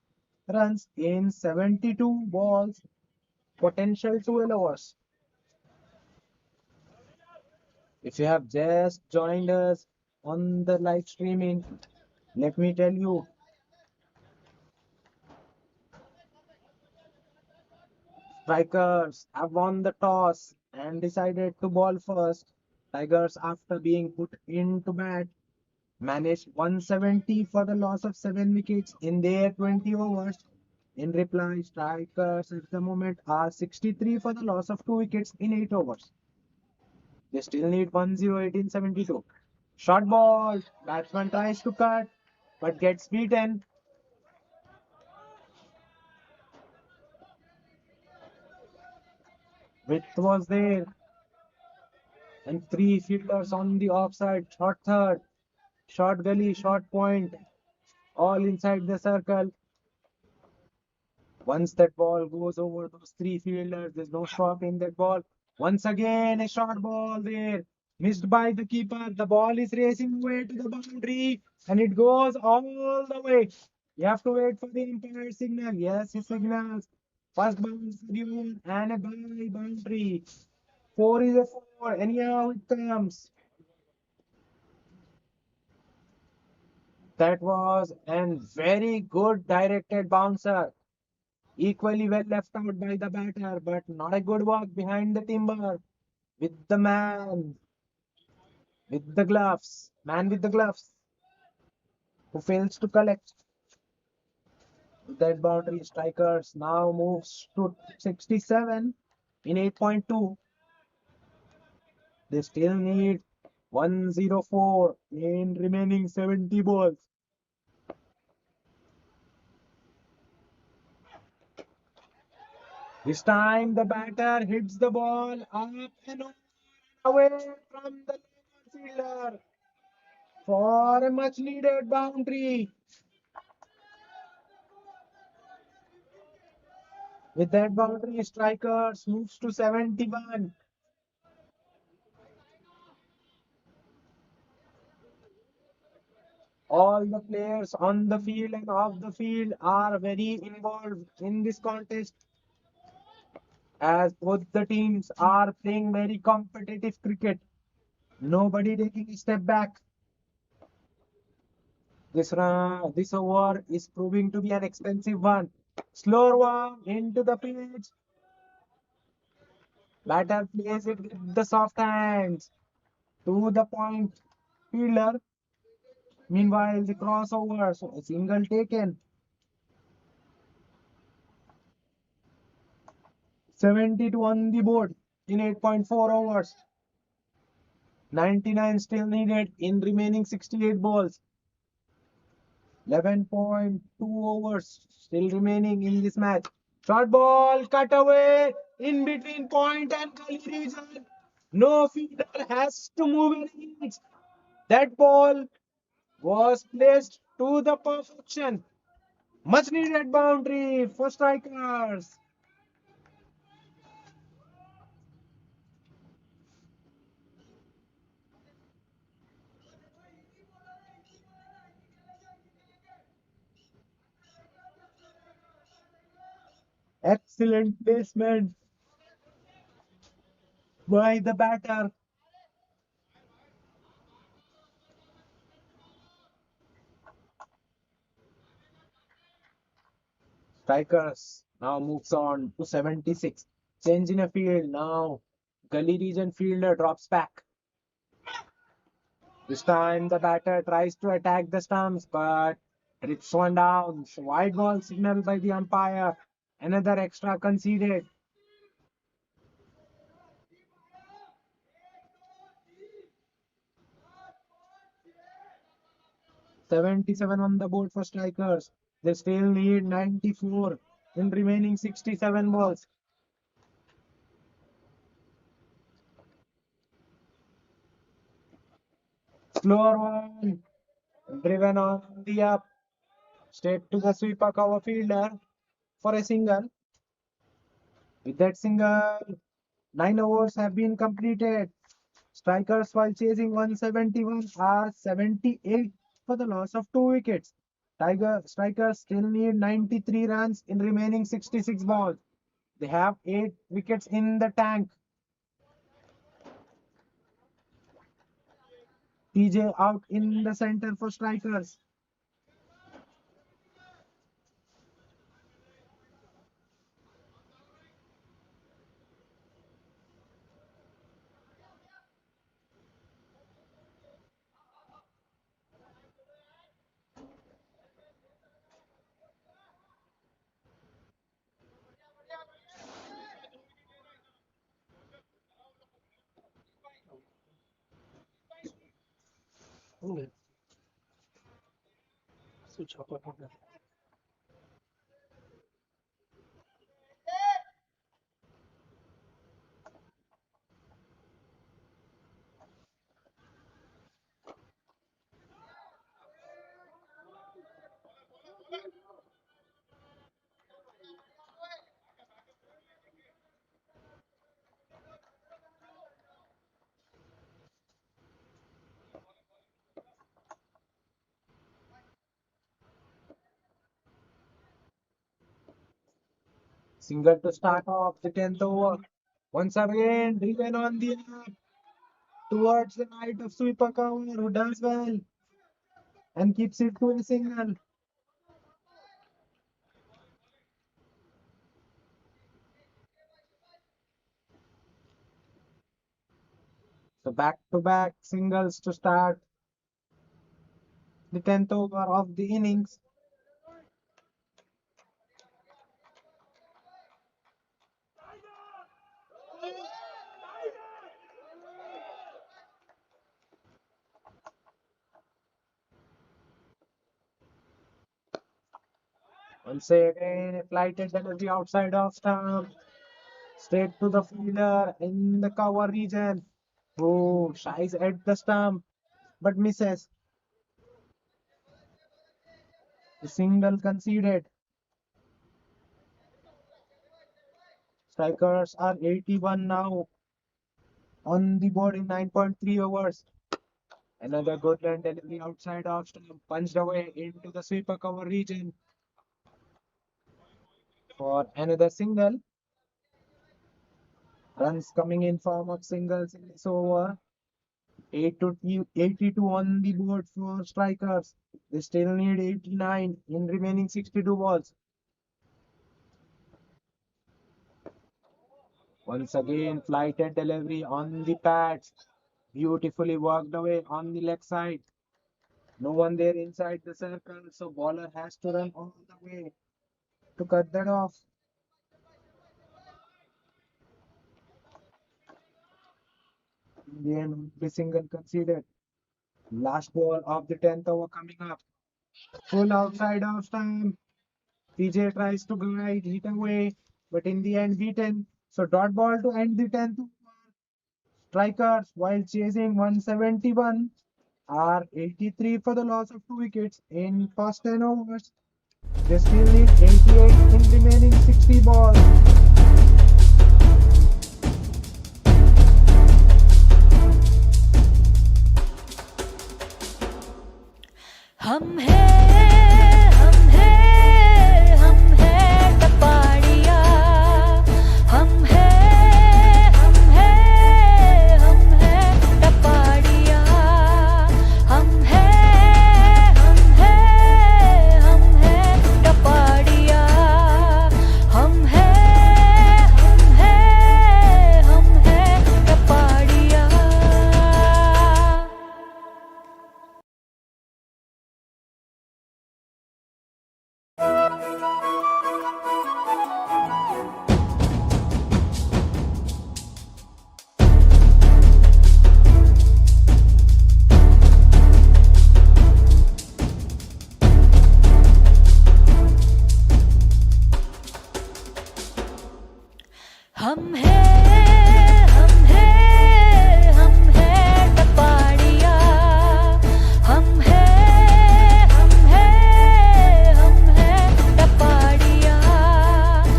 runs in 72 balls, potential 12 overs. If you have just joined us on the live streaming, let me tell you, Strikers have won the toss and decided to bowl first. Tigers, after being put into bat, managed 170 for the loss of 7 wickets in their 20 overs. In reply, Strikers at the moment are 63 for the loss of 2 wickets in 8 overs. They still need 108 in 72. Short ball, batsman tries to cut but gets beaten. Width was there, and 3 fielders on the offside, short third, short gully, short point, all inside the circle. Once that ball goes over those 3 fielders, there's no stopping that ball. Once again, a short ball there, missed by the keeper. The ball is racing away to the boundary, and it goes all the way. You have to wait for the umpire signal. Yes, he signals. First bounce given and a by boundary. 4 is a 4. Anyhow, it comes. That was a very good directed bouncer. Equally well left out by the batter, but not a good work behind the timber with the man with the gloves, man with the gloves, who fails to collect. With that boundary, Strikers now moves to 67 in 8.2. They still need 104 in remaining 70 balls. This time the batter hits the ball up and away from the fielder for a much needed boundary. With that boundary, Strikers moves to 71. All the players on the field and off the field are very involved in this contest, as both the teams are playing very competitive cricket. Nobody taking a step back. This over is proving to be an expensive one. Slower one into the pitch. Batter plays it with the soft hands to the point fielder. Meanwhile, the crossover, so a single taken. 72 on the board in 8.4 overs. 99 still needed in remaining 68 balls. 11.2 overs still remaining in this match. Short ball cut away in between point and gully region. No fielder has to move an inch. That ball was placed to the perfection. Much needed boundary for strikers. Excellent placement by the batter. Strikers now moves on to 76. Change in a field now. Gully region fielder drops back. This time the batter tries to attack the stumps but trips one down. Wide ball signal by the umpire. Another extra conceded. 77 on the board for strikers. They still need 94 in remaining 67 balls. Slower one. Driven on the up. Straight to the sweeper cover fielder for a single. With that single, 9 overs have been completed. Strikers, while chasing 171, are 78 for the loss of 2 wickets. Tiger strikers still need 93 runs in remaining 66 balls. They have 8 wickets in the tank. TJ out in the center for strikers. Single to start off the 10th over. Once again, driven on the up towards the right of sweeper cover, who does well and keeps it to a single. So back-to-back singles to start the 10th over of the innings. Once again, a flighted delivery outside of stump. Straight to the fielder in the cover region, who shies at the stump but misses. The single conceded. Strikers are 81 now on the board in 9.3 overs. Another good run delivery outside off stump, punched away into the sweeper cover region for another single. Runs coming in form of singles in this over. 82 on the board for strikers. They still need 89 in remaining 62 balls. Once again, flighted delivery on the pads. Beautifully worked away on the leg side. No one there inside the circle, so bowler has to run all the way to cut that off. Indian would be single conceded. Last ball of the 10th over coming up. Full outside of stump. TJ tries to glide, hit away, but in the end beaten. So dot ball to end the 10th over. Strikers, while chasing 171, are 83 for the loss of 2 wickets in first 10 overs. They still need 88 in remaining 60 balls. हम हैं हम हैं हम हैं टपाड़िया हम हैं हम हैं हम हैं टपाड़िया हम हैं हम हैं हम हैं टपाड़िया हम हैं हम हैं हम हैं टपाड़िया हम हैं हम हैं हम हैं टपाड़िया हम हैं हम हैं हम हैं टपाड़िया हम हैं हम हैं हम हैं टपाड़िया हम हैं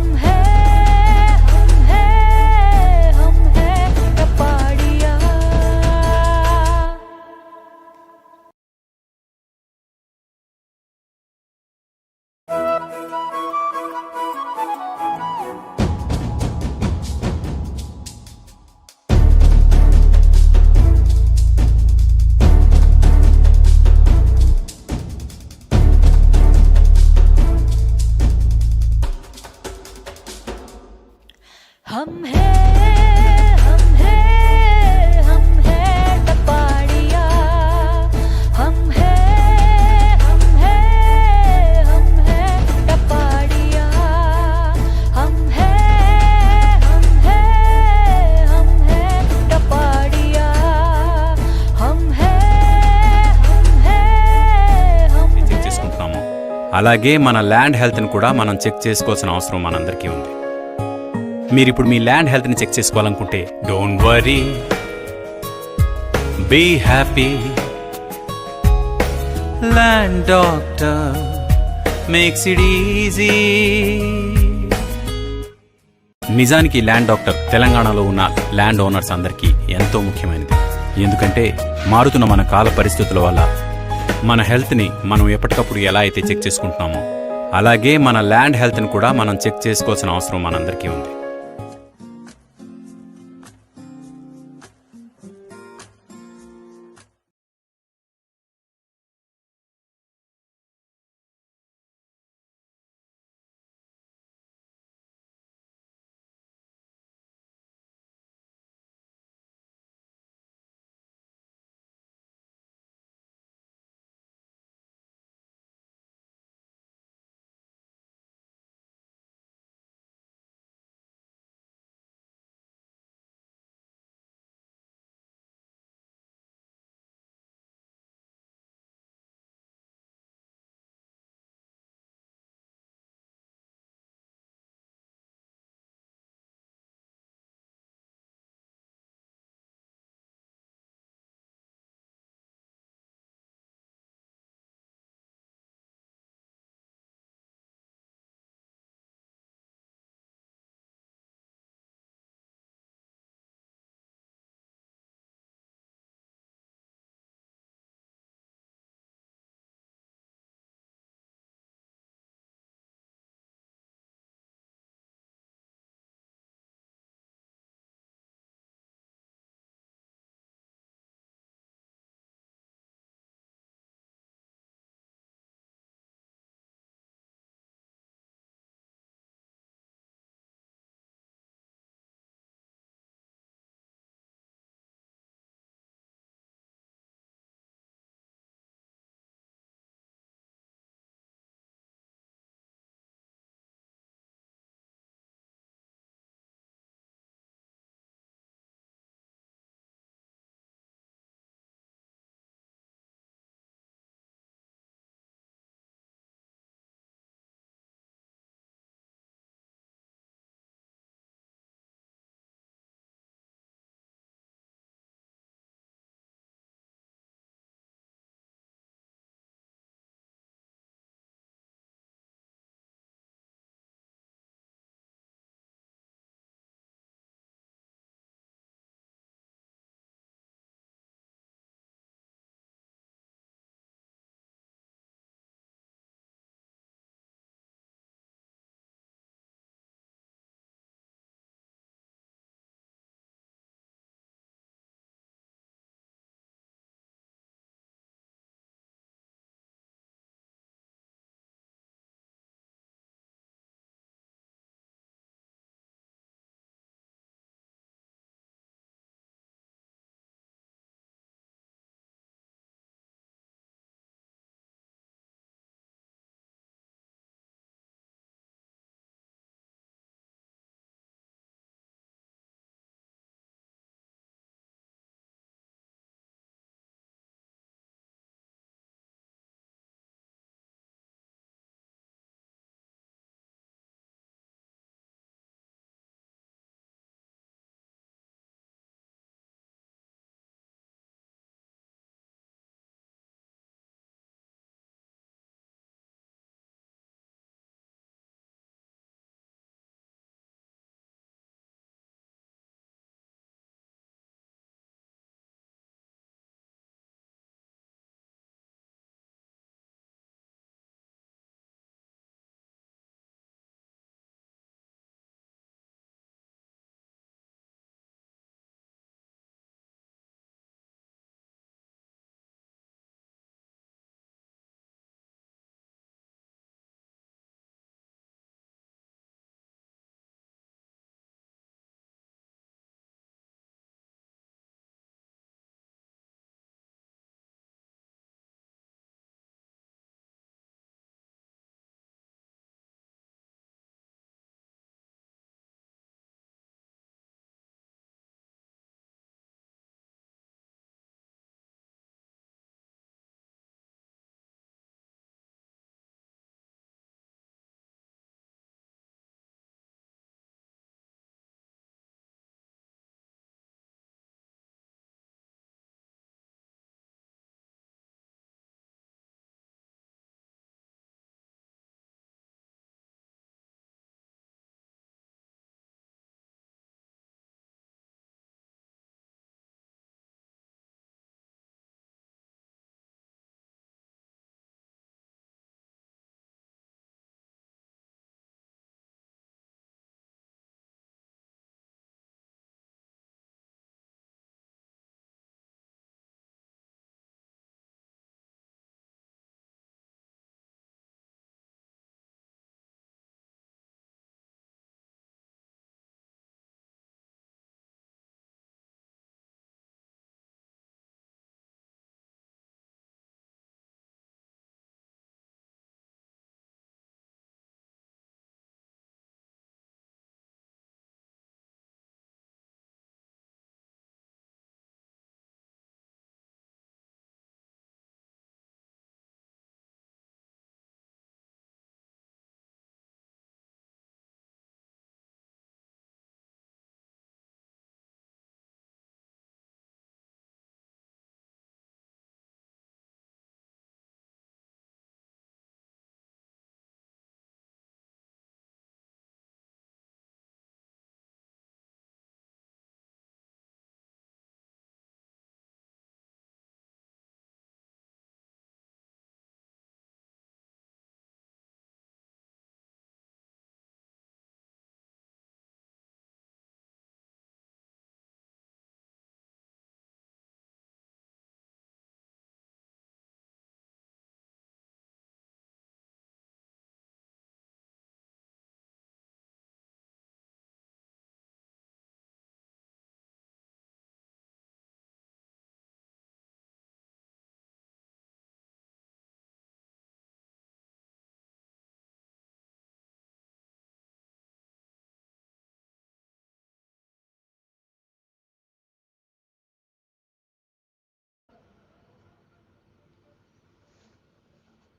हम हैं हम हैं टपाड़िया हम हैं हम हैं हम हैं टपाड़िया हम हैं हम हैं हम हैं टपाड़िया हम हैं हम हैं हम हैं टपाड़िया हम हैं हम हैं हम చెక్ చేసుకుంటున్నాము అలాగే మన ల్యాండ్ హెల్త్ని కూడా మనం చెక్ చేసుకోవాల్సిన అవసరం మనందరికీ ఉంది. మీరు ఇప్పుడు మీ ల్యాండ్ హెల్త్ని చెక్ చేసుకోవాలనుకుంటే don't worry, be happy. Land doctor makes it easy. నిజానికి ల్యాండ్ డాక్టర్ తెలంగాణలో ఉన్న ల్యాండ్ ఓనర్స్ అందరికీ ఎంతో ముఖ్యమైనది. ఎందుకంటే మారుతున్న మన కాల పరిస్థితుల వల్ల మన హెల్త్ని మనం ఎప్పటికప్పుడు ఎలా అయితే చెక్ చేసుకుంటున్నామో అలాగే మన ల్యాండ్ హెల్త్ని కూడా మనం చెక్ చేసుకోవాల్సిన అవసరం మనందరికీ ఉంది.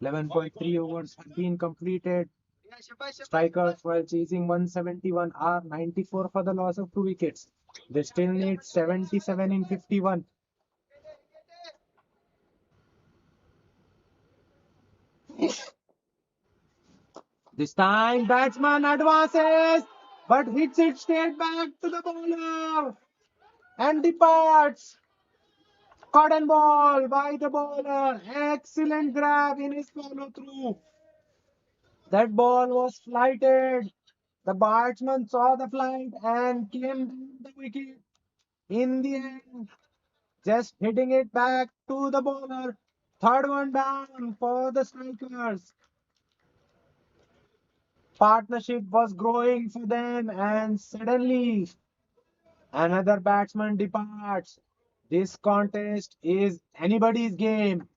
11.3 overs have been completed. Strikers, while chasing 171, are 94 for the loss of 2 wickets. They still need 77 in 51. This time, batsman advances, but hits it straight back to the bowler and departs. Cotton ball by the bowler. Excellent grab in his follow through. That ball was flighted. The batsman saw the flight and came down the wicket. In the end, just hitting it back to the bowler. Third one down for the strikers. Partnership was growing for them, and suddenly another batsman departs. This contest is anybody's game.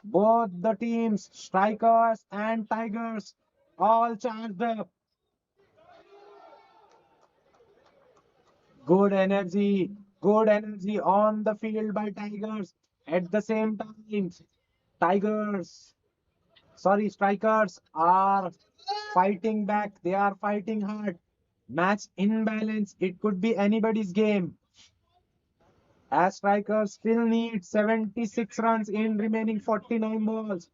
Both the teams, strikers and tigers, all charged up. Good energy on the field by tigers. At the same time, tigers, strikers are fighting back. They are fighting hard. Match imbalance. It could be anybody's game. As strikers still need 76 runs in remaining 49 balls.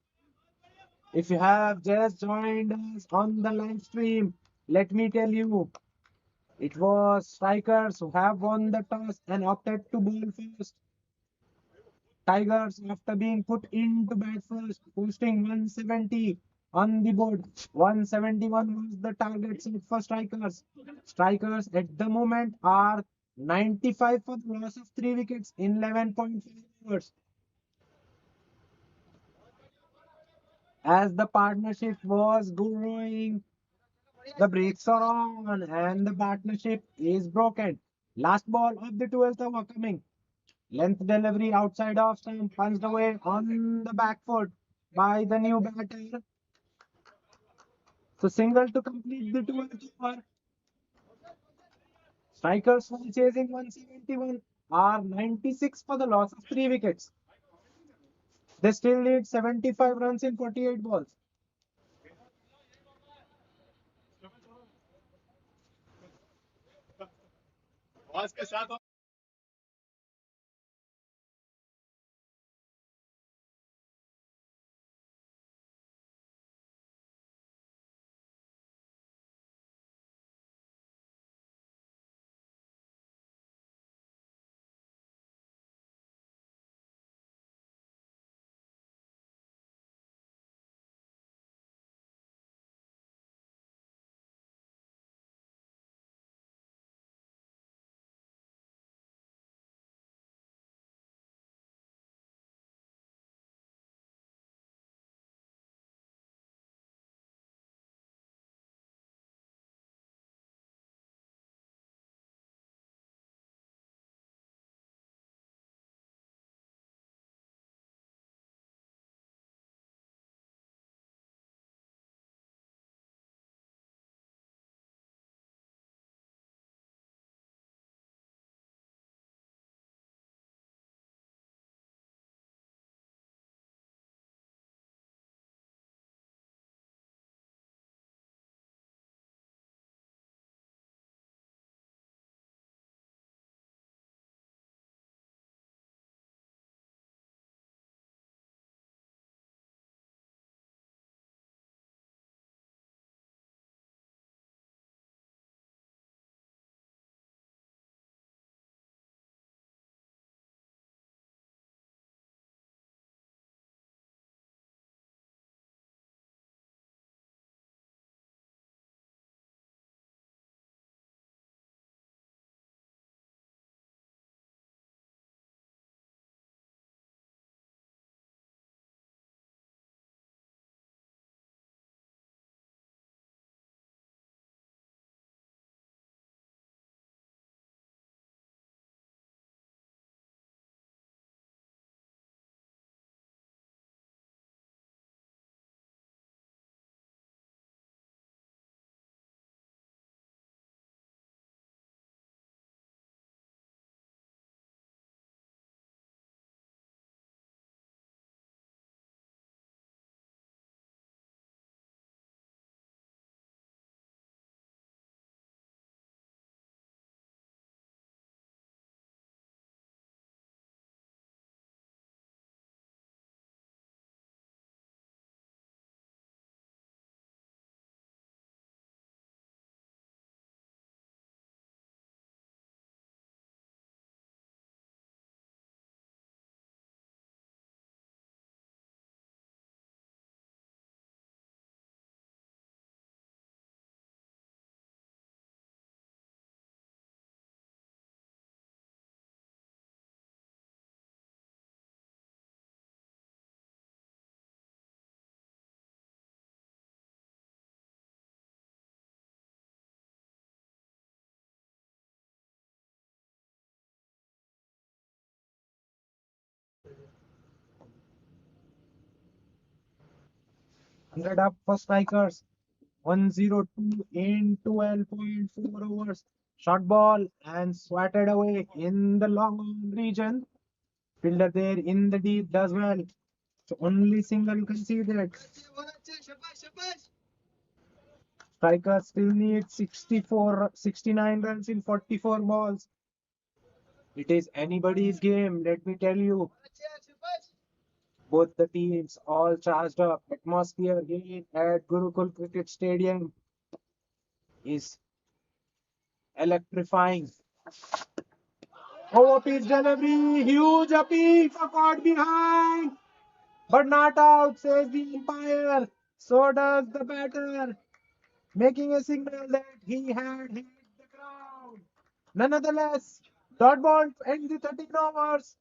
If you have just joined us on the live stream, let me tell you, it was strikers who have won the toss and opted to bowl first. Tigers, after being put into bat first, posting 170 on the board. 171 was the target set for strikers. Strikers at the moment are 95 for the loss of 3 wickets in 11.5 overs. As the partnership was growing, the brakes are on and the partnership is broken. Last ball of the 12th over coming. Length delivery outside off stump, punched away on the back foot by the new batter. So single to complete the 12th over. Strikers while chasing 171 are 96 for the loss of 3 wickets. They still need 75 runs in 48 balls. 100 up for strikers. 102 in 12.4 overs. Shot ball and swatted away in the long on region. Fielder there in the deep does well. So only single conceded. Strikers still need 69 runs in 44 balls. It is anybody's game, let me tell you. Both the teams all charged up. Atmosphere here at Gurukul Cricket Stadium is electrifying. Oh, pitch delivery, huge appeal for caught behind, but not out, says the umpire. So does the batter, making a signal that he had hit the ground. Nonetheless, dot ball ends the 13 overs.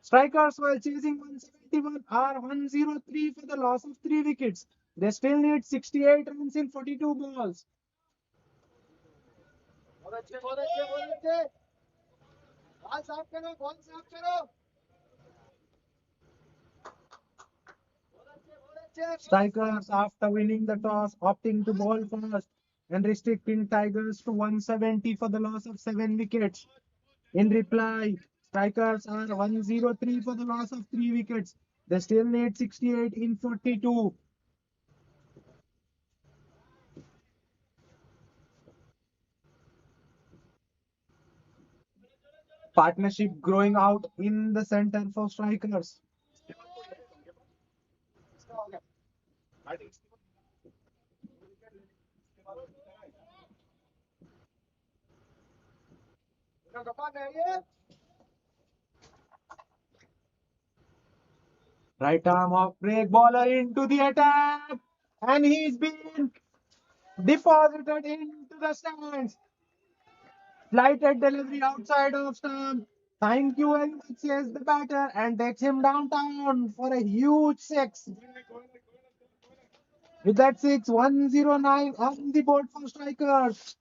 Strikers, while chasing 171, are 103 for the loss of 3 wickets. They still need 68 runs in 42 balls. Strikers, after winning the toss, opting to bowl first and restricting Tigers to 170 for the loss of 7 wickets. In reply, strikers are 103 for the loss of 3 wickets. They still need 68 in 42. Partnership growing out in the center for strikers. Right arm off break bowler into the attack, and he's been deposited into the stands. Flighted delivery outside of stump. Thank you very much, says the batter, and takes him downtown for a huge six. With that six, 109 on the board for strikers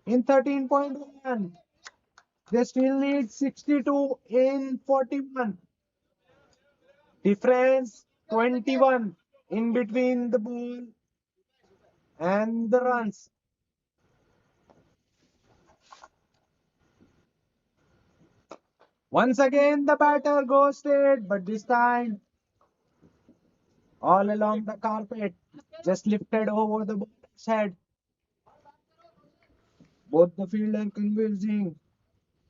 in 13.1. They still need 62 in 41. Difference 21 in between the ball and the runs. Once again, the batter goes straight, but this time all along the carpet, just lifted over the bowler's head. Both the fielder conversing,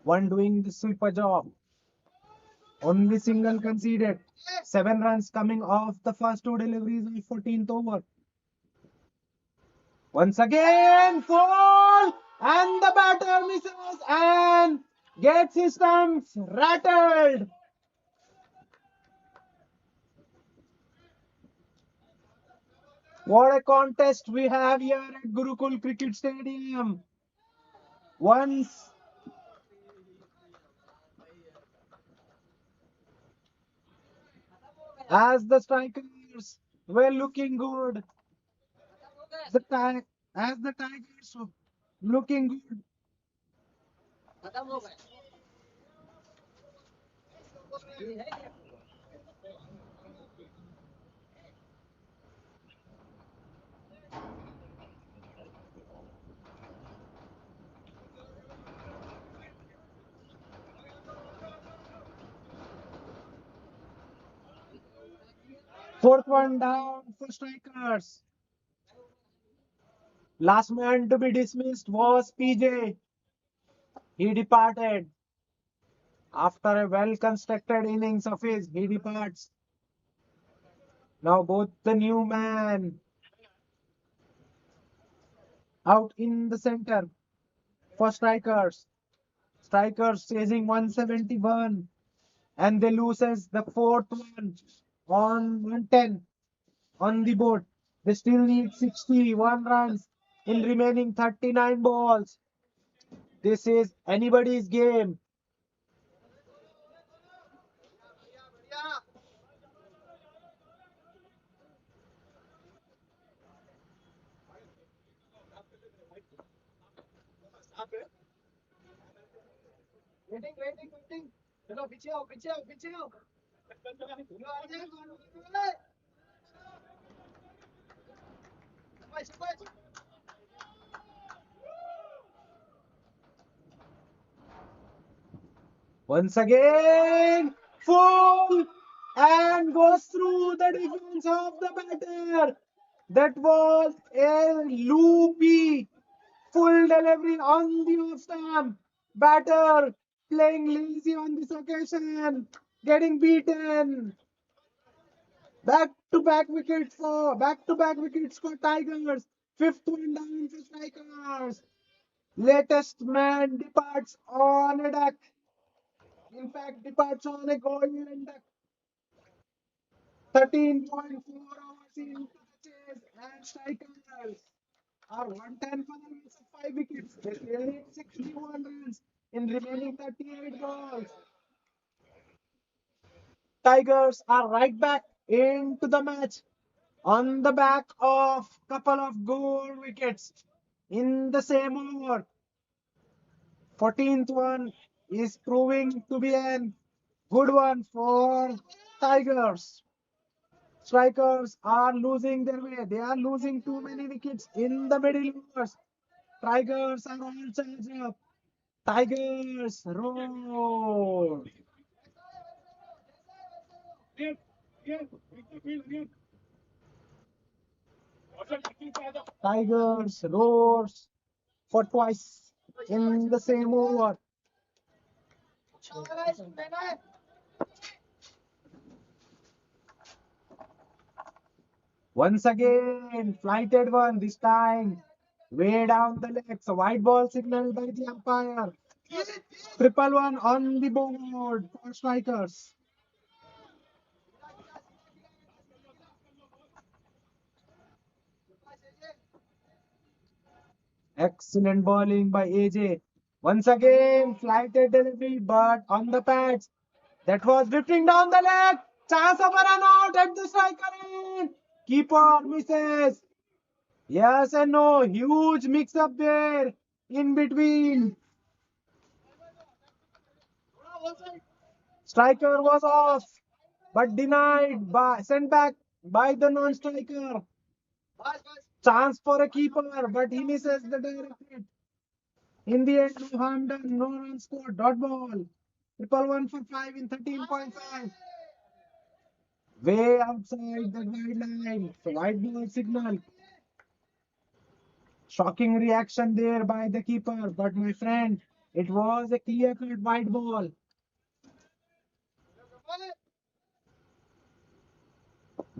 one doing the sweeper job. Only single conceded. 7 runs coming off the first 2 deliveries of 14th over. Once again, fall, and the batter misses and gets his stumps rattled. What a contest we have here at Gurukul Cricket Stadium. Once as the strikers were looking good, the as the Tigers were looking good. Fourth one down for strikers. Last man to be dismissed was PJ. He departed. After a well-constructed innings of his, he departs. Now both the new man out in the center for strikers. Strikers chasing 171, and they loses the fourth one on 110 on the board. They still need 61 runs in remaining 39 balls. This is anybody's game. Once again, full and goes through the defense of the batter. That was a loopy full delivery on the off stump. Batter playing lazy on this occasion, getting beaten. Back to back wickets for Tigers. Fifth one down for Strikers. Latest man departs on a duck. In fact, departs on a golden duck. 13.4 hours into the chase, and Strikers are 110 for the loss of 5 wickets. They still need 61 runs in remaining 38 balls. Tigers are right back into the match on the back of couple of good wickets in the same over. 14th one is proving to be a good one for Tigers. Strikers are losing their way. They are losing too many wickets in the middle overs. Tigers are all charged up. Tigers roar. Tigers roars for twice in the same over. Once again, flighted one this time. Way down the legs. A white ball signaled by the umpire. Triple one on the board for Strikers. Excellent bowling by AJ. Once again, flighted delivery, but on the pads. That was drifting down the leg. Chance of a run out at the striker end. Keeper misses. Yes and no. Huge mix up there in between. Striker was off, but denied by sent back by the non-striker. Chance for a keeper, but he misses the direct hit. In the end, no harm done, no run scored, dot ball. Triple one for 5 in 13.5. Way outside the guideline. So white ball signal. Shocking reaction there by the keeper, but my friend, it was a clear-cut white ball.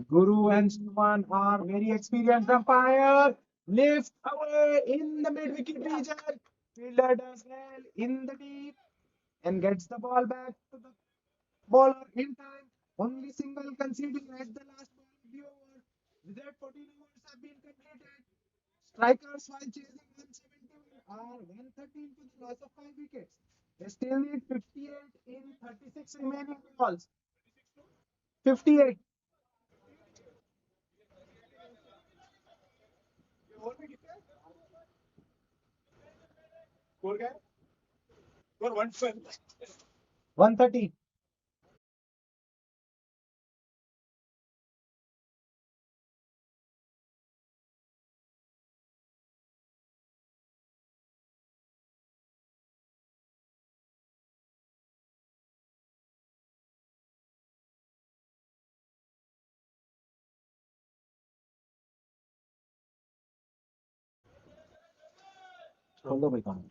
Guru and Suman are very experienced umpire. Lift away in the mid-wicket region. Fielder does well in the deep and gets the ball back to the bowler in time. Only single conceded at the last ball of the over. With that, 14 overs have been completed. Strikers, while chasing 171, are 113 for the loss of 5 wickets. They still need 58 in 36 remaining balls. 58. Score 130. खोल दो भाई काम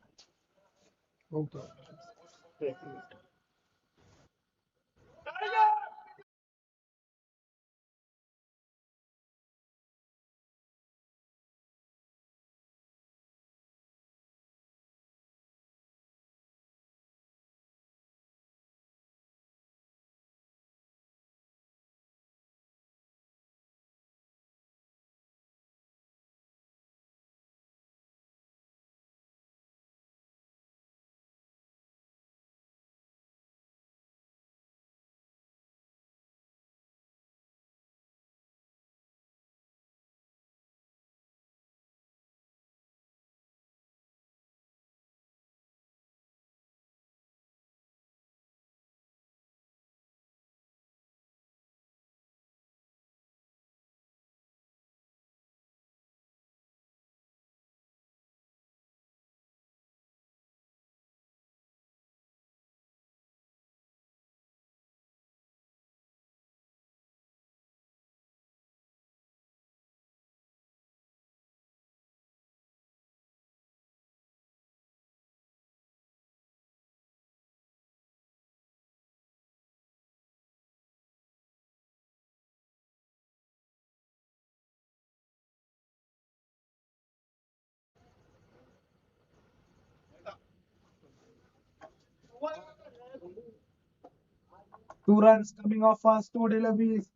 2 runs coming off first 2 deliveries,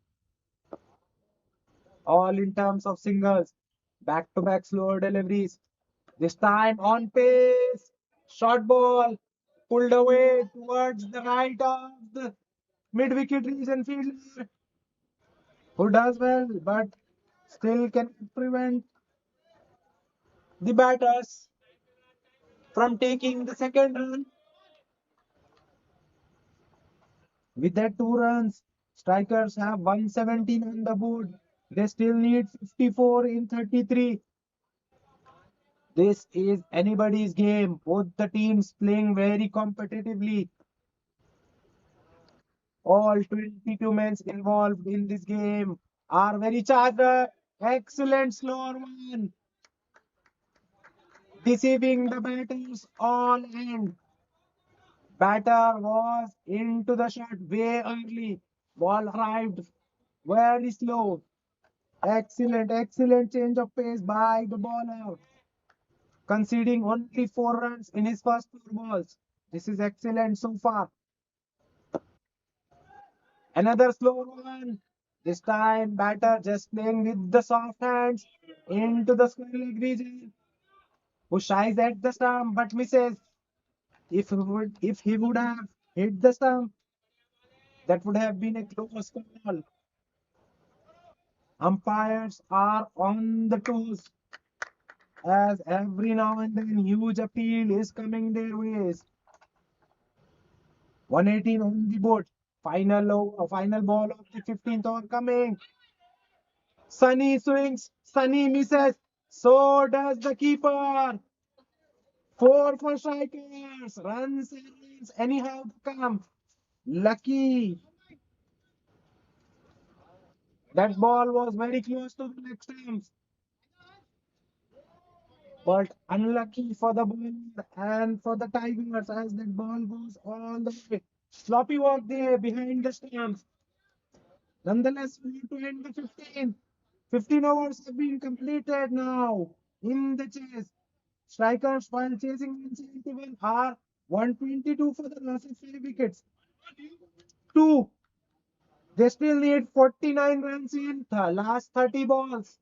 all in terms of singles. Back to back slower deliveries. This time on pace. Short ball pulled away towards the right of the mid wicket region fielder, who does well but still can prevent the batters from taking the second run. With that 2 runs, strikers have 117 on the board. They still need 54 in 33. This is anybody's game. Both the teams playing very competitively. All 22 men involved in this game are very charged up. Excellent slower one. Deceiving the batters all end. Batter was into the shot way early. Ball arrived very slow. Excellent change of pace by the bowler. Conceding only 4 runs in his first 4 balls. This is excellent so far. Another slow one. This time batter just playing with the soft hands into the square leg region. Who shies at the stump but misses. If he would have hit the stump, that would have been a close call. Umpires are on the toes as every now and then huge appeal is coming their ways. 118 on the board. Final ball of the 15th over coming. Sunny swings, Sunny misses. So does the keeper. 4 for strikers. Runs and runs anyhow come. Lucky. That ball was very close to the leg stumps. But unlucky for the ball and for the Tigers as that ball goes all the way. Sloppy walk there behind the stumps. Nonetheless, we need to end the 15. 15 overs have been completed now in the chase. Strikers while chasing 171 are 122 for the loss of 5 wickets. 2. They still need 49 runs in the last 30 balls.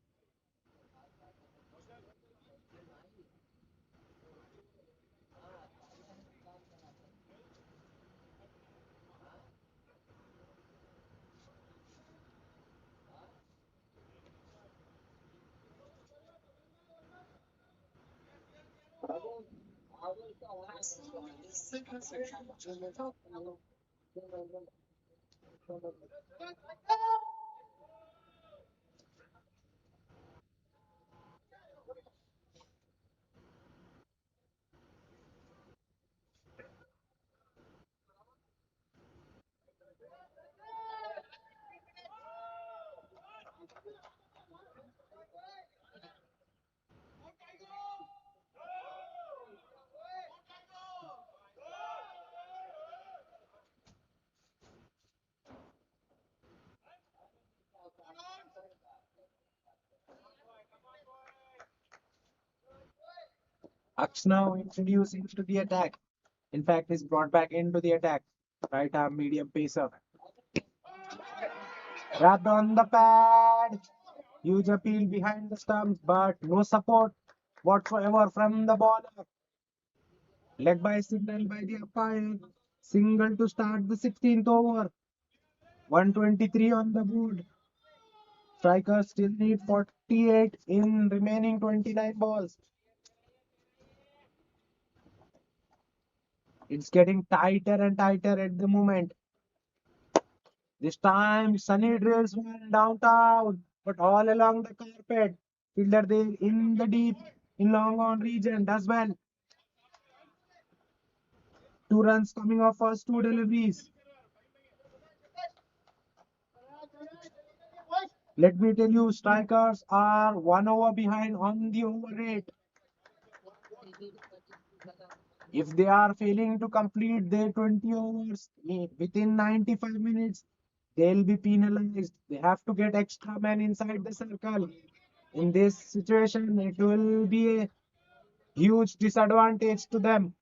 Aksh now introduced into the attack. In fact, he's brought back into the attack. Right arm medium pacer. Rubbed on the pad. Huge appeal behind the stumps, but no support whatsoever from the bowler. Led by signal by the umpire. Single to start the 16th over. 123 on the board. Strikers still need 48 in remaining 29 balls. It's getting tighter and tighter at the moment. This time, Sunny drills one downtown, but all along the carpet. Fielder there in the deep, in long on region does well. 2 runs coming off first 2 deliveries. Let me tell you, strikers are 1 over behind on the over rate. If they are failing to complete their 20 overs within 95 minutes, they'll be penalized. They have to get extra men inside the circle. In this situation, it will be a huge disadvantage to them.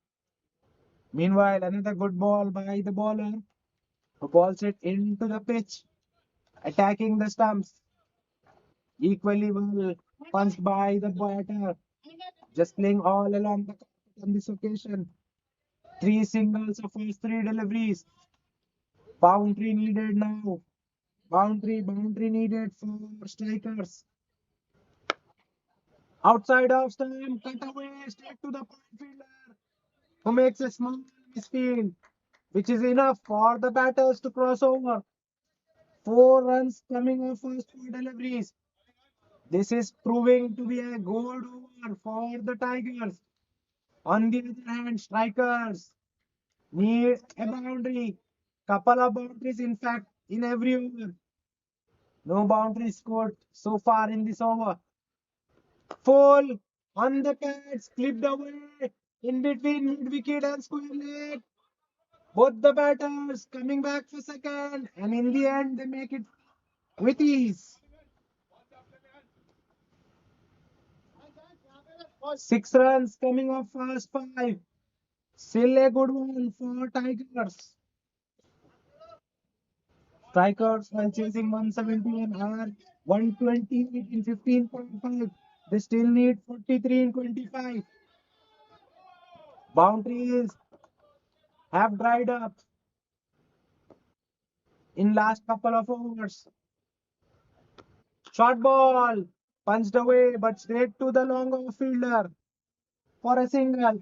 Meanwhile, another good ball by the bowler. who balls it into the pitch, attacking the stumps. Equally well punched by the batter, just playing all along the court on this occasion. Three singles of first three deliveries. Boundary needed now. Boundary needed for strikers. Outside of stump, cut away, straight to the point fielder, who makes a small misfield, which is enough for the batters to cross over. 4 runs coming off first four deliveries. This is proving to be a gold over for the Tigers. On the other hand, strikers need a boundary. Couple of boundaries, in fact, in every over. No boundaries scored so far in this over. Full on the pads, clipped away in between mid wicket and square leg. Both the batters coming back for second, and in the end, they make it with ease. 6 runs coming off first five. Still a good one for Tigers. Strikers while chasing 171 are 128 in 15.5. They still need 43 in 25. Boundaries have dried up in last couple of overs. Short ball punched away but straight to the long off fielder for a single.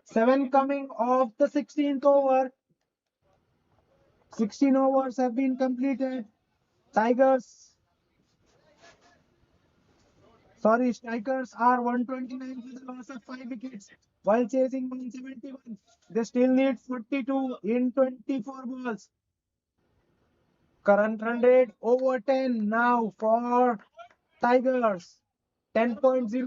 7 coming off the 16th over. 16 overs have been completed. Strikers are 129 for the loss of 5 wickets while chasing 171. They still need 42 in 24 balls. Current run rate over 10 now for Tigers. 10.05 the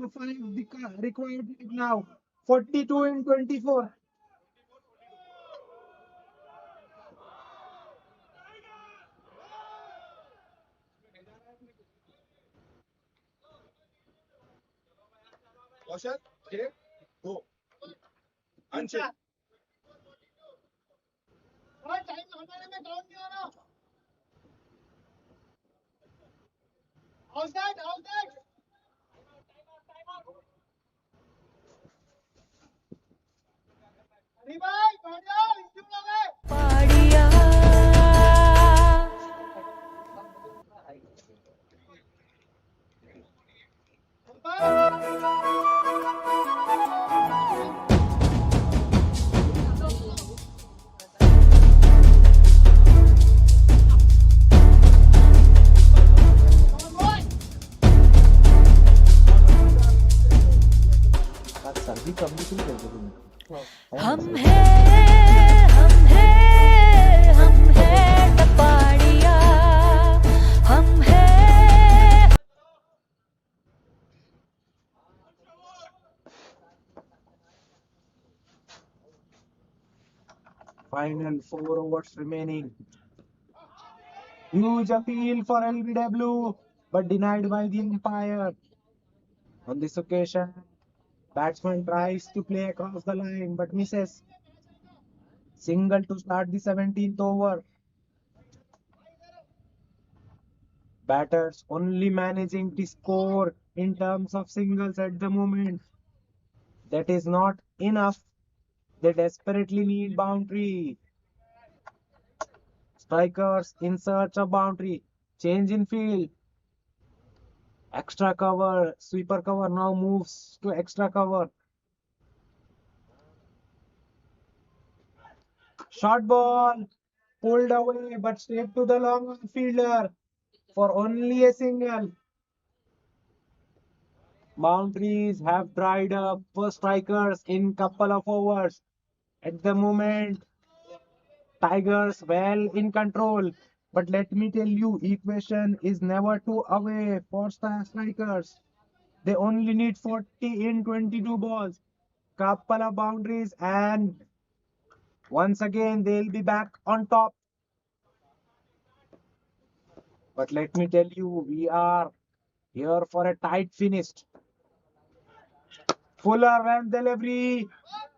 required rate now. 42 in 24. Padiya हम हैं हम हैं हम हैं टपाड़िया हम हैं Final 4 overs remaining. Huge appeal for LBW but denied by the umpire. On this occasion, batsman tries to play across the line but misses. Single to start the 17th over. Batters only managing to score in terms of singles at the moment. That is not enough. They desperately need boundary. Strikers in search of boundary. Change in field. Extra cover. Sweeper cover now moves to extra cover. Short ball pulled away but straight to the long on fielder for only a single. Boundaries have dried up for strikers in couple of overs. At the moment, Tigers well in control. But let me tell you, equation is never too away for strikers. They only need 40 in 22 balls. Couple of boundaries and once again they'll be back on top. But let me tell you, we are here for a tight finish. Fuller and delivery.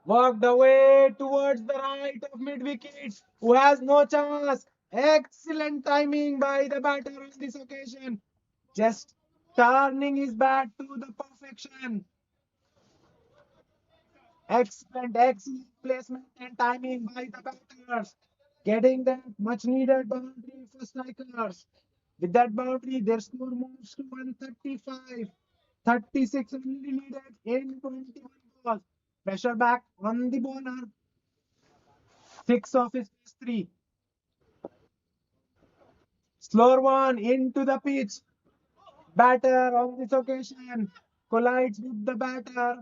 Walked away towards the right of mid wicket, who has no chance. Excellent timing by the batter on this occasion. Just turning his bat to the perfection. Excellent placement and timing by the batters. Getting that much needed boundary for strikers. With that boundary, their score moves to 135. 36 only needed in 21 balls. Pressure back on the bowler. 6 of his first 3. Slower one into the pitch. Batter on this occasion collides with the batter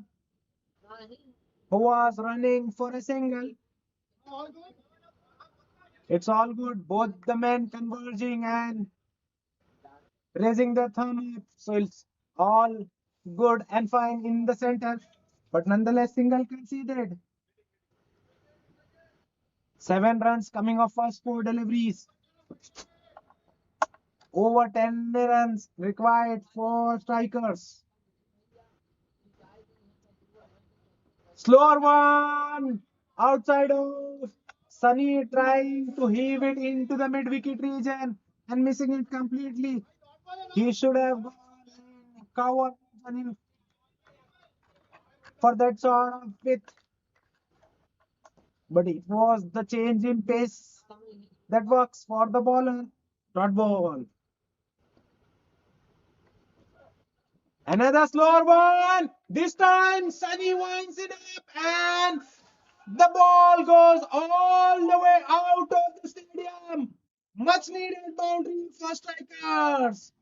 who was running for a single. It's all good. Both the men converging and raising their thumb up. So it's all good and fine in the center. But nonetheless, single conceded. 7 runs coming off first 4 deliveries. Over 10 runs required for strikers. Slower one outside of Sunny trying to heave it into the mid wicket region and missing it completely. He should have gone and covered Sunny for that sort of width. But it was the change in pace that works for the bowler. Dot ball. Another slower one. This time Sunny winds it up and the ball goes all the way out of the stadium. Much needed boundary for strikers.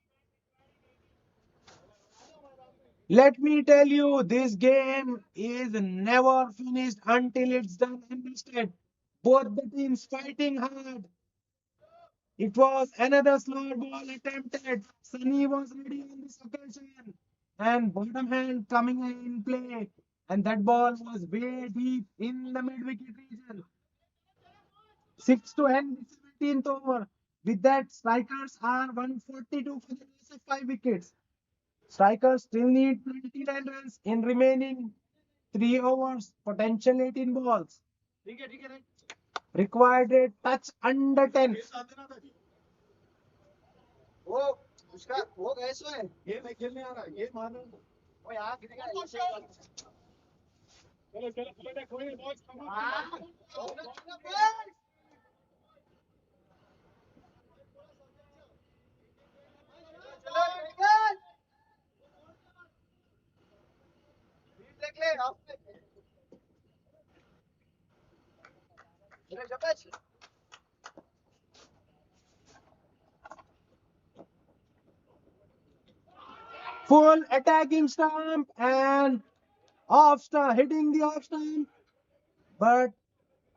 Let me tell you, this game is never finished until it's done and dusted. Both the teams fighting hard. It was another slow ball attempted. Sunny was ready on this occasion. And bottom hand coming in play. And that ball was way deep in the mid wicket region. 6 to end the 17th over. With that, strikers are 142 for the loss of 5 wickets. Strikers still need 29 runs in remaining 3 overs, potential 18 balls. Required rate touch under 10. Full attacking stump and off stump, hitting the off stump. But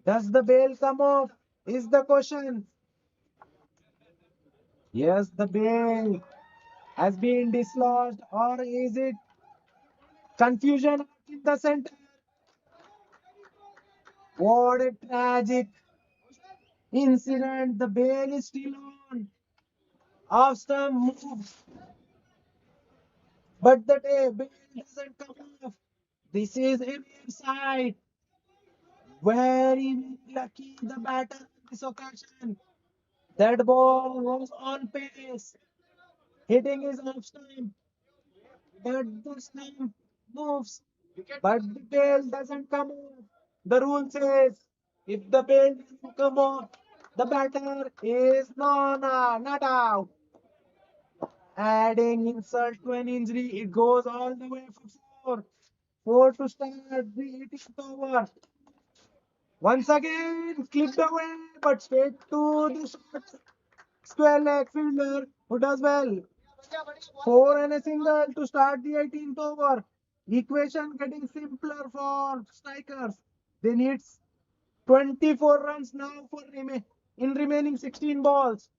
does the bail come off? Is the question. Yes, the bail has been dislodged, or is it confusion in the center? What a tragic incident. The bail is still on. Off stump moves, but the bail doesn't come off. This is a rare sight. Very lucky the batter in this occasion. That ball was on pace, hitting his off stump, but the stump moves, but the bail doesn't come off. The rule says if the bail doesn't come off, the batter is not out. Adding insult to an injury, it goes all the way for 4. 4 to start the 18th over. Once again, clipped away, but straight to the short square leg fielder who does well. 4 and a single to start the 18th over. Equation getting simpler for strikers. They need 24 runs now for in remaining 16 balls.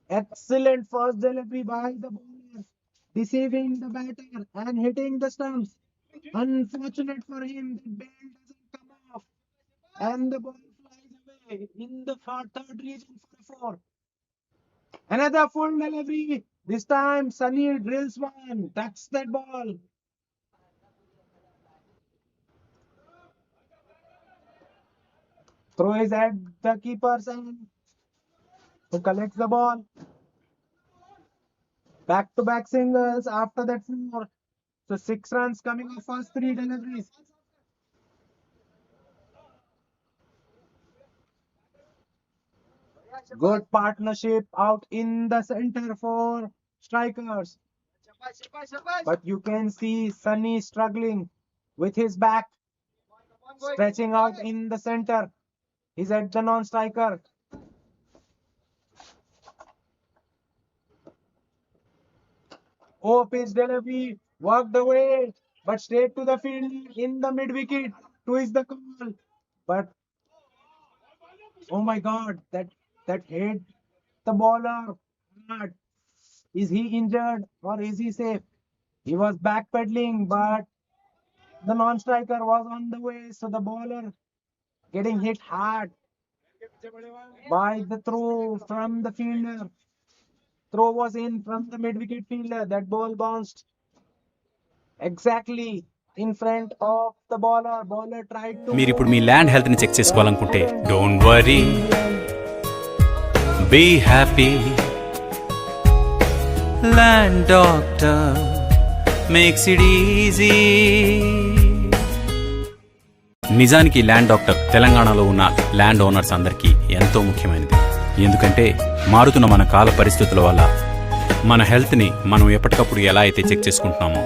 Excellent first delivery by the bowler, deceiving the batter and hitting the stumps. Unfortunate for him, the bail doesn't come off, and the ball flies away in the third region for a 4. Another full delivery. This time, Sunny drills one, ducks that ball. Throw is at the keeper's end, who collects the ball. Back-to-back singles after that four. So 6 runs coming off first three deliveries. Good partnership out in the center for strikers. But you can see Sunny struggling with his back, stretching out in the center. He's at the non-striker. Oh, pitch delivery, worked away, but straight to the field in the mid-wicket. Twist the call. But oh my God, that hit the bowler hard. Is he injured or is he safe? He was backpedaling, but the non-striker was on the way, so the bowler getting hit hard by the throw from the fielder. Throw was in from the mid-wicket fielder. That ball bounced exactly in front of the bowler. Bowler tried to మీరు ఇప్పుడు move, మీ land హెల్త్ని check but చేసుకోవాలనుకుంటే couldn't. Don't worry, In the end, be happy. Land doctor makes it easy. నిజానికి land doctor తెలంగాణలో ఉన్న land owners అందరికీ ఎంతో ముఖ్యమైనది. ఎందుకంటే మారుతున్న మన కాల పరిస్థితుల వల్ల మన హెల్త్ని మనం ఎప్పటికప్పుడు ఎలా అయితే చెక్ చేసుకుంటున్నామో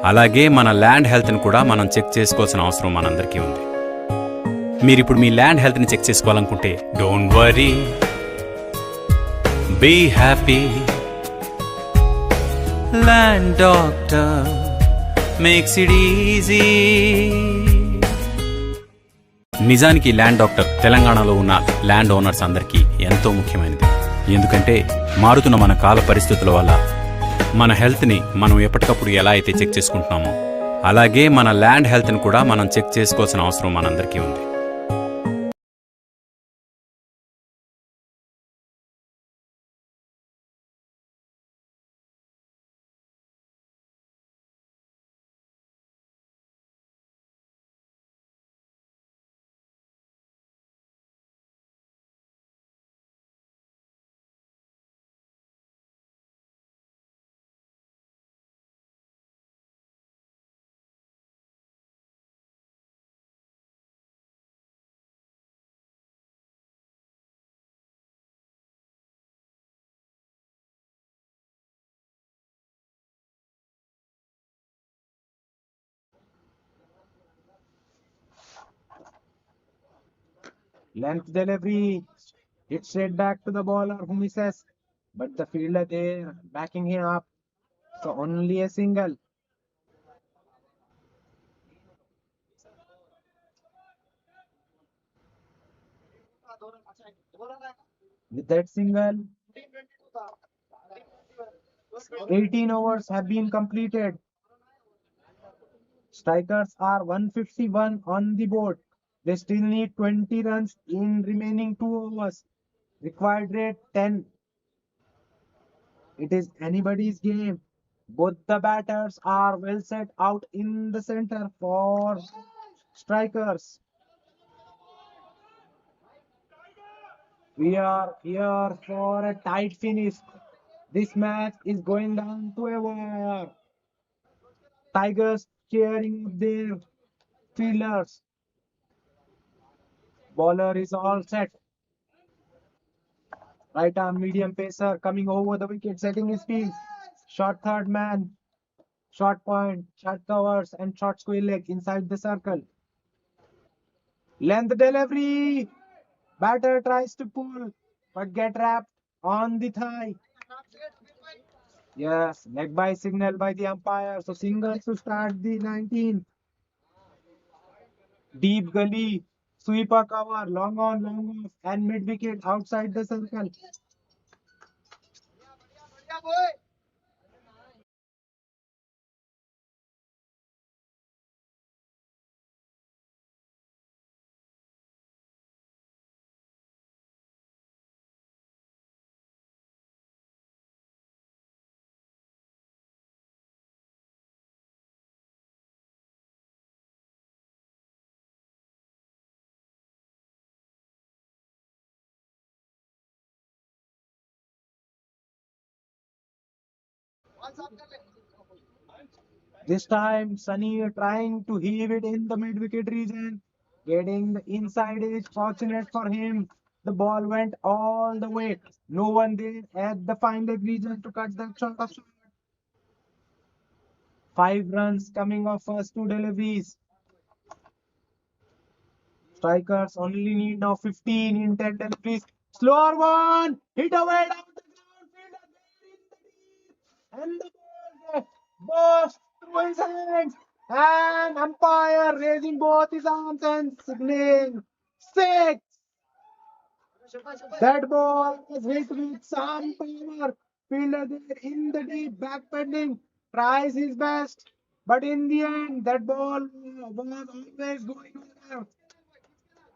అలాగే మన ల్యాండ్ హెల్త్ని కూడా మనం చెక్ చేసుకోవాల్సిన అవసరం మనందరికీ ఉంది. మీరిప్పుడు మీ ల్యాండ్ హెల్త్ని చెక్ చేసుకోవాలనుకుంటే don't worry, be happy. Land doctor makes it easy. నిజానికి ల్యాండ్ డాక్టర్ తెలంగాణలో ఉన్న ల్యాండ్ ఓనర్స్ అందరికీ ఎంతో ముఖ్యమైనది. ఎందుకంటే మారుతున్న మన కాల పరిస్థితుల వల్ల మన హెల్త్ని మనం ఎప్పటికప్పుడు ఎలా అయితే చెక్ చేసుకుంటున్నామో అలాగే మన ల్యాండ్ హెల్త్ని కూడా మనం చెక్ చేసుకోవాల్సిన అవసరం మనందరికీ ఉంది. length delivery. It's straight back to the bowler who misses, but the fielder there backing him up. So only a single. With that single, 18 overs have been completed. Strikers are 151 on the board. They still need 20 runs in remaining 2 overs. Required rate 10. It is anybody's game. Both the batters are well set out in the center for strikers. We are here for a tight finish. This match is going down to a wire. Tigers cheering up their fielders. Bowler is all set. Right arm medium pacer coming over the wicket, setting his field. Short third man, short point, short covers, and short square leg inside the circle. Length delivery. Batter tries to pull, but get wrapped on the thigh. Yes, leg by signal by the umpire. So single to start the 19th. Deep gully, sweeper cover, long on, long off, and mid wicket outside the circle. This time, Sunny trying to heave it in the mid-wicket region, getting the inside edge. Fortunate for him, the ball went all the way. No one there at the fine leg region to cut that shot of shot. 5 runs coming off first 2 deliveries. Strikers only need now 15 in 10 deliveries. Slower one, hit away down the ground, fielder there in the deep, and the ball burst through his hands. And umpire raising both his arms and signaling 6. That ball was hit with some power. Fielder there in the deep, backpedaling, tries his best, but in the end, that ball was always going over,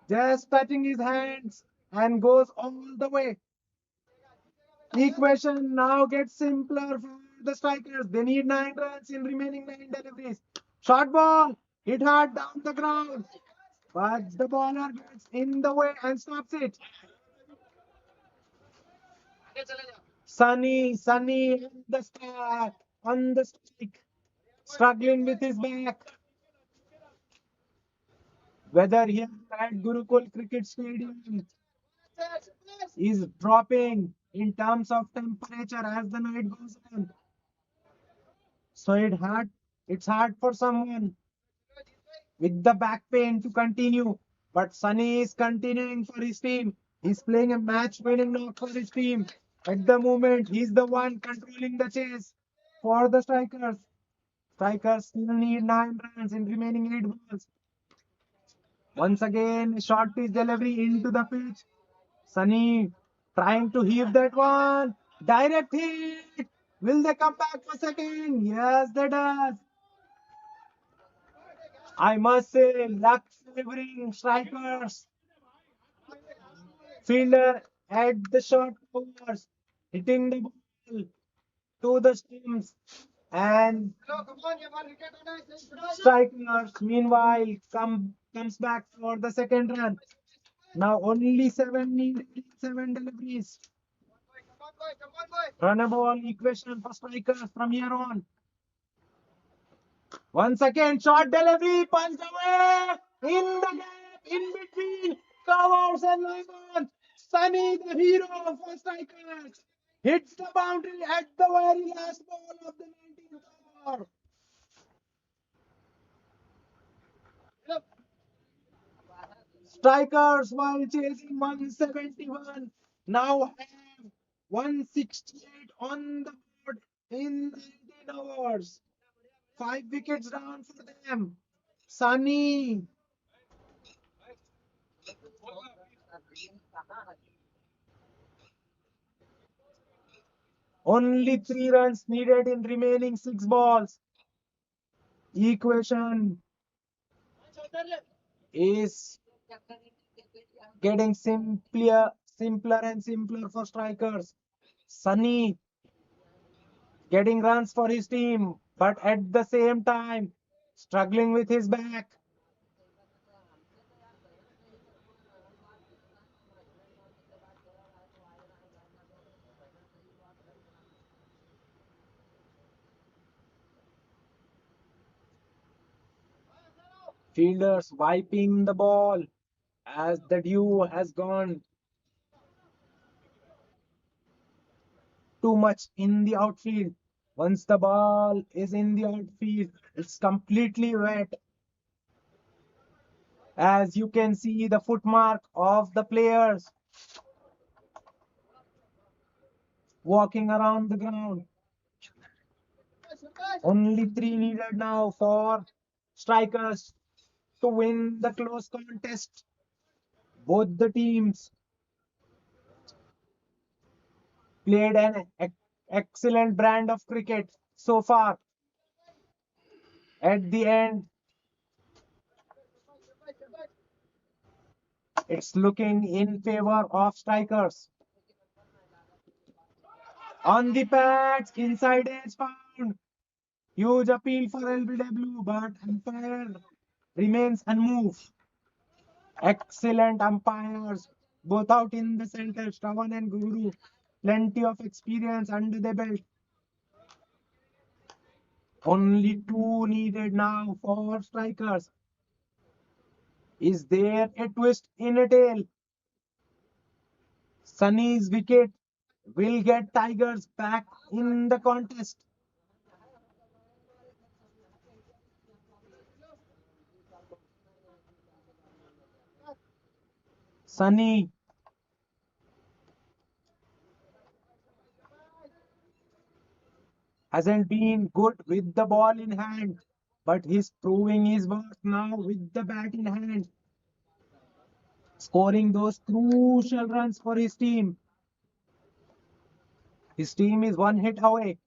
just touching his hands and goes all the way. Equation now gets simpler for the strikers. They need 9 runs in remaining 9 deliveries. Short ball hit hard down the ground, but the bowler gets in the way and stops it. Sunny on the strike, struggling with his back. Whether here at Gurukul Cricket Stadium is dropping in terms of temperature as the night goes on. So it's hard for someone with the back pain to continue. But Sunny is continuing for his team. He's playing a match-winning knock for his team. At the moment, he's the one controlling the chase for the strikers. Strikers still need 9 runs in remaining 8 balls. Once again, a short pitch delivery into the pitch. Sunny trying to heave that one. Direct hit. Will they come back for second? Yes, they does. I must say, luck favoring strikers. Fielder at the short overs, hitting the ball to the stumps, and strikers meanwhile comes back for the second run. Now only 7 deliveries. Runnable equation for strikers from here on. Once again, short delivery, punched away in the gap, in between covers and lemons. Sunny, the hero for strikers, hits the boundary at the very last ball of the 19th over. Strikers, while chasing 171, now have 168 on the board in 19 overs. 5 wickets down for them. Sunny. Only 3 runs needed in remaining 6 balls. Equation is getting simpler and simpler for strikers. Sunny getting runs for his team, but at the same time struggling with his back. Fielders wiping the ball as the dew has gone too much in the outfield. Once the ball is in the outfield, it's completely wet. As you can see, the footmark of the players walking around the ground. Only 3 needed now for strikers to win the close contest. Both the teams played an excellent brand of cricket so far. At the end, it's looking in favor of strikers. On the pads, inside edge found. Huge appeal for LBW, but umpire remains unmoved. Excellent umpires, both out in the center, Shravan and Guru. Plenty of experience under the belt. Only two needed now for strikers. Is there a twist in a tail? Sunny's wicket will get Tigers back in the contest. Sunny hasn't been good with the ball in hand, but he's proving his worth now with the bat in hand, scoring those crucial runs for his team. His team is one hit away.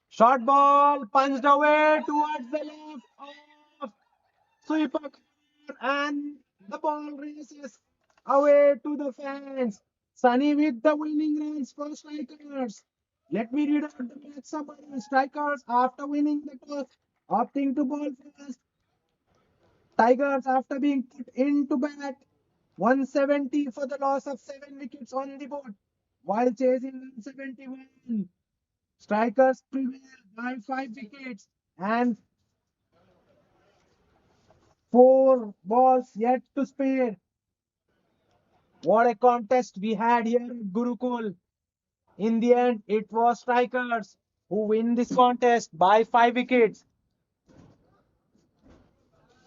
Short ball punched away towards the left of sweeper, and the ball races away to the fans. Sunny with the winning runs for strikers. Let me read out the match summary. Strikers after winning the toss, opting to bowl first. Tigers after being put into bat, 170 for the loss of 7 wickets on the board while chasing 171. Strikers prevail by 5 wickets and 4 balls yet to spare. What a contest we had here at Gurukul. In the end, it was strikers who win this contest by 5 wickets.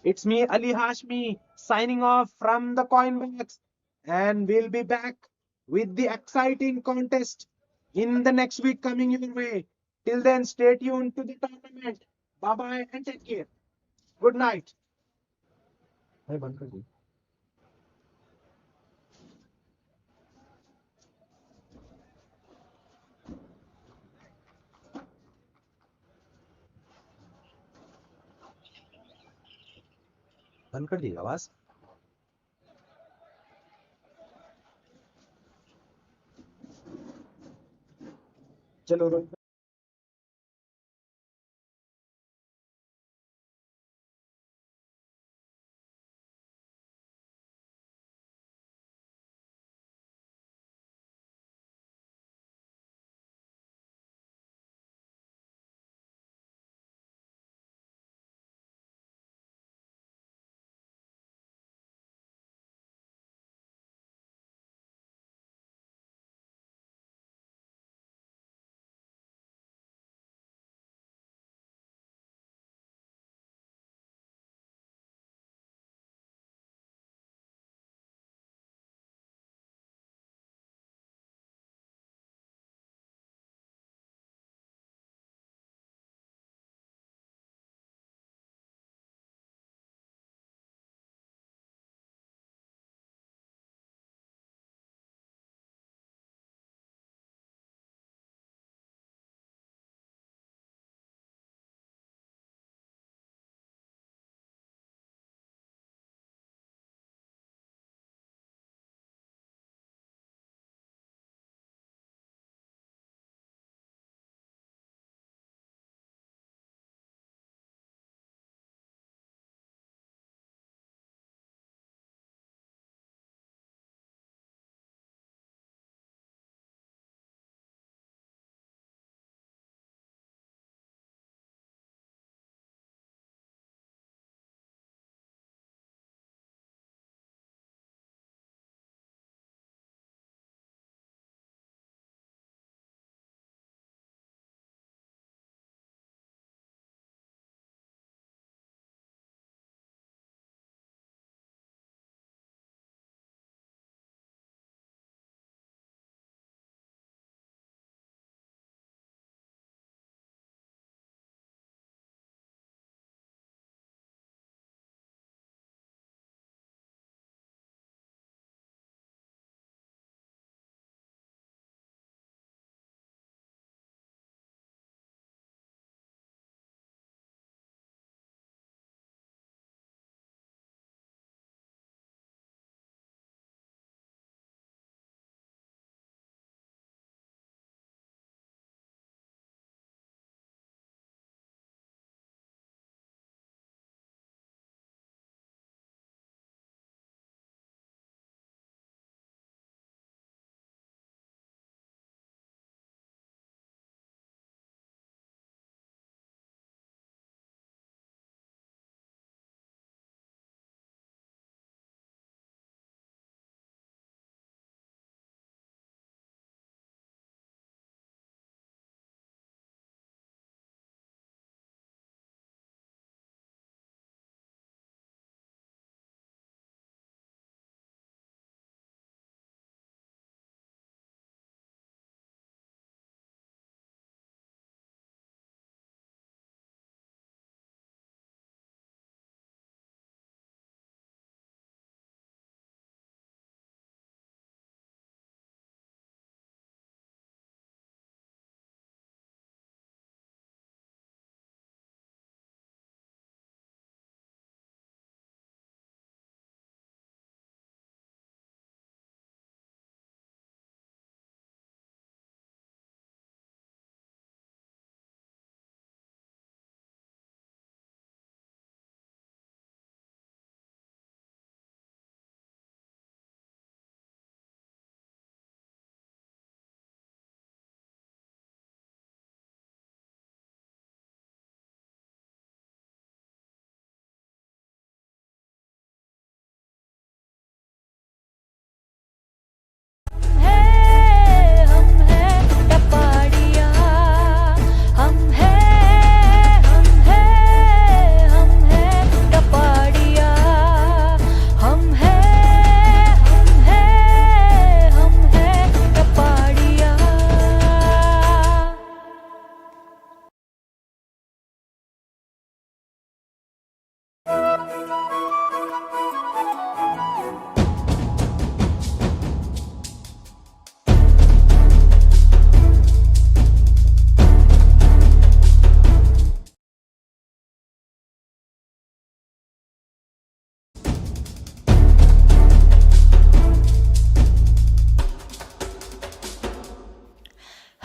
It's me, Ali Hashmi, signing off from the Coinbox, and we'll be back with the exciting contest in the next week coming your way. Till then, stay tuned to the tournament. Bye bye and take care. Good night. बंद कर दी आवाज चलो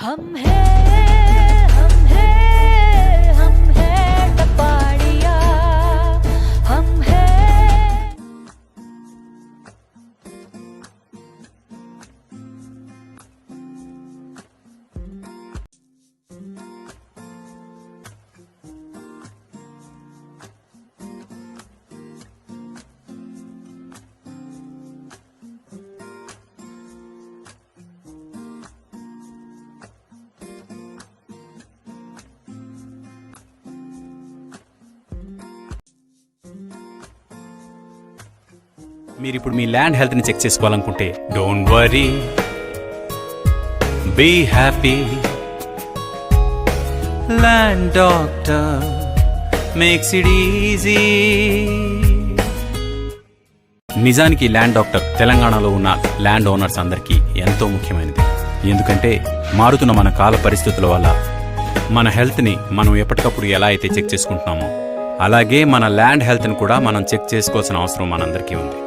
हम हैं टपाड़िया हम हैं మీరు ఇప్పుడు మీ ల్యాండ్ హెల్త్ని చెక్ చేసుకోవాలనుకుంటే don't worry, be happy. Land doctor makes it easy. నిజానికి ల్యాండ్ డాక్టర్ తెలంగాణలో ఉన్న ల్యాండ్ ఓనర్స్ అందరికీ ఎంతో ముఖ్యమైనది. ఎందుకంటే మారుతున్న మన కాల పరిస్థితుల వల్ల మన హెల్త్ని మనం ఎప్పటికప్పుడు ఎలా అయితే చెక్ చేసుకుంటున్నామో అలాగే మన ల్యాండ్ హెల్త్ని కూడా మనం చెక్ చేసుకోవాల్సిన అవసరం మనందరికీ ఉంది.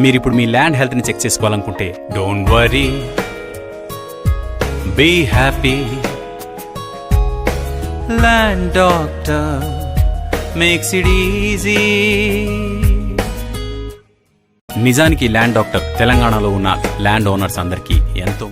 మీరు ఇప్పుడు మీ ల్యాండ్ హెల్త్ని చెక్ చేసుకోవాలనుకుంటే don't worry, be happy. Land doctor makes it easy. నిజానికి ల్యాండ్ డాక్టర్ తెలంగాణలో ఉన్న ల్యాండ్ ఓనర్స్ అందరికీ ఎంతో